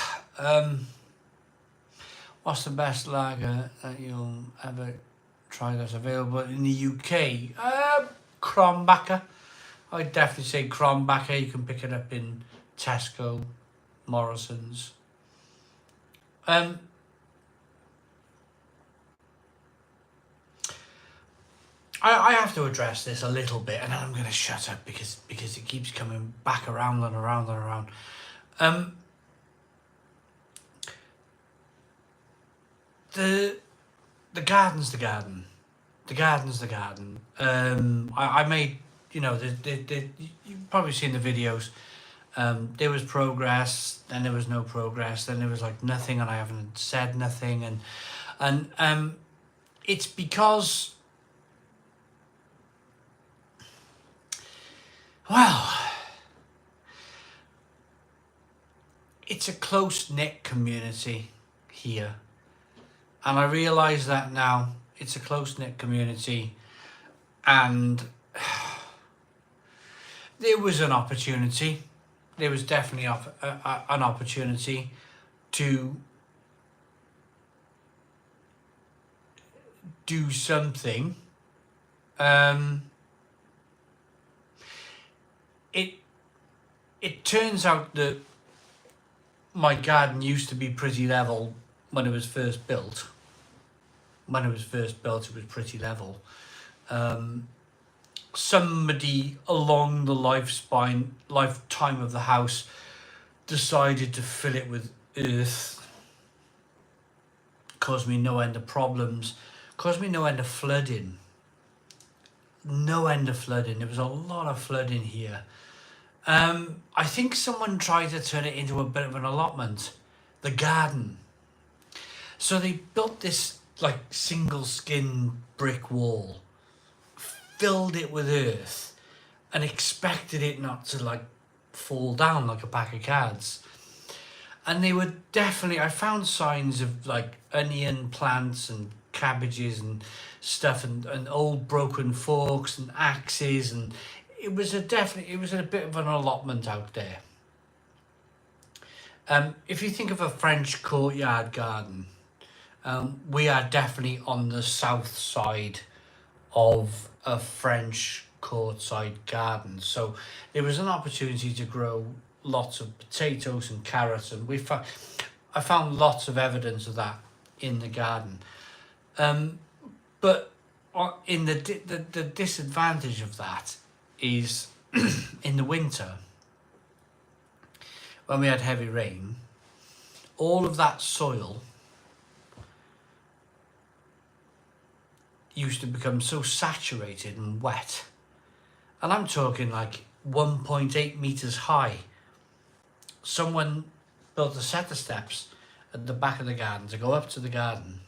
what's the best lager that you'll ever try that's available in the UK? Krombacher. I'd definitely say Krombacher. You can pick it up in Tesco, Morrison's. I have to address this a little bit, and then I'm going to shut up because it keeps coming back around and around and around. The garden's the garden. The garden's the garden. I made, you've probably seen the videos. There was progress, then there was no progress, then there was like nothing, and I haven't said nothing, and it's because, well, it's a close-knit community here, and I realise that now. It's a close-knit community, and there was an opportunity. There was definitely an opportunity to do something. It turns out that my garden used to be pretty level when it was first built. When it was first built, it was pretty level. Somebody along the lifetime of the house decided to fill it with earth. Caused me no end of problems. Caused me no end of flooding. No end of flooding. There was a lot of flooding here. I think someone tried to turn it into a bit of an allotment, the garden. So they built this like single skin brick wall, filled it with earth, and expected it not to like fall down like a pack of cards. And they were definitely, I found signs of like onion plants and cabbages and stuff, and old broken forks and axes, and it was a bit of an allotment out there. If you think of a French courtyard garden, we are definitely on the south side of a French courtside garden. So there was an opportunity to grow lots of potatoes and carrots, and I found lots of evidence of that in the garden. But in the disadvantage of that is in the winter, when we had heavy rain, all of that soil used to become so saturated and wet. And I'm talking like 1.8 meters high. Someone built a set of steps at the back of the garden to go up to the garden.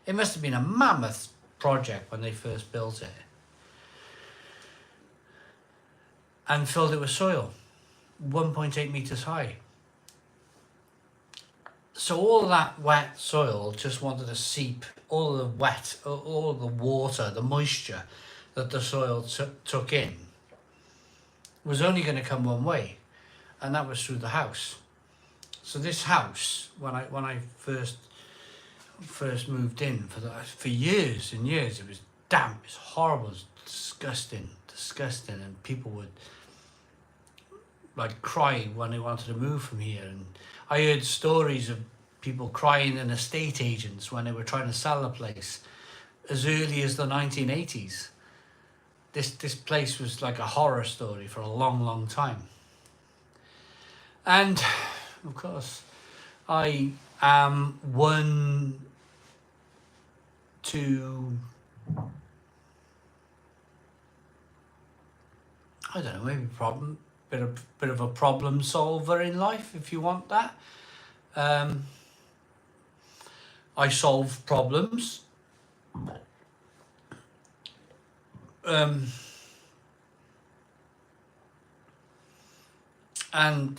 It must have been a mammoth project when they first built it. And filled it with soil, 1.8 meters high. So all that wet soil just wanted to seep, all the water, the moisture that the soil took in was only going to come one way, and that was through the house. So this house, when I first moved in, for years and years, it was damp, it was horrible, it was disgusting, and people would like cry when they wanted to move from here. And I heard stories of people crying in estate agents when they were trying to sell a place as early as the 1980s. This place was like a horror story for a long, long time. And of course, I am one to, I don't know, maybe bit of a problem solver in life, if you want that. I solve problems. And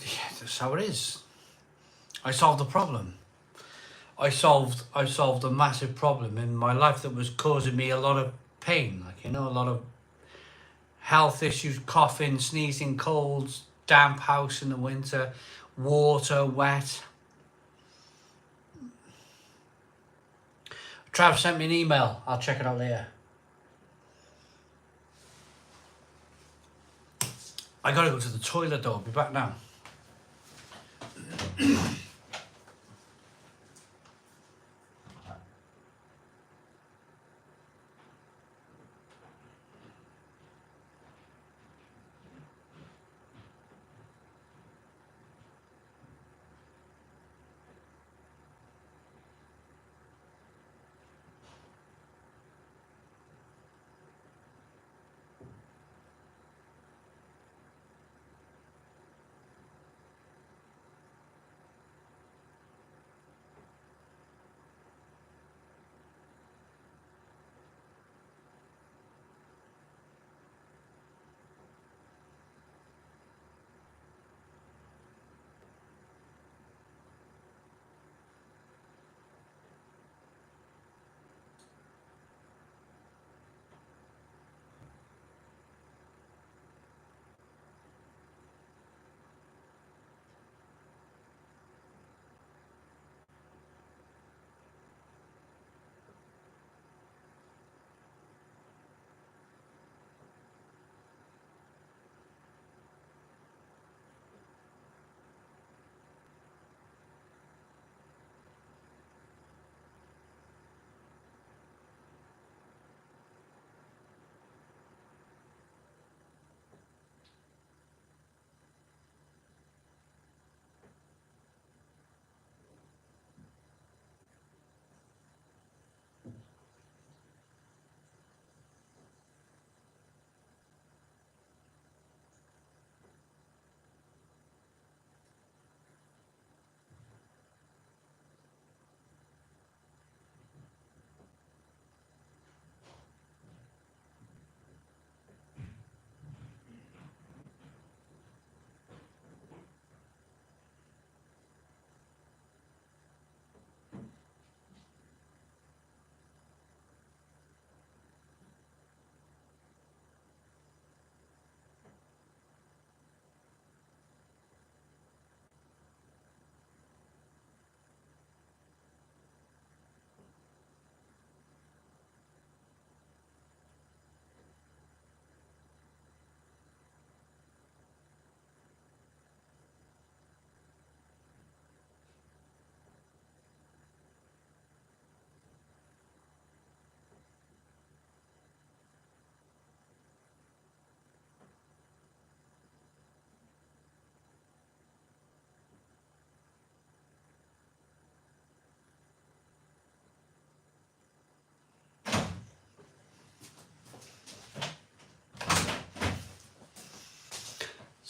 yeah, that's how it is. I solved a problem. I solved a massive problem in my life that was causing me a lot of pain, like, you know, a lot of health issues, coughing, sneezing, colds, damp house in the winter, water, wet. Trav sent me an email. I'll check it out later. I gotta go to the toilet though. I'll be back now.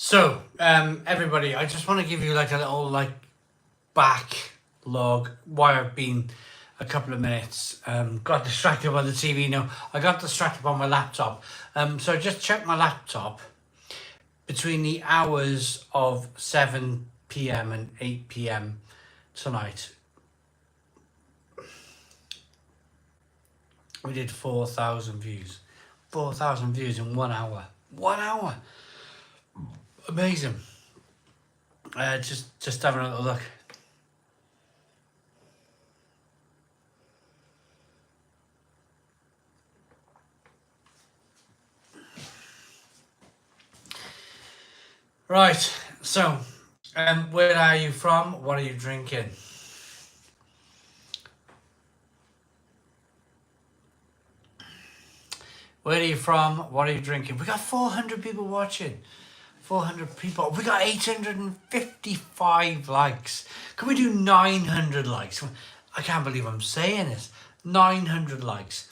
So, everybody, I just want to give you like a little like backlog why I've been a couple of minutes. Got distracted by the TV. No, I got distracted by my laptop. So I just checked my laptop between the hours of 7 p.m. and 8 p.m. tonight. We did 4,000 views. 4,000 views in 1 hour. 1 hour. Amazing. Just having a little look. Right, so where are you from? What are you drinking? Where are you from? What are you drinking? We got 400 people watching. 400 people. We got 855 likes. Can we do 900 likes? I can't believe I'm saying this. 900 likes.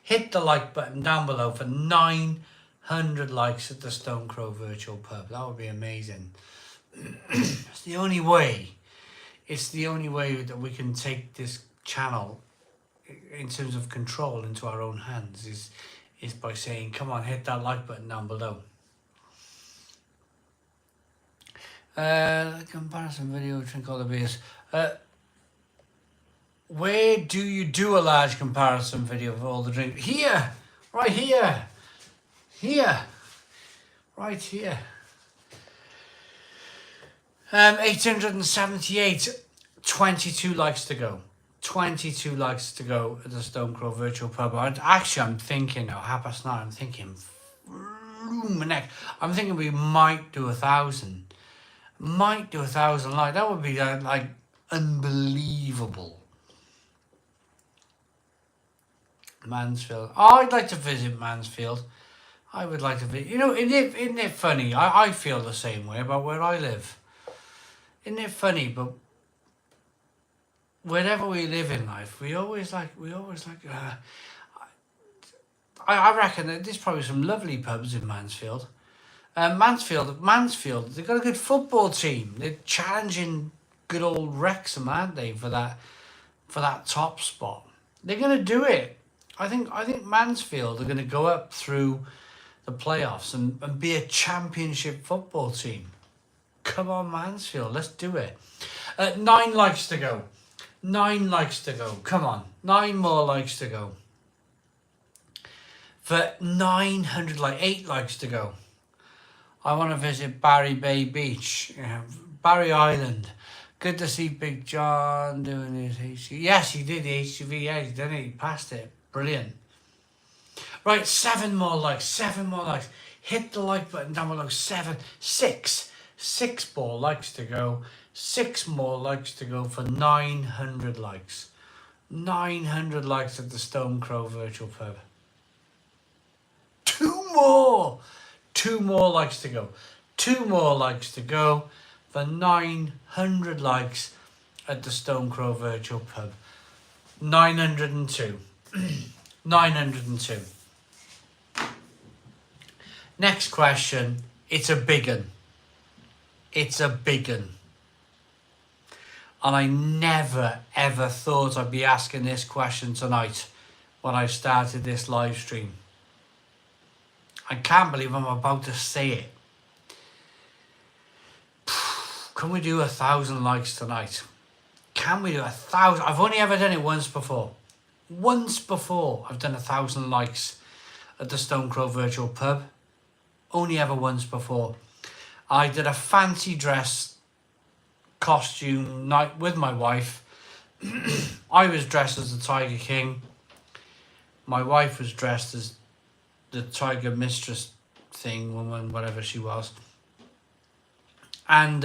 Hit the like button down below for 900 likes at the Stone Crow Virtual Pub. That would be amazing. It's the only way. It's the only way that we can take this channel in terms of control into our own hands is by saying, come on, hit that like button down below. Comparison video, drink all the beers. Where do you do a large comparison video of all the drinks? Here, right here, right here. 878, 22 likes to go. 22 likes to go at the Stone Crow Virtual Pub. I'm thinking, now, 9:30, I'm thinking, I'm thinking we might do 1,000. Might do 1,000 likes. That would be like unbelievable. Mansfield. Oh, I'd like to visit Mansfield. I would like to visit. You know, isn't it funny? I feel the same way about where I live. Isn't it funny? But wherever we live in life, we always like. I reckon that there's probably some lovely pubs in Mansfield. Mansfield, they've got a good football team. They're challenging good old Wrexham, aren't they, for that top spot? They're going to do it. I think Mansfield are going to go up through the playoffs and be a championship football team. Come on, Mansfield, let's do it. 9 likes to go. 9 likes to go. Come on, 9 more likes to go. For 900 8 likes to go. I want to visit Barry Bay Beach, Barry Island. Good to see Big John doing his HGV. Yes, he did the HGV. Yeah, he did it. He passed it. Brilliant. Right, 7 more likes. 7 more likes. Hit the like button down below. 6 more likes to go. 6 more likes to go for 900 likes. 900 likes at the Stone Crow Virtual Pub. 2 more. 2 more likes to go. 2 more likes to go for 900 likes at the Stone Crow Virtual Pub. 902. 902. Next question. It's a big un. It's a big un. And I never ever thought I'd be asking this question tonight when I started this live stream. I can't believe I'm about to say it. Can we do 1,000 likes tonight? Can we do 1,000? I've only ever done it once before. Once before I've done 1,000 likes at the Stone Crow Virtual Pub. Only ever once before. I did a fancy dress costume night with my wife. I was dressed as the Tiger King. My wife was dressed as the Tiger Mistress thing, woman, whatever she was. And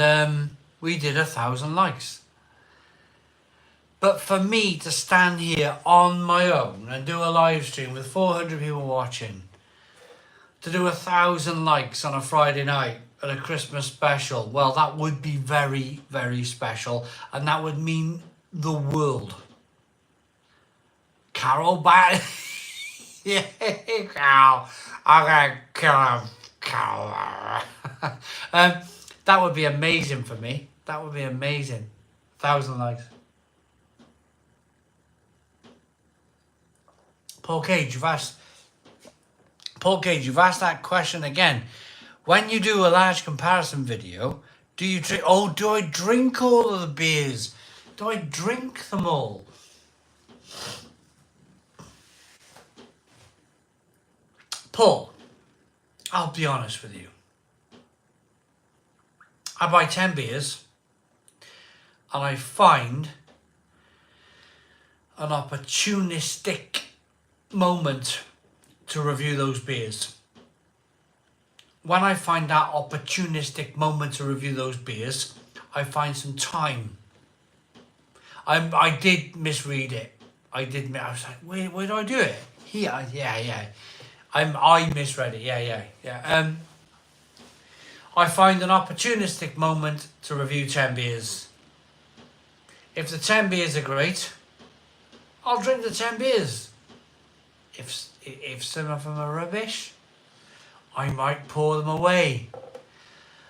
we did 1,000 likes. But for me to stand here on my own and do a live stream with 400 people watching, to do 1,000 likes on a Friday night at a Christmas special, well, that would be very, very special. And that would mean the world. Carol back. Yeah, Carol. I'm gonna kill him. That would be amazing for me. That would be amazing. 1,000 likes. Paul Cage, you've asked that question again. When you do a large comparison video, do you drink? Oh, do I drink all of the beers? Do I drink them all? Paul, I'll be honest with you. I buy 10 beers and I find an opportunistic moment to review those beers. When I find that opportunistic moment to review those beers, I find some time. I did misread it. I was like, where do I do it? Here, yeah. I misread it. Yeah. I find an opportunistic moment to review 10 beers. If the 10 beers are great, I'll drink the 10 beers. If some of them are rubbish, I might pour them away.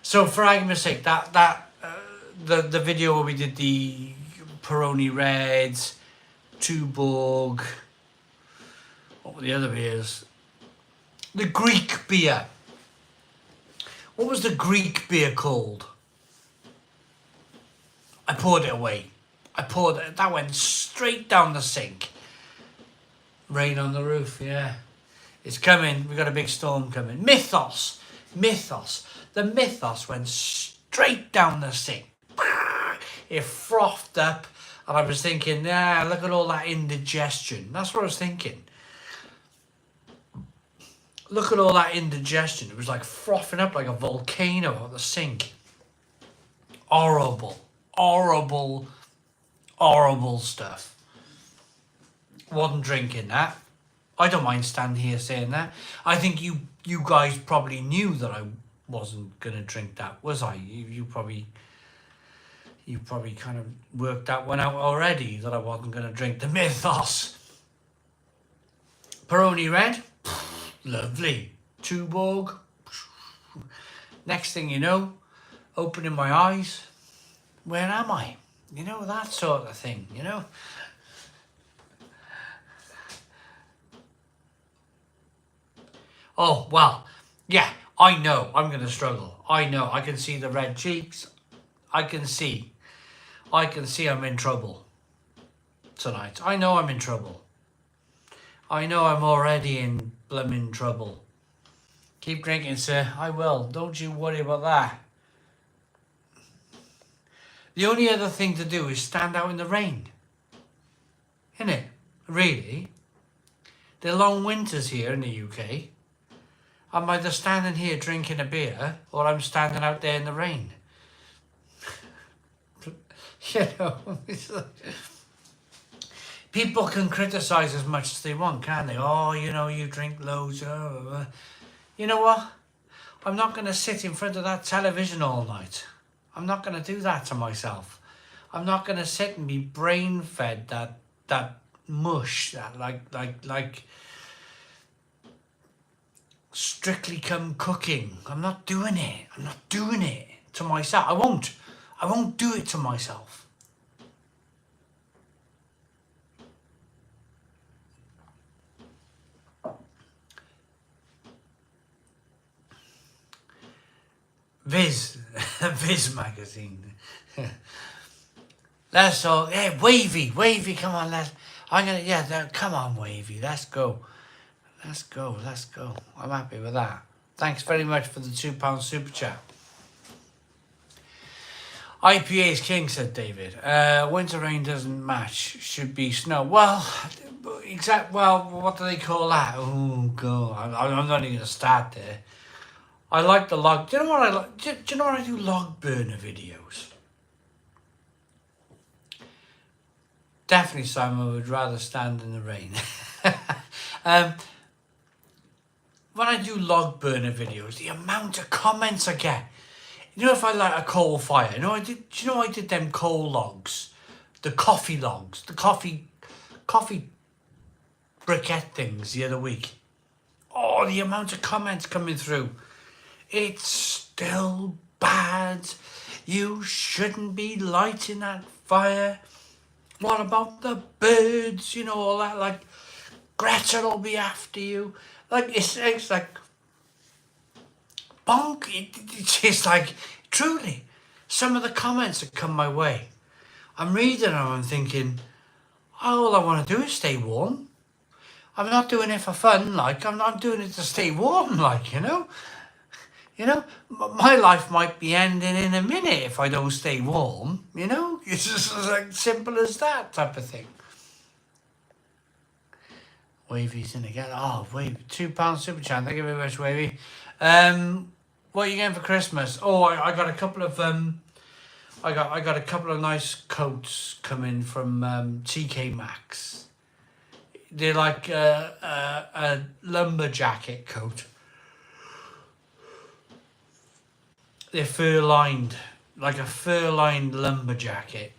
So for argument's sake, the video where we did the Peroni Reds, Tuborg, what were the other beers? The Greek beer. What was the Greek beer called? I poured it away. That went straight down the sink. Rain on the roof, yeah. It's coming. We've got a big storm coming. Mythos. The Mythos went straight down the sink. It frothed up. And I was thinking, look at all that indigestion. That's what I was thinking. Look at all that indigestion. It was like frothing up like a volcano at the sink. Horrible stuff. Wasn't drinking that. I don't mind standing here saying that. I think you guys probably knew that I wasn't going to drink that, was I? You probably kind of worked that one out already, that I wasn't going to drink the Mythos. Peroni Red, lovely. Tuborg. Next thing you know, opening my eyes, where am I? You know, that sort of thing, you know. Oh, well, yeah, I know I'm going to struggle. I know. I can see the red cheeks. I can see I'm in trouble tonight. I know I'm in trouble. I know I'm already in blooming trouble. Keep drinking, sir. I will. Don't you worry about that. The only other thing to do is stand out in the rain. Isn't it? Really? There are long winters here in the UK. I'm either standing here drinking a beer or I'm standing out there in the rain. You know, it's like, people can criticise as much as they want, can't they? Oh, you know, you drink loads. You know what? I'm not going to sit in front of that television all night. I'm not going to do that to myself. I'm not going to sit and be brain fed that mush, that like Strictly Come Cooking. I'm not doing it. I'm not doing it to myself. I won't do it to myself. Viz magazine. Let's all, hey, Wavy, come on, come on, Wavy, let's go. I'm happy with that. Thanks very much for the £2 super chat. IPA's king, said David. Winter rain doesn't match. Should be snow. Well, what do they call that? Oh, God. I'm not even going to start there. I like the log. Do you know what I like? Do you know what I do? Log burner videos. Definitely, Simon would rather stand in the rain. When I do log burner videos, the amount of comments I get. You know, if I light a coal fire, I did them coal logs, the coffee logs, the coffee briquette things the other week. Oh, the amount of comments coming through. It's still bad. You shouldn't be lighting that fire. What about the birds? You know, all that, like, Greta will be after you. Like, it's like, bonk. It's just like, truly, some of the comments that come my way, I'm reading them and thinking, all I want to do is stay warm. I'm not doing it for fun, like, I'm not doing it to stay warm, like, you know. You know, my life might be ending in a minute if I don't stay warm, you know. It's just like simple as that type of thing. Wavy's in again. Oh, Wavy, £2 super chat. Thank you very much, Wavy. What are you getting for Christmas? Oh, I got a couple of I got a couple of nice coats coming from TK Maxx. They're like a lumberjacket coat. They're fur-lined, like a fur-lined lumberjacket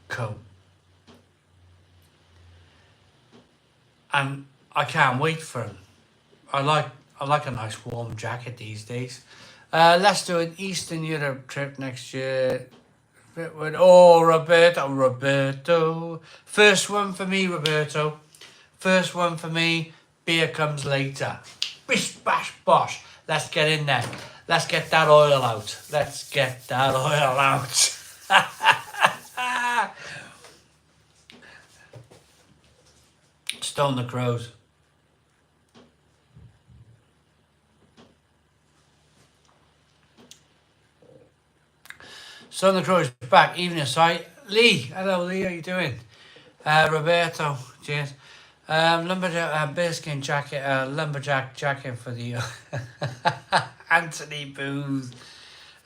coat. And I can't wait for them. I like a nice warm jacket these days. Let's do an Eastern Europe trip next year. Oh, Roberto. First one for me, Roberto. First one for me. Beer comes later. Bish, bash, bosh. Let's get in there. Let's get that oil out. Let's get that oil out. Stone the Crows. Stone the Crows back. Evening sight. Lee. Hello, Lee. How you doing? Roberto. Cheers. Lumberjack bearskin jacket, lumberjack jacket for the Anthony Booth.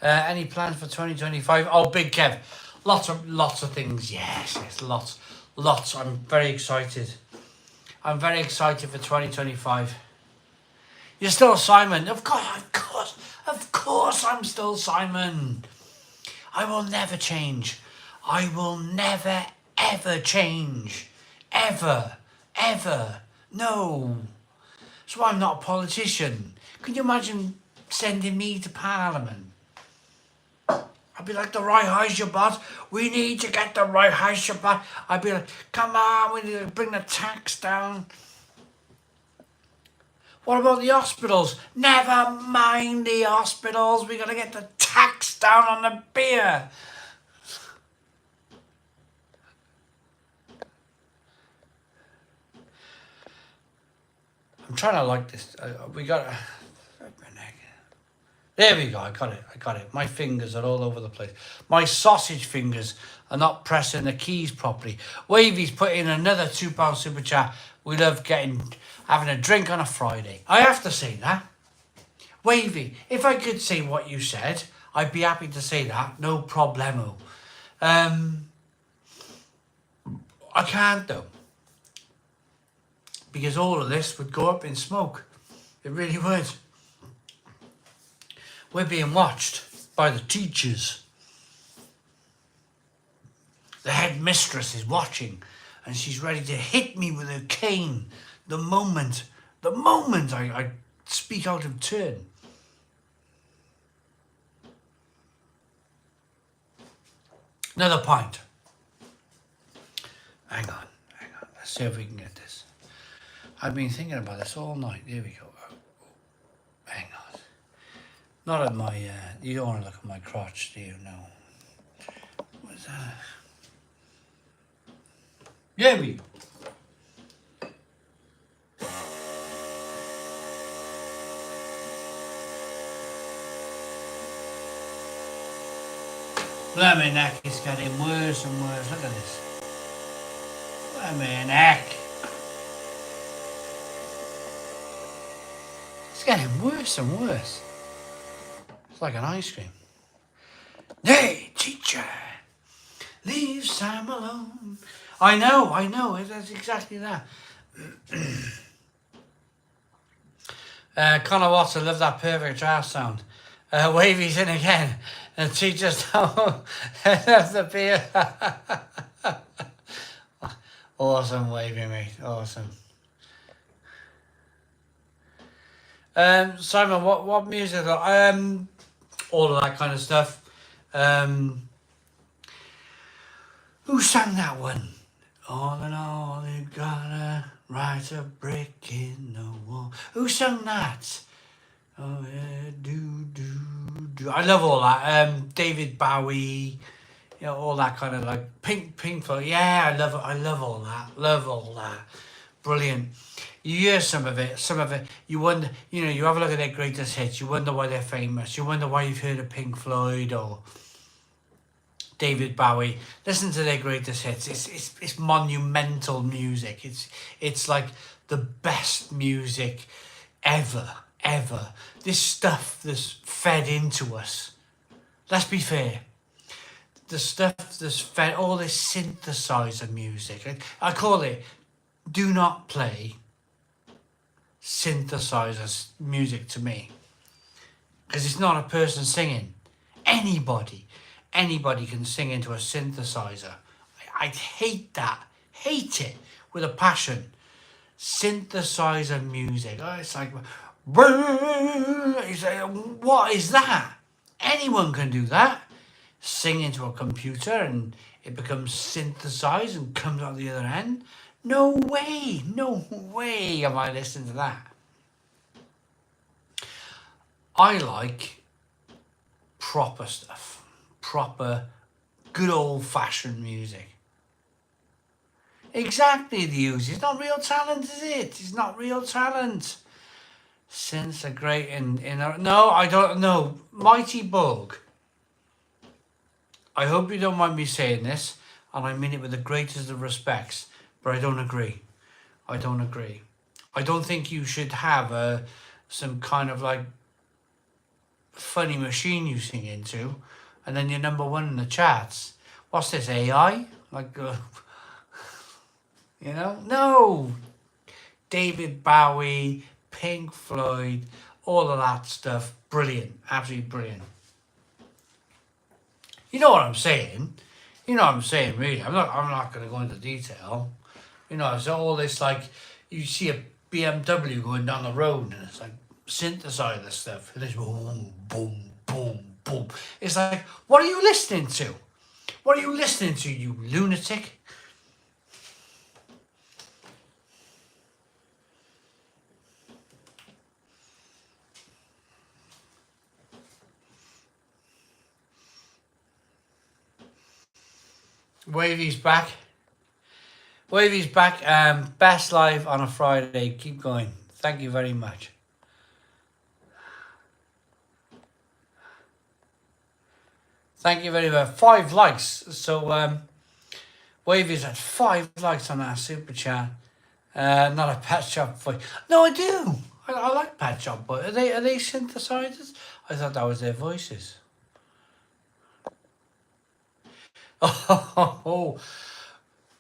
Any plans for 2025? Oh, Big Kev, lots of things. Yes, lots. I'm very excited. I'm very excited for 2025. You're still Simon, of course. I'm still Simon. I will never change. I will never ever change, ever. No. So I'm not a politician. Can you imagine sending me to Parliament? I'd be like, the Reichsbot, we need to get the Reichsbot. I'd be like, come on, we need to bring the tax down. What about the hospitals? Never mind the hospitals. We got to get the tax down on the beer. I'm trying to like this. We got to... There we go. I got it. My fingers are all over the place. My sausage fingers are not pressing the keys properly. Wavy's put in another £2 super chat. We love having a drink on a Friday. I have to say that. Wavy, if I could say what you said, I'd be happy to say that. No problemo. I can't though. Because all of this would go up in smoke. It really would. We're being watched by the teachers. The headmistress is watching and she's ready to hit me with her cane the moment I speak out of turn. Another pint. Hang on. Let's see if we can get this. I've been thinking about this all night. There we go. Hang on. Not at my, you don't want to look at my crotch, do you? No. What's that? There we go. Blimey neck is getting worse and worse. Look at this. Blimey neck. It's getting worse and worse. It's like an ice cream. Hey, teacher, leave Sam alone. I know. That's exactly that. Connor Watson, love that perfect draft sound. Wavy's in again. And teachers don't have the beer. Awesome, Wavy, mate. Awesome. Simon, what music? All of that kind of stuff. Who sang that one? All in all, you gotta write a brick in the wall. Who sang that? Oh yeah, do. I love all that. David Bowie, you know, all that kind of like Pink Floyd. Yeah, I love all that. Love all that. Brilliant. You hear some of it, you wonder, you know, you have a look at their greatest hits, you wonder why they're famous, you wonder why you've heard of Pink Floyd or David Bowie. Listen to their greatest hits. It's monumental music. It's like the best music ever. This stuff that's fed into us. Let's be fair. The stuff that's fed, all this synthesizer music. I call it do not play synthesizer music to me. Because it's not a person singing. Anybody can sing into a synthesizer. I hate that. Hate it with a passion. Synthesizer music. Oh, it's like, what is that? Anyone can do that. Sing into a computer and it becomes synthesized and comes out the other end. No way am I listening to that. I like proper stuff. Proper, good old-fashioned music. Exactly, the use. It's not real talent, is it? It's not real talent. Synths are great no, I don't know. Mighty Bug. I hope you don't mind me saying this, and I mean it with the greatest of respects, but I don't agree. I don't think you should have some kind of like funny machine you sing into, and then you're number one in the charts. What's this, AI? Like, you know? No! David Bowie, Pink Floyd, all of that stuff. Brilliant. Absolutely brilliant. You know what I'm saying? Really. I'm not going to go into detail. You know, it's all this, like, you see a BMW going down the road and it's like synthesizer stuff. And it's boom, boom, boom, boom. It's like, what are you listening to? What are you listening to, you lunatic? Wavy's back. Best live on a Friday. Keep going. Thank you very much. Thank you very much. 5 likes. So Wavy's had 5 likes on our super chat. Not a Pet Shop Boy. No, I do. I like Pet Shop Boy. Are they synthesizers? I thought that was their voices. Oh,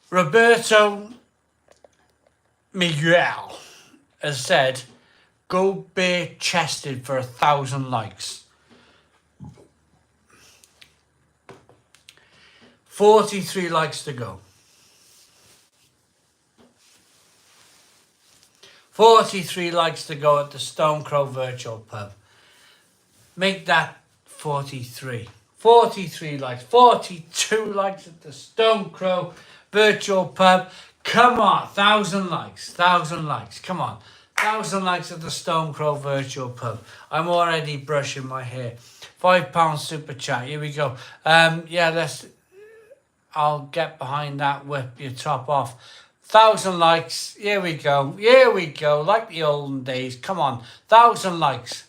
Roberto Miguel has said, go bare-chested for 1,000 likes. 43 likes to go. 43 likes to go at the Stone Crow Virtual Pub. Make that 43. 43 likes. 42 likes at the Stone Crow Virtual Pub. Come on, 1,000 likes. 1,000 likes. Come on. 1,000 likes at the Stone Crow Virtual Pub. I'm already brushing my hair. £5 super chat. Here we go. Yeah, I'll get behind that. Whip your top off. 1,000 likes. Here we go. Like the olden days. Come on. 1,000 likes.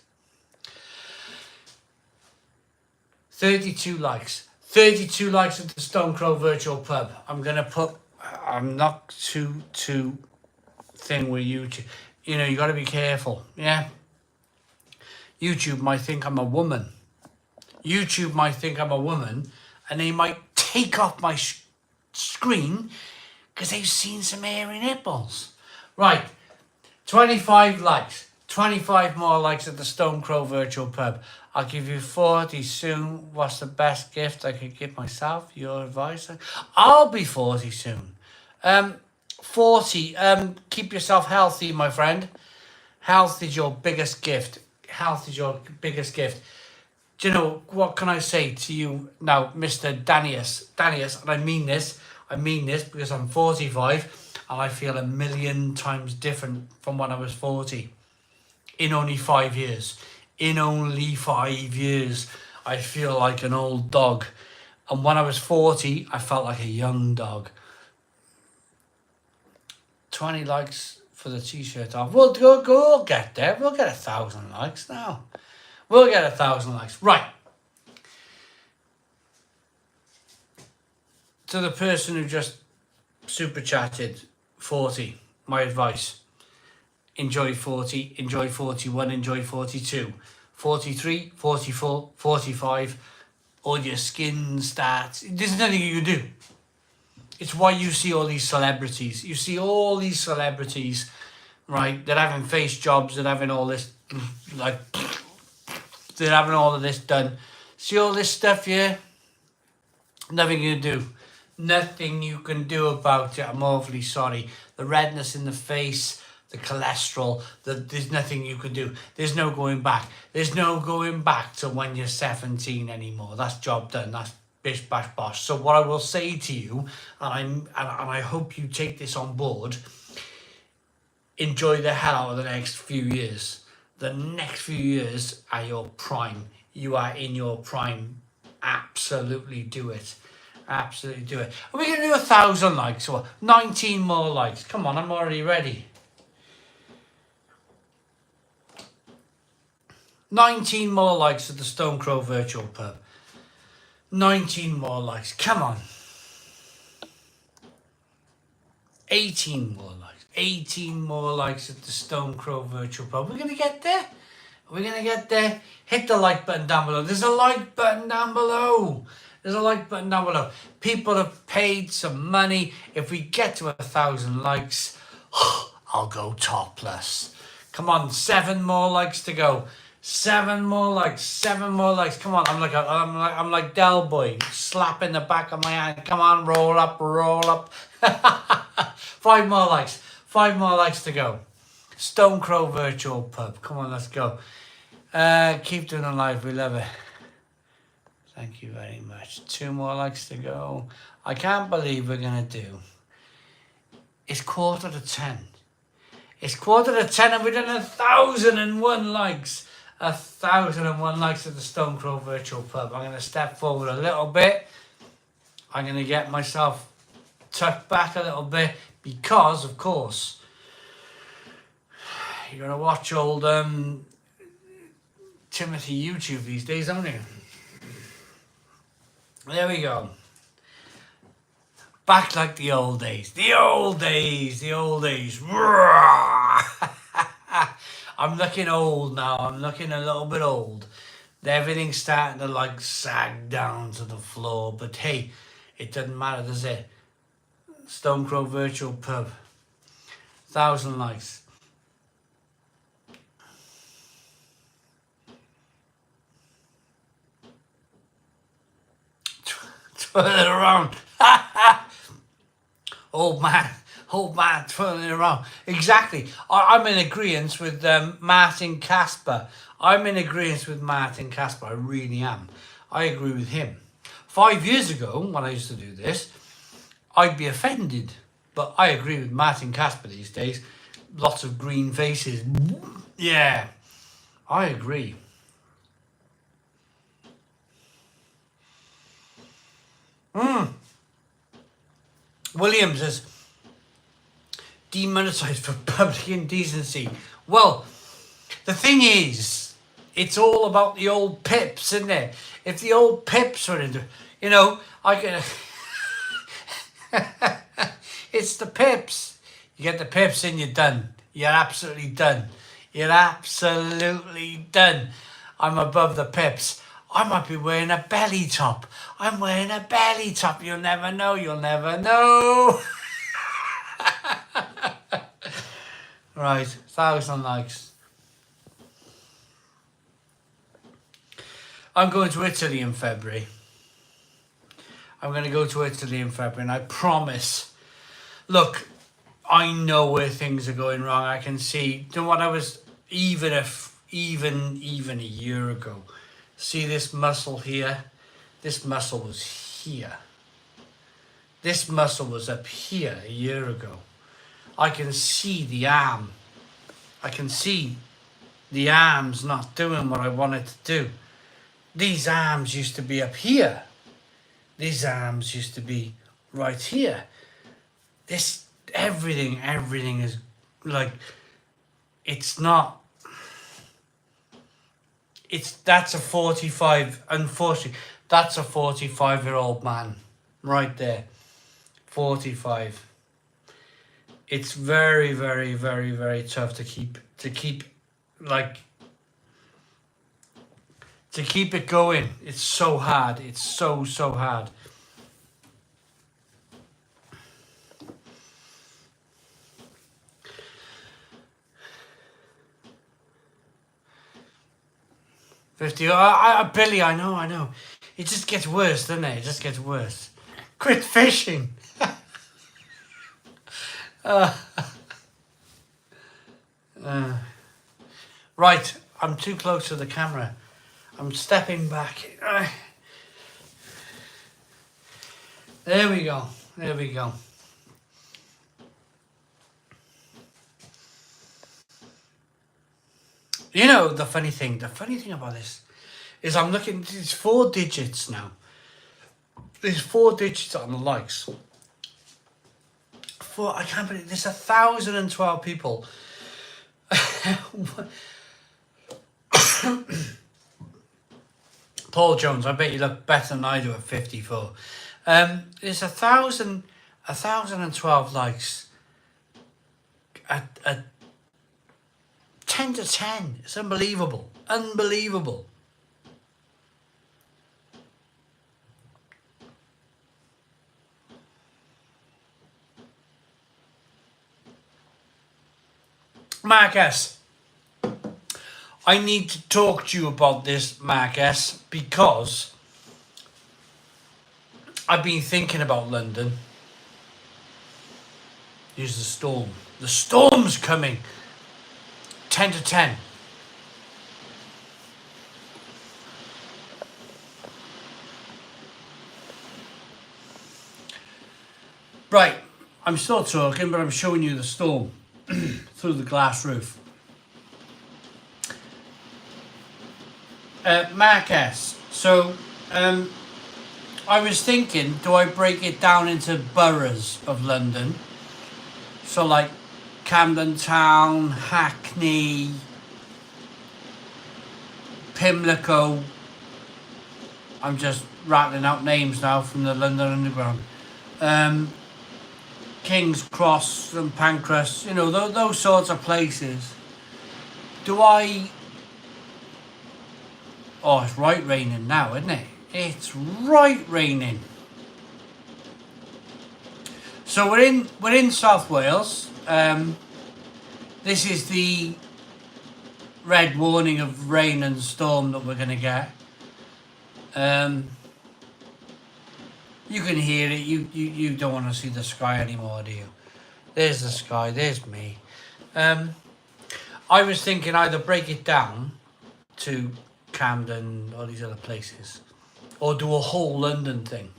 32 likes. 32 likes at the Stone Crow Virtual Pub. I'm not too thing with YouTube. You know, you got to be careful. Yeah. YouTube might think I'm a woman. And they might take off my screen because they've seen some hairy nipples. Right. 25 likes. 25 more likes at the Stone Crow Virtual Pub. I'll give you 40 soon. What's the best gift I could give myself? Your advice? I'll be 40 soon. 40. Keep yourself healthy, my friend. Health is your biggest gift. Health is your biggest gift. Do you know, what can I say to you now, Mr. Danius? Danius, and I mean this because I'm 45 and I feel 1,000,000 times different from when I was 40. In only 5 years. In only 5 years, I feel like an old dog. And when I was 40, I felt like a young dog. 20 likes for the t-shirt off. We'll get there. We'll get 1,000 likes now. We'll get 1,000 likes. Right. To the person who just super chatted 40, my advice. Enjoy 40, enjoy 41, enjoy 42. 43, 44, 45, all your skin starts. There's nothing you can do. It's why you see all these celebrities. You see all these celebrities, right? They're having face jobs, they're having all this, like, they're having all of this done. See all this stuff here? Nothing you can do. Nothing you can do about it. I'm awfully sorry. The redness in the face, the cholesterol, there's nothing you can do. There's no going back. There's no going back to when you're 17 anymore. That's job done. That's bish bash bosh. So what I will say to you, and I hope you take this on board, enjoy the hell out of the next few years. The next few years are your prime. You are in your prime. Absolutely do it. Absolutely do it. Are we going to do 1,000 likes or 19 more likes? Come on, I'm already ready. 19 more likes at the Stone Crow Virtual Pub. 19 more likes. Come on. 18 more likes. 18 more likes at the Stone Crow Virtual Pub. We're going to get there. We're going to get there. Hit the like button down below. There's a like button down below. There's a like button down below. People have paid some money. If we get to 1,000 likes, I'll go topless. Come on, 7 more likes to go. 7 more likes. 7 more likes. Come on, I'm like Del Boy, slapping the back of my hand. Come on, roll up, roll up. 5 more likes. 5 more likes to go. Stone Crow Virtual Pub. Come on, let's go. Keep doing it live. We love it. Thank you very much. 2 more likes to go. I can't believe we're going to do. It's 9:45. It's 9:45 and we've done 1,001 likes. 1,001 likes at the Stone Crow Virtual Pub. I'm going to step forward a little bit. I'm going to get myself tucked back a little bit because, of course, you're going to watch old Timothy YouTube these days, aren't you? There we go. Back like the old days. The old days. The old days. I'm looking old now. I'm looking a little bit old. Everything's starting to like sag down to the floor. But hey, it doesn't matter, does it? Stone Crow Virtual Pub. 1,000 likes. Turn it around. Old man, turn it around. Exactly. I'm in agreement with Martin Casper. I'm in agreement with Martin Casper. I really am. I agree with him. 5 years ago, when I used to do this, I'd be offended. But I agree with Martin Casper these days. Lots of green faces. Yeah, I agree. Williams is demonetised for public indecency. Well, the thing is, it's all about the old pips, isn't it? If the old pips are into, you know, I can. It's the pips. You get the pips and you're done. You're absolutely done. You're absolutely done. I'm above the pips. I might be wearing a belly top. I'm wearing a belly top. You'll never know. You'll never know. Right, 1,000 likes. I'm going to Italy in February. I'm going to go to Italy in February, and I promise. Look, I know where things are going wrong. I can see. You know what I was even a year ago. See this muscle here? This muscle was here. This muscle was up here a year ago. I can see the arm. I can see the arms not doing what I wanted to do. These arms used to be up here. These arms used to be right here. This, everything is like, it's not, that's a 45, unfortunately, that's a 45-year-old man right there. 45. It's very, very, very, very tough to keep it going. It's so hard. It's so hard. $50. Billy, I know. It just gets worse, doesn't it? It just gets worse. Quit fishing. Right, I'm too close to the camera. I'm stepping back. There we go. You know, the funny thing about this is I'm looking, there's 4 digits now. There's 4 digits on the likes. I can't believe there's 1,012 people. Paul Jones, I bet you look better than I do at 54. There's 1,012 likes at 10 to 10. It's unbelievable. Mark S. I need to talk to you about this, Mark S, because I've been thinking about London. Here's the storm. The storm's coming. 10 to 10. Right, I'm still talking, but I'm showing you the storm through the glass roof. Mark S. So, I was thinking, do I break it down into boroughs of London? So like Camden Town, Hackney, Pimlico. I'm just rattling out names now from the London Underground. King's Cross and Pancras, you know, those sorts of places. Oh, it's right raining now, isn't it? It's right raining. So we're in South Wales. This is the red warning of rain and storm that we're going to get. You can hear it. You don't want to see the sky anymore, do you? There's the sky. There's me. I was thinking either break it down to Camden, all these other places, or do a whole London thing.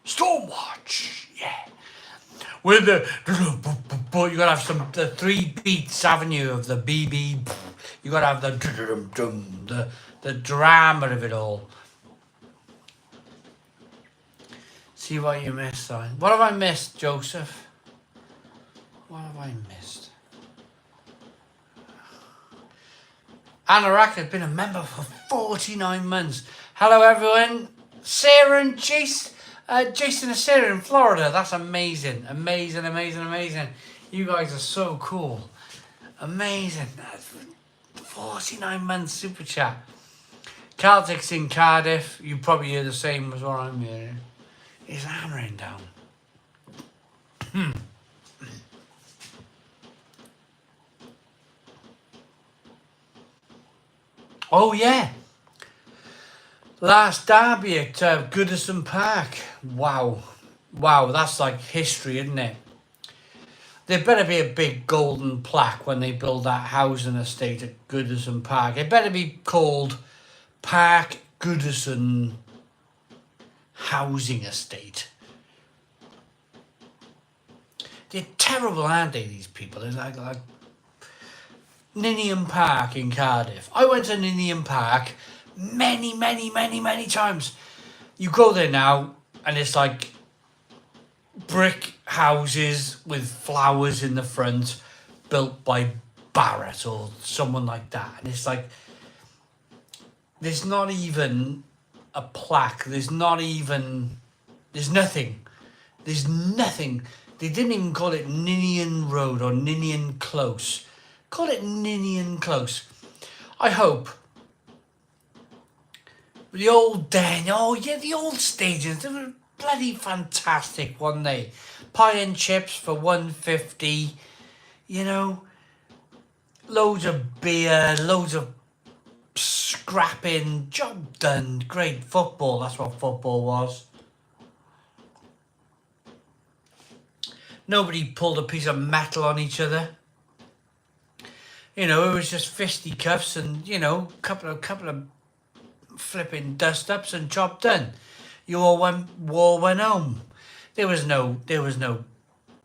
Stormwatch, yeah. With the you gotta have the 3 beats, haven't you, of the BB. You gotta have the drama of it all. See what you missed, though. What have I missed, Joseph? What have I missed? Anorak has been a member for 49 months. Hello, everyone. Sarah and Jason and Sarah in Florida. That's amazing. Amazing. You guys are so cool. Amazing. 49 months super chat. Celtics in Cardiff. You probably hear the same as what I'm hearing. It's hammering down. Oh, yeah. Last derby at Goodison Park. Wow, that's like history, isn't it? There better be a big golden plaque when they build that housing estate at Goodison Park. It better be called Park Goodison Housing Estate. They're terrible, aren't they, these people? They're like Ninian Park in Cardiff. I went to Ninian Park many times. You go there now and it's like brick houses with flowers in the front built by Barrett or someone like that. And it's like, there's not even a plaque. There's nothing. There's nothing. They didn't even call it Ninian Road or Ninian Close. Call it Ninian Close. I hope. The old den, oh yeah, the old stages, they were bloody fantastic, weren't they? Pie and chips for $1.50, you know, loads of beer, loads of scrapping, job done, great football, that's what football was. Nobody pulled a piece of metal on each other. You know, it was just fisticuffs and, you know, couple of flipping dust-ups and job done. You all went home. There was no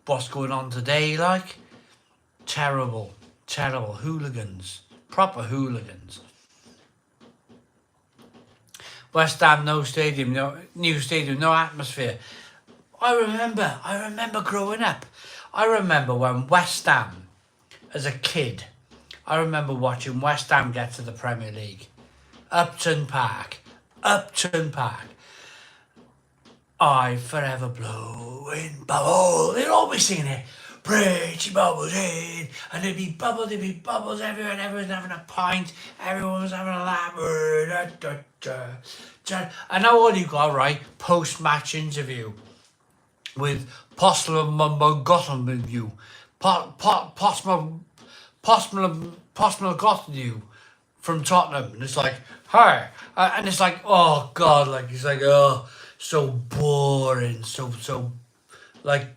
what's going on today, like. Terrible hooligans. Proper hooligans. West Ham, no stadium, new stadium, no atmosphere. I remember growing up. I remember when West Ham, as a kid, I remember watching West Ham get to the Premier League. Upton Park. I forever blowing bubble. They'd all be singing it. Pretty bubbles in. And there'd be bubbles everywhere. And everyone was having a pint. Everyone was having a laugh. And now what you got, right? Post-match interview with Postler Gotham with you. Postler Gotham you from Tottenham. And it's like, hi. And it's like, oh God, like, it's like, oh, so boring. So, like,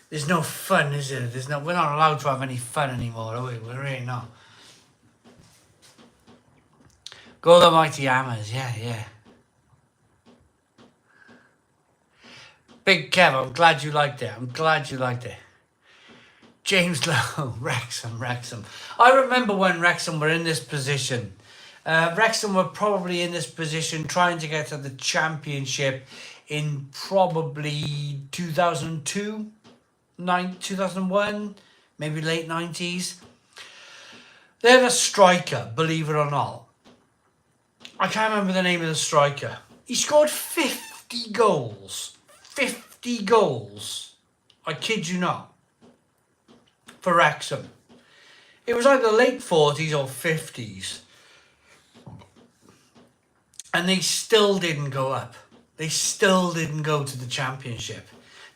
there's no fun, is there? We're not allowed to have any fun anymore, are we? We're really not. Go the Mighty Hammers, yeah. Big Kev, I'm glad you liked it. James Lowe, Wrexham. I remember when Wrexham were in this position. Wrexham were probably in this position trying to get to the Championship in probably 2002, 2001, maybe late 90s. They had a striker, believe it or not. I can't remember the name of the striker. He scored 50 goals. 50 goals. I kid you not. For Wrexham. It was like the late 40s or 50s. And they still didn't go up. They still didn't go to the Championship.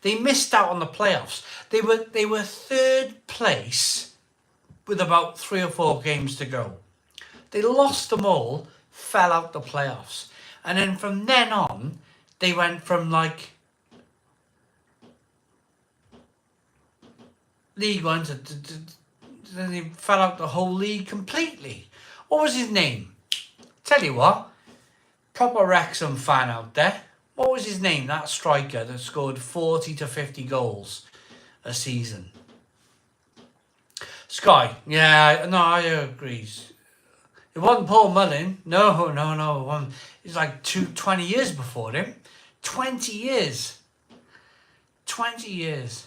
They missed out on the playoffs. They were third place with about 3 or 4 games to go. They lost them all, fell out the playoffs. And then from then on, they went from like League One to then they fell out the whole league completely. What was his name? Tell you what, proper Wrexham fan out there. What was his name? That striker that scored 40 to 50 goals a season. Sky. Yeah, no, I agree. It wasn't Paul Mullin. No. It wasn't. It's like 20 years before him. 20 years. 20 years.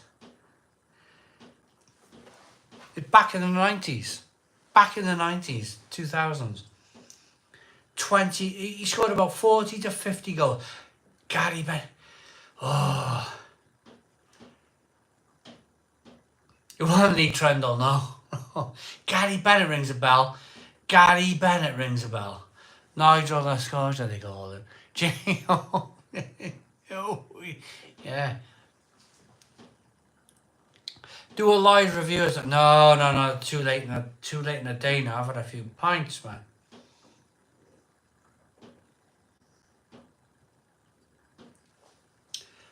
Back in the 90s. 2000s. 20, he scored about 40 to 50 goals. Gary Bennett. Oh. It wasn't Lee Trundle, no. Gary Bennett rings a bell. Nigel Lascota, they call him. Yeah. Do a live review. No. Too late in the day now. I've had a few pints, man.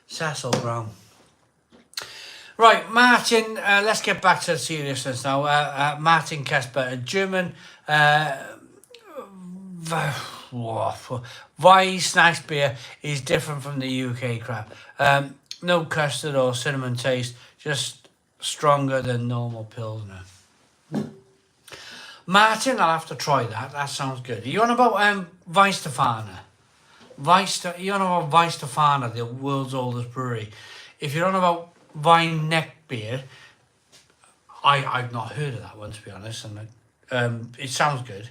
Cecil Brown. Right, Martin, let's get back to the seriousness now. Martin Kasper, a German Weissnacht beer is different from the UK crap. No custard or cinnamon taste, just stronger than normal Pilsner. Martin, I'll have to try that. That sounds good. Are you on about Weisstefana? You're on about Weisstefana, the world's oldest brewery. If you're on about Vine Neck beer, I've not heard of that one, to be honest, and it sounds good.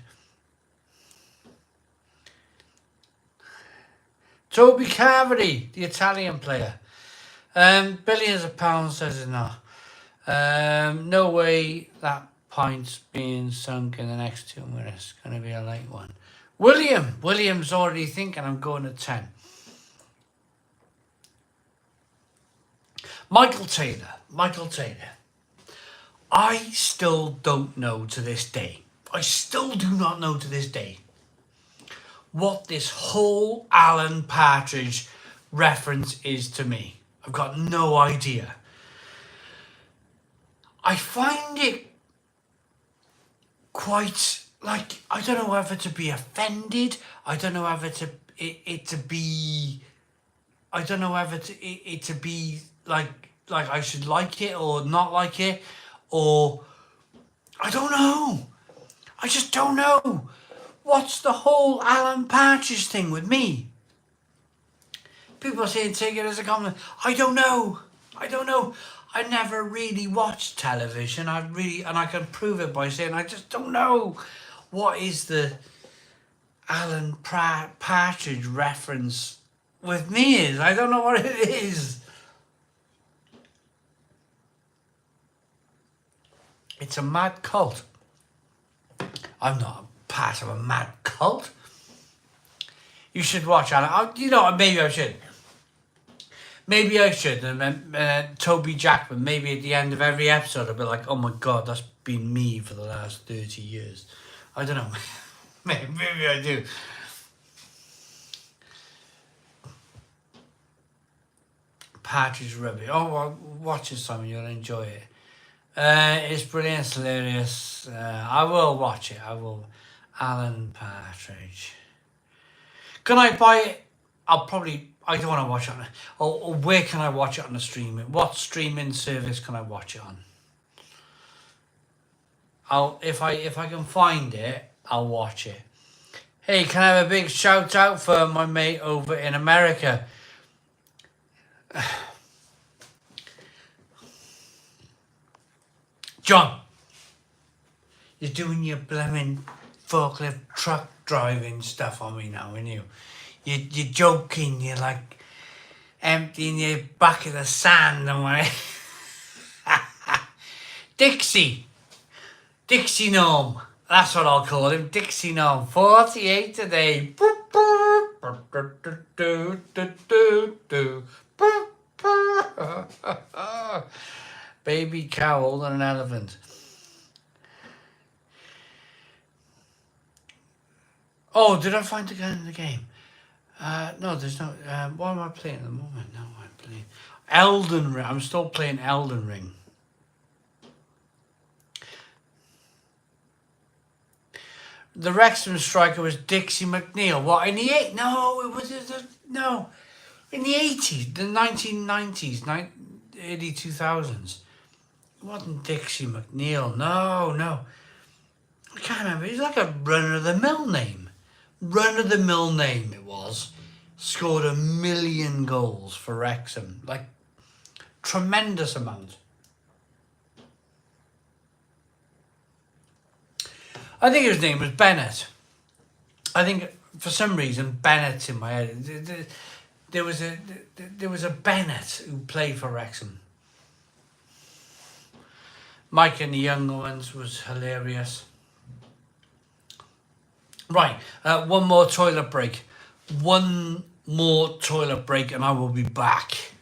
Toby Carvery, the Italian player. Billions of pounds says it's not. No way that point's being sunk in the next 2 minutes. Going to be a late one. William's already thinking I'm going to 10. Michael Taylor. I still don't know to this day. I still do not know to this day what this whole Alan Partridge reference is to me. I've got no idea. I find it quite, like, I don't know whether to be offended. I don't know whether to be like I should like it or not like it, or I don't know. I just don't know. What's the whole Alan Partridge thing with me? People are saying take it as a compliment. I don't know. I never really watched television. And I can prove it by saying I just don't know what is the Alan Partridge reference with me is. I don't know what it is. It's a mad cult. I'm not part of a mad cult. You should watch Alan. You know, maybe I should. And Toby Jackman, maybe at the end of every episode, I'll be like, oh my God, that's been me for the last 30 years. I don't know. Maybe I do. Partridge Rugby. Oh, well, watch it, Simon. You'll enjoy it. It's brilliant. It's hilarious. I will watch it. I will. Alan Partridge. Can I buy it? I don't want to watch it on. Or where can I watch it on the streaming? What streaming service can I watch it on? If I can find it, I'll watch it. Hey, can I have a big shout out for my mate over in America? John, you're doing your blooming forklift truck driving stuff on me now, aren't you? You're joking, you're like emptying your bucket of sand away. Dixie Gnome, that's what I'll call him, Dixie Gnome, 48 today. Baby cow older than an elephant. Oh, did I find the guy in the game? No, there's no. What am I playing at the moment? No, I'm playing Elden Ring. I'm still playing Elden Ring. The Wrexham striker was Dixie McNeil. What, in the No, it was no. In the 80s, the 1990s, early 2000s. It wasn't Dixie McNeil. No. I can't remember. He's like a run-of-the-mill name. Run-of-the-mill name it was. Scored 1 million goals for Wrexham. Like, tremendous amount. I think his name was Bennett. I think for some reason Bennett's in my head. There was a Bennett who played for Wrexham. Mike and the Younger Ones was hilarious. Right, one more toilet break. One more toilet break and I will be back.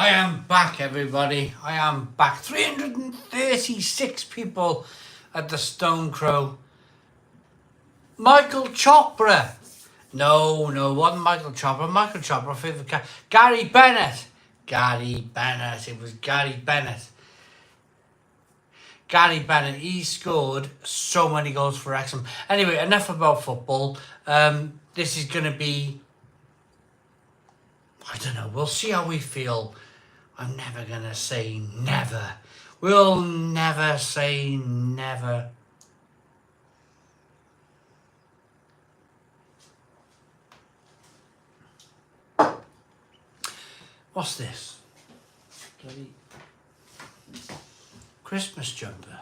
I am back, everybody. I am back. 336 people at the Stone Crow. Michael Chopra. No, wasn't Michael Chopra. Michael Chopra, favourite cat. Gary Bennett. Gary Bennett. It was Gary Bennett. Gary Bennett. He scored so many goals for Wrexham. Anyway, enough about football. This is going to be... I don't know. We'll see how we feel. I'm never going to say never. We'll never say never. What's this? Bloody Christmas jumper.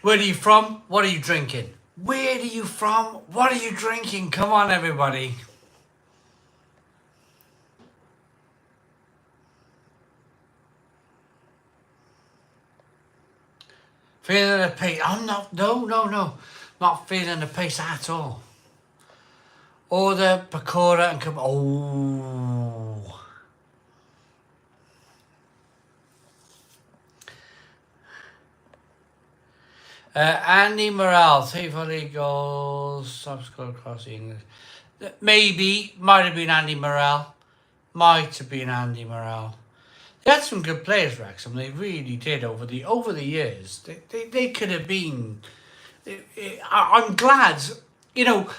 Where are you from? What are you drinking? Where are you from? What are you drinking? Come on, everybody. Feeling the pace? I'm not. No. Not feeling the pace at all. Order pakora and come. Oh. Andy Morale, 3 volley goals, top scorer across England. Maybe, might have been Andy Morale. Might have been Andy Morale. They had some good players, Wrexham. They really did over the years. They could have been. I'm glad, you know.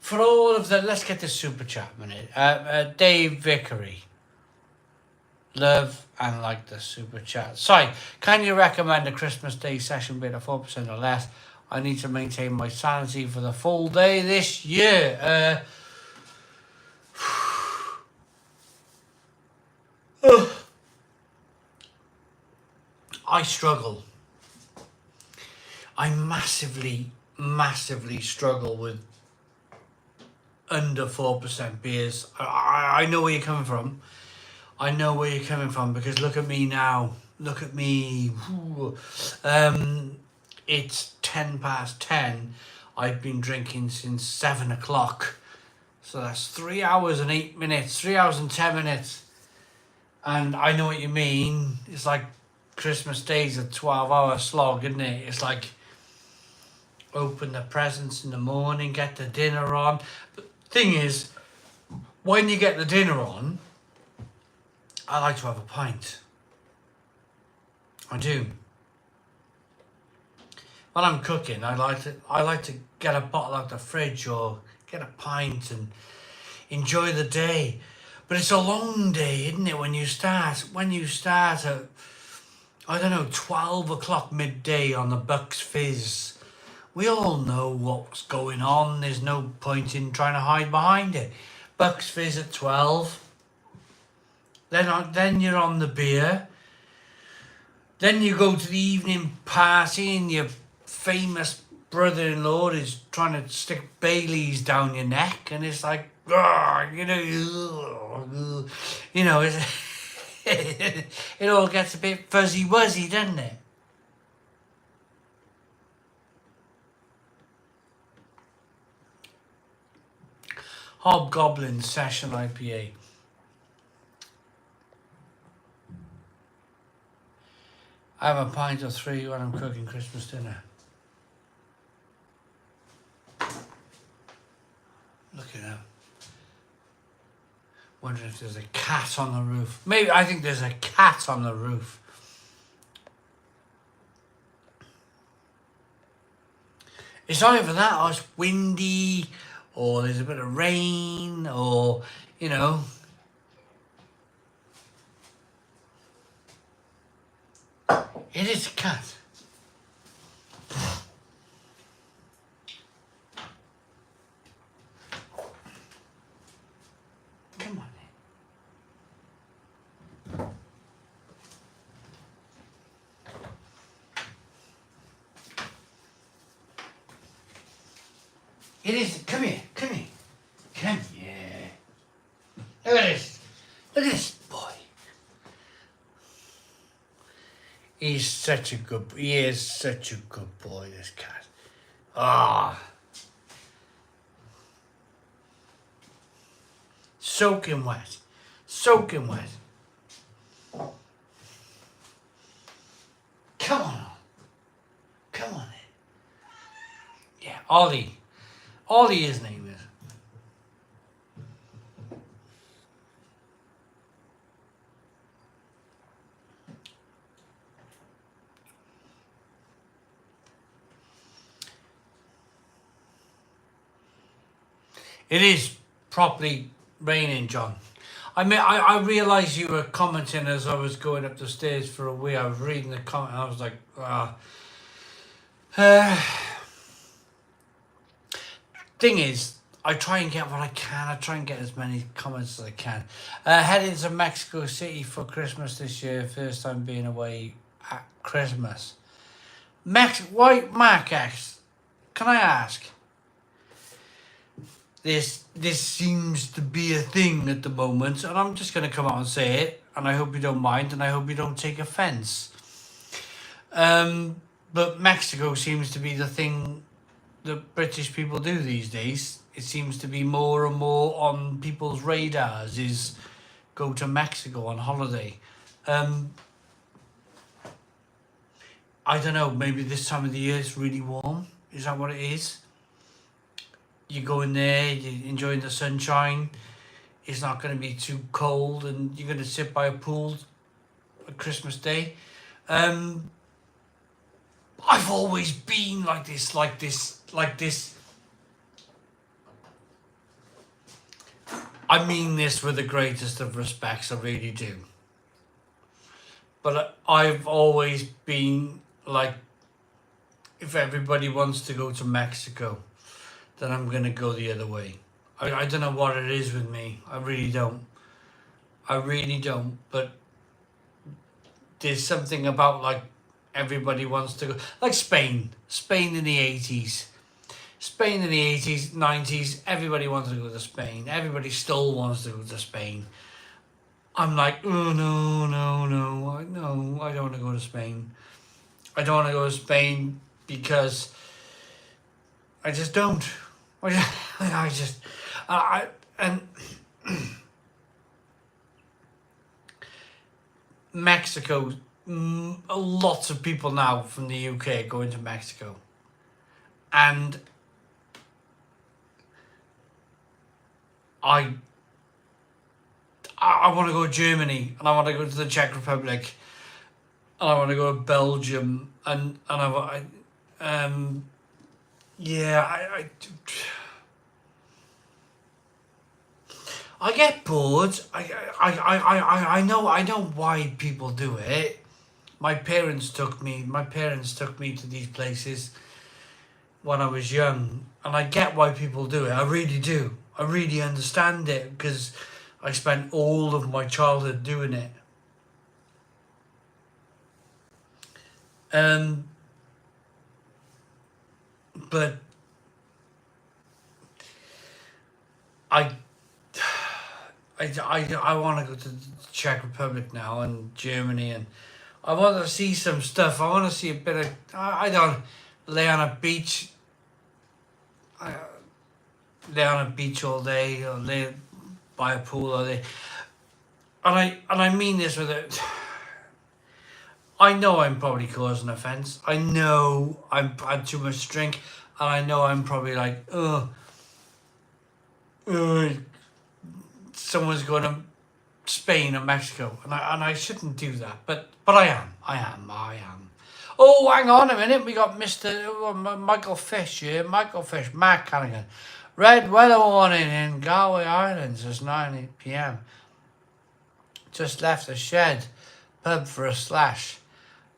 For all of the, let's get the super chat minute. Dave Vickery. Love and like the super chat. Sorry, can you recommend a Christmas Day session being at 4% or less? I need to maintain my sanity for the full day this year. I struggle. I massively struggle with under 4% beers. I know where you're coming from. I know where you're coming from because look at me now. Look at me. It's 10:10. I've been drinking since 7 o'clock. So that's 3 hours and 8 minutes. 3 hours and 10 minutes. And I know what you mean. It's like Christmas Day's a 12-hour slog, isn't it? It's like open the presents in the morning, get the dinner on. But thing is, when you get the dinner on, I like to have a pint. I do. When I'm cooking, I like to get a bottle out the fridge or get a pint and enjoy the day. But it's a long day, isn't it? When you start at, I don't know, 12 o'clock midday on the Bucks Fizz. We all know what's going on. There's no point in trying to hide behind it. Bucks Fizz at 12. Then you're on the beer. Then you go to the evening party and your famous brother-in-law is trying to stick Baileys down your neck, and it's like, it all gets a bit fuzzy-wuzzy, doesn't it? Hobgoblin Session IPA. I have a pint or 3 when I'm cooking Christmas dinner. Look at that. Wondering if there's a cat on the roof. Maybe, I think there's a cat on the roof. It's not even that, or it's windy, or there's a bit of rain, or, you know. It is a cat. Come on then. It is. Come here. Come here. Come here. Look at this. Look at this boy. He is such a good boy, this cat. Ah. soaking wet. Soaking wet. Come on. Come on. Yeah, Ollie. Ollie, his name is. It is properly raining, John. I mean, I realised you were commenting as I was going up the stairs for a wee. I was reading the comment and I was like, thing is, I try and get what I can. I try and get as many comments as I can. Heading to Mexico City for Christmas this year. First time being away at Christmas. Why, Mark X? Can I ask? This seems to be a thing at the moment, and I'm just going to come out and say it, and I hope you don't mind, and I hope you don't take offence. But Mexico seems to be the thing that British people do these days. It seems to be more and more on people's radars, is go to Mexico on holiday. I don't know, maybe this time of the year it's really warm. Is that what it is? You go in there, you're enjoying the sunshine. It's not going to be too cold, and you're going to sit by a pool on Christmas Day. I've always been like this. I mean this with the greatest of respects, I really do. But I've always been like, if everybody wants to go to Mexico, then I'm going to go the other way. I don't know what it is with me. I really don't. But there's something about like everybody wants to go. Like Spain. Spain in the 80s. Spain in the 80s, 90s. Everybody wanted to go to Spain. Everybody still wants to go to Spain. I'm like, oh, no. I don't want to go to Spain. I don't want to go to Spain because I just don't. Mexico, lots of people now from the UK going to Mexico, and I want to go to Germany, and I want to go to the Czech Republic, and I want to go to Belgium, and I get bored. I know why people do it. My parents took me to these places when I was young, and I get why people do it. I really do. I really understand it because I spent all of my childhood doing it. But I want to go to the Czech Republic now and Germany, and I want to see some stuff. I want to see a bit of. I don't lay on a beach. Lay on a beach all day, or lay by a pool all day. And I mean this with it. I know I'm probably causing offence. I know I've had too much drink, and I know I'm probably like, someone's going to Spain or Mexico, and I shouldn't do that, but I am. Oh, hang on a minute, we got Mr. Michael Fish here. Michael Fish, Mark Callaghan. Red weather warning in Galway Islands. It's 9 p.m. Just left the shed pub for a slash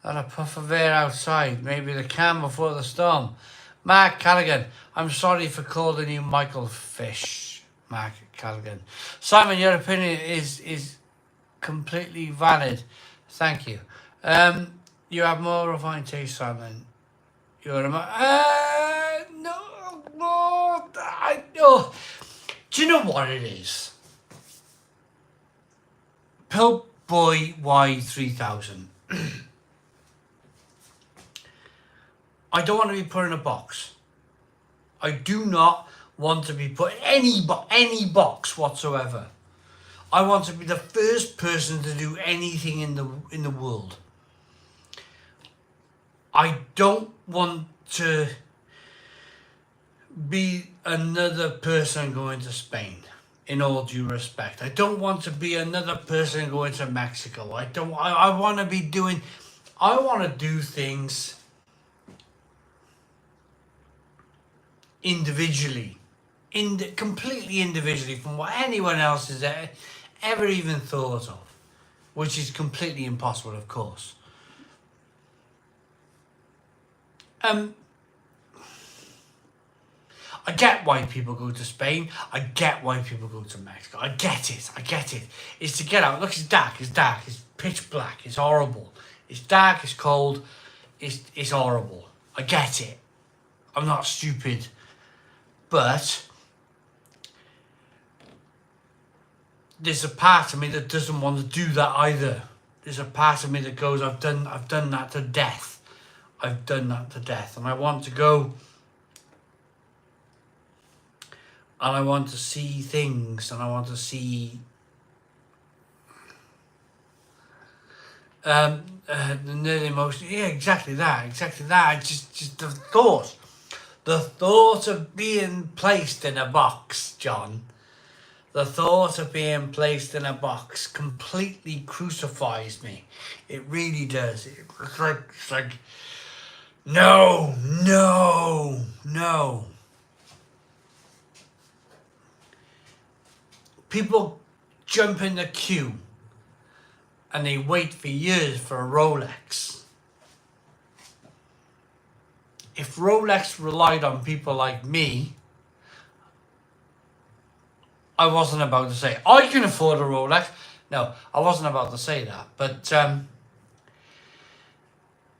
and a puff of air outside. Maybe the calm before the storm. Mark Callaghan. I'm sorry for calling you Michael Fish. Mark Callaghan. Simon, your opinion is completely valid. Thank you. You have more refined taste, Simon. You're no. Do you know what it is? Pope Boy Y3000. I don't want to be put in a box. I do not want to be put in any box whatsoever. I want to be the first person to do anything in the world. I don't want to be another person going to Spain, in all due respect. I don't want to be another person going to Mexico. I want to be doing, I want to do things individually, completely individually from what anyone else has ever even thought of, which is completely impossible, of course. I get why people go to Spain. I get why people go to Mexico. I get it. It's to get out. Look, it's dark. It's pitch black. It's horrible. It's dark. It's cold. It's horrible. I get it. I'm not stupid. But there's a part of me that doesn't want to do that either. There's a part of me that goes, I've done that to death. I've done that to death. And I want to go, and I want to see things, and I want to see the emotion. Yeah, exactly that. Just the thought of being placed in a box, John. The thought of being placed in a box completely crucifies me. It really does. It's like, no. People jump in the queue and they wait for years for a Rolex. If Rolex relied on people like me, I wasn't about to say, I can afford a Rolex. No, I wasn't about to say that. But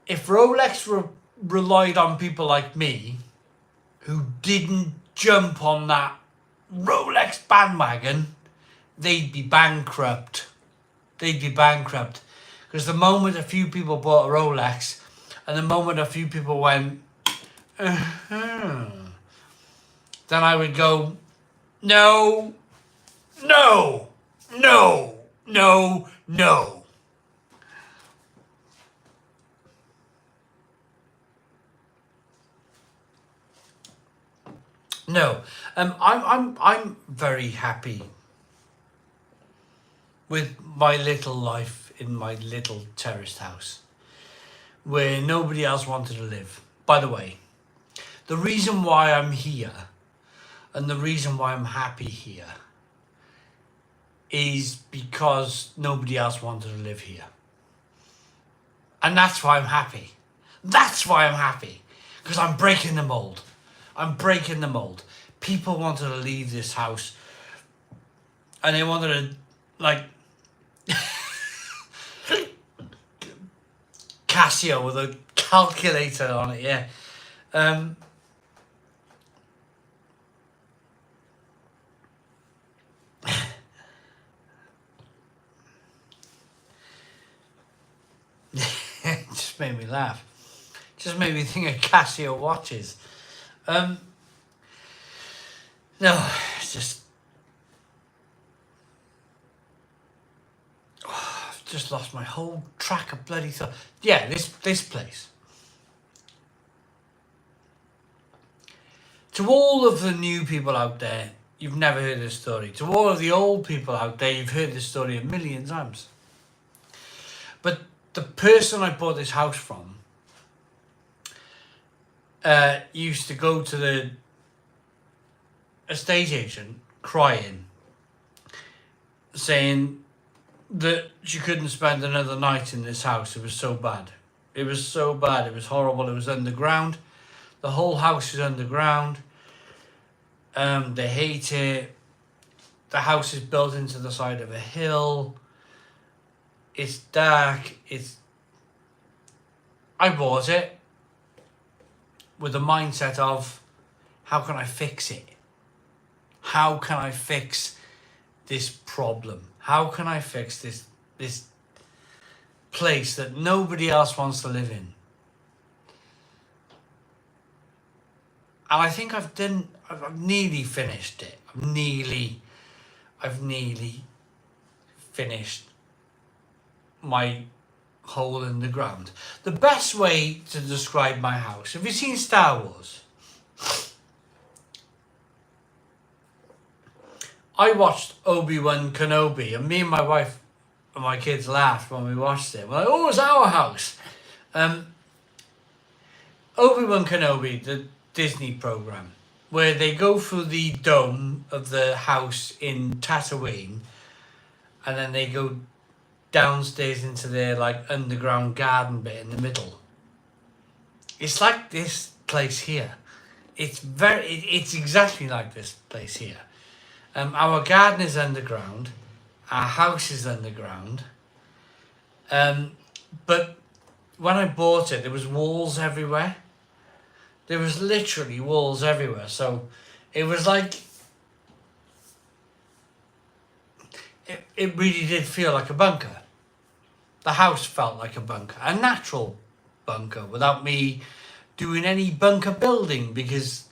if Rolex relied on people like me, who didn't jump on that Rolex bandwagon, they'd be bankrupt. Because the moment a few people bought a Rolex, and the moment a few people went, then I would go, no. No. I'm very happy with my little life in my little terraced house, where nobody else wanted to live. By the way, the reason why I'm here, and the reason why I'm happy here, is because nobody else wanted to live here. And that's why I'm happy. Because I'm breaking the mold. People wanted to leave this house, and they wanted to, like, Casio with a calculator on it, yeah. It just made me laugh. Just made me think of Casio watches. No, it's just... I've just lost my whole track of bloody thought. Yeah, this place. To all of the new people out there, you've never heard this story. To all of the old people out there, you've heard this story a million times. But the person I bought this house from used to go to the estate agent crying, saying that she couldn't spend another night in this house. It was so bad. It was horrible. It was underground. The whole house is underground. They hate it. The house is built into the side of a hill. It's dark. I bought it with the mindset of, how can I fix it? How can I fix this problem? How can I fix this place that nobody else wants to live in? And I think I've nearly finished it. I've nearly finished my hole in the ground. The best way to describe my house, have you seen Star Wars? I watched Obi-Wan Kenobi, and me and my wife and my kids laughed when we watched it. We're like, oh, it's our house. Obi-Wan Kenobi, the Disney program, where they go through the dome of the house in Tatooine, and then they go downstairs into their like underground garden bit in the middle. It's like this place here. It's exactly like this place here. Our garden is underground, our house is underground, but when I bought it, there was walls everywhere. There was literally walls everywhere, so it was like, it really did feel like a bunker. The house felt like a bunker, a natural bunker, without me doing any bunker building, because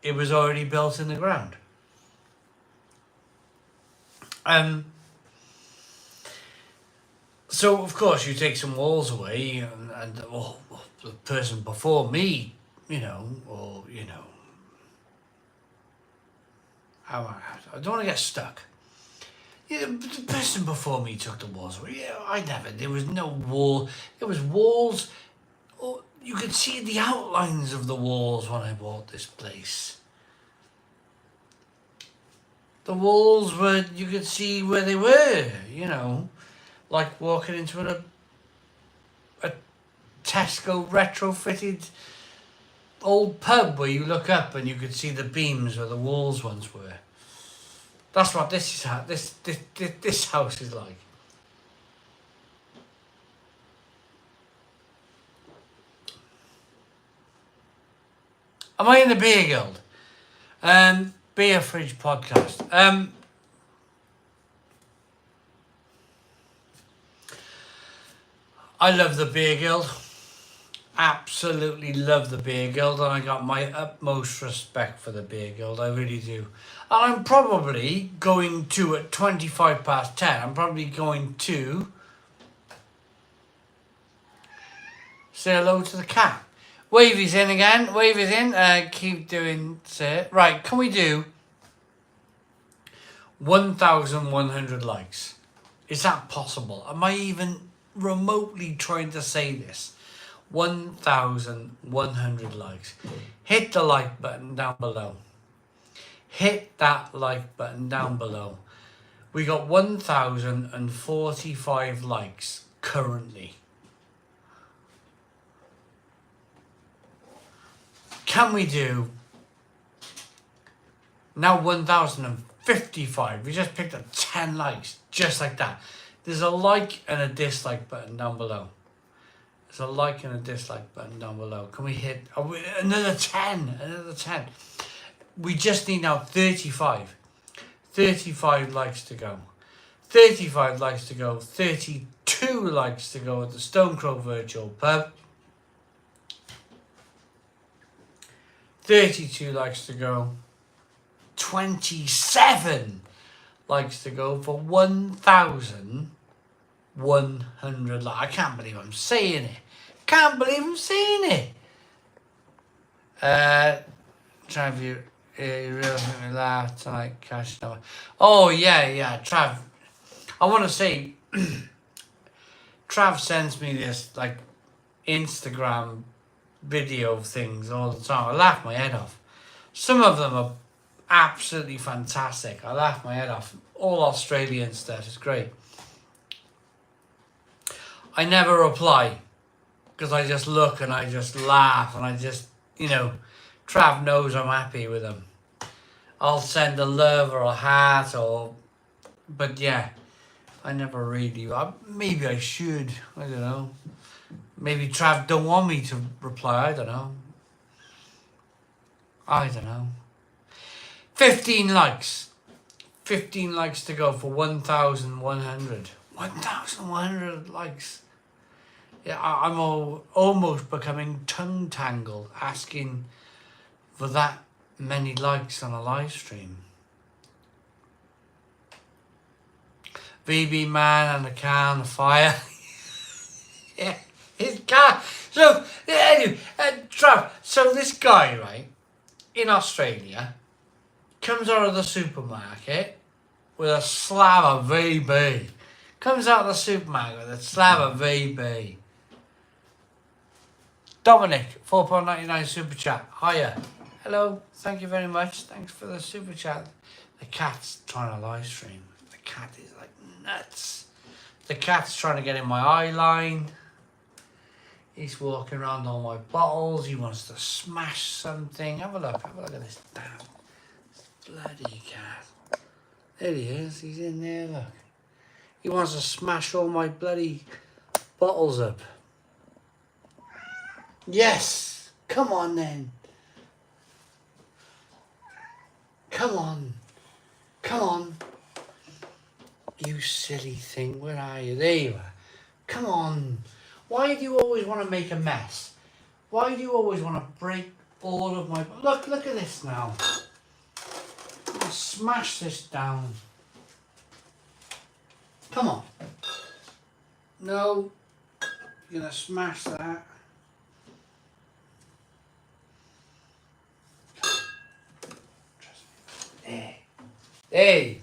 it was already built in the ground. So of course you take some walls away, and the person before me, I don't want to get stuck. Yeah, the person before me took the walls away. Yeah, there was no wall. There was walls. Oh, you could see the outlines of the walls when I bought this place. The walls you could see where they were, like walking into a Tesco retrofitted old pub where you look up and you could see the beams where the walls once were. That's what this house is like. Am I in the Beer Guild? Beer Fridge Podcast. I love the Beer Guild. Absolutely love the Beer Guild, and I got my utmost respect for the Beer Guild. I really do. And I'm probably going to, at 10:25, I'm probably going to say hello to the cat. Wavy's in again. Wavy's in. Keep doing, say. Right, can we do 1,100 likes? Is that possible? Am I even remotely trying to say this? 1,100 likes. Hit the like button down below. Hit that like button down below. We got 1,045 likes currently. Can we do now 1,055? We just picked up 10 likes, just like that. There's a like and a dislike button down below. There's a like and a dislike button down below. Can we hit another 10? Another 10. We just need now 35. 35 likes to go. 35 likes to go. 32 likes to go at the Stone Crow Virtual Pub. 32 likes to go. 27 likes to go for 1,100 likes. I can't believe I'm saying it. Can't believe I'm saying it. Trav, you really made me laugh tonight, Cash. Oh, yeah, Trav. I want to say, Trav sends me this, like, Instagram video things all the time. I laugh my head off. Some of them are absolutely fantastic. I laugh my head off. All Australian stuff is great. I never reply because I just look and I just laugh and I just, Trav knows I'm happy with him. I'll send a love or a heart but yeah, I never really, maybe I should, I don't know. Maybe Trav don't want me to reply, I don't know. 15 likes. 15 likes to go for 1,100. 1,100 likes. Yeah, I'm almost becoming tongue-tangled asking for that many likes on a live stream. VB man and the car on the fire. Yeah, his car. So, anyway, Trav, so this guy, right, in Australia, comes out of the supermarket with a slab of VB. Comes out of the supermarket with a slab of VB. Dominic, £4.99 super chat. Hiya. Hello, thank you very much. Thanks for the super chat. The cat's trying to live stream. The cat is like nuts. The cat's trying to get in my eye line. He's walking around all my bottles. He wants to smash something. Have a look at this damn bloody cat. There he is. He's in there, look. He wants to smash all my bloody bottles up. Yes. Come on then. Come on. Come on. You silly thing. Where are you? There you are. Come on. Why do you always want to make a mess? Why do you always want to break all of my... Look at this now. I'll smash this down. Come on. No. You're going to smash that. There. There you go.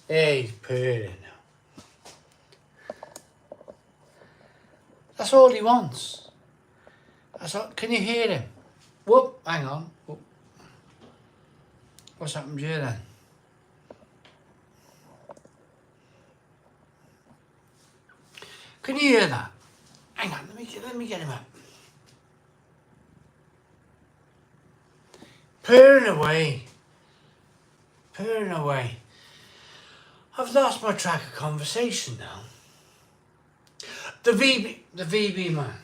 There, he's purring now. That's all he wants. That's all. Can you hear him? Whoop, hang on. Whoop. What's happened here then? Can you hear that? Hang on, let me get him up. Purring away. Purring away. I've lost my track of conversation now. The VB man.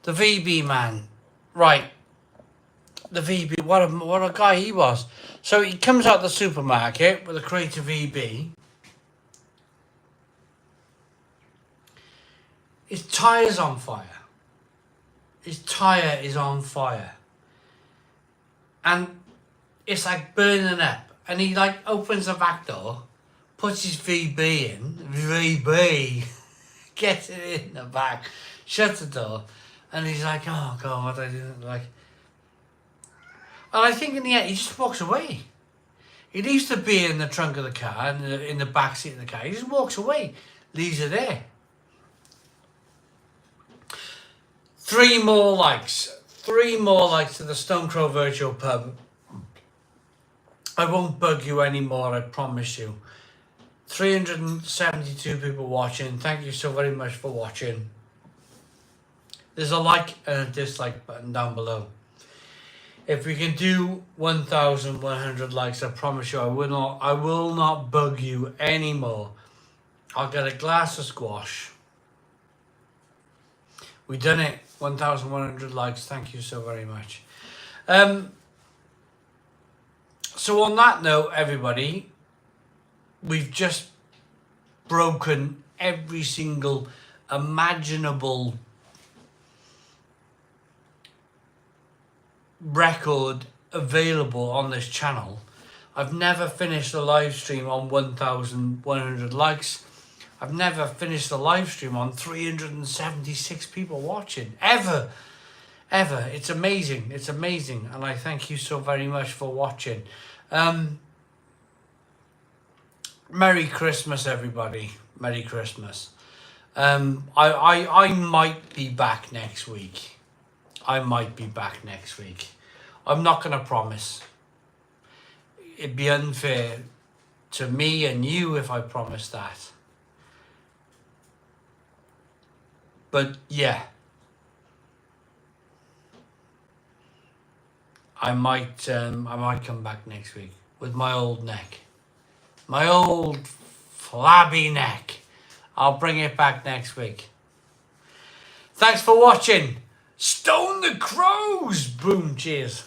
The VB man. Right. The VB, what a guy he was. So he comes out the supermarket with a crate of VB. His tyre's on fire. His tyre is on fire. And it's like burning up. And he like opens the back door, puts his VB in, VB, gets it in the back, shuts the door, and he's like, oh God, I didn't like. And I think in the end, he just walks away. He leaves the beer in the trunk of the car, in the back seat of the car. He just walks away, leaves it there. 3 more likes. 3 more likes to the Stone Crow Virtual Pub. I won't bug you anymore, I promise you. 372 people watching. Thank you so very much for watching. There's a like and a dislike button down below. If we can do 1,100 likes, I promise you I will not bug you anymore. I'll get a glass of squash. We done it. 1,100 likes. Thank you so very much. So on that note, everybody, we've just broken every single imaginable record available on this channel. I've never finished a live stream on 1,100 likes. I've never finished a live stream on 376 people watching. Ever. It's amazing. It's amazing. And I thank you so very much for watching. Merry Christmas, everybody. Merry Christmas. I might be back next week. I'm not going to promise. It'd be unfair to me and you if I promised that. But yeah, I might come back next week with my old neck, my old flabby neck. I'll bring it back next week. Thanks for watching. Stone the Crows. Boom. Cheers.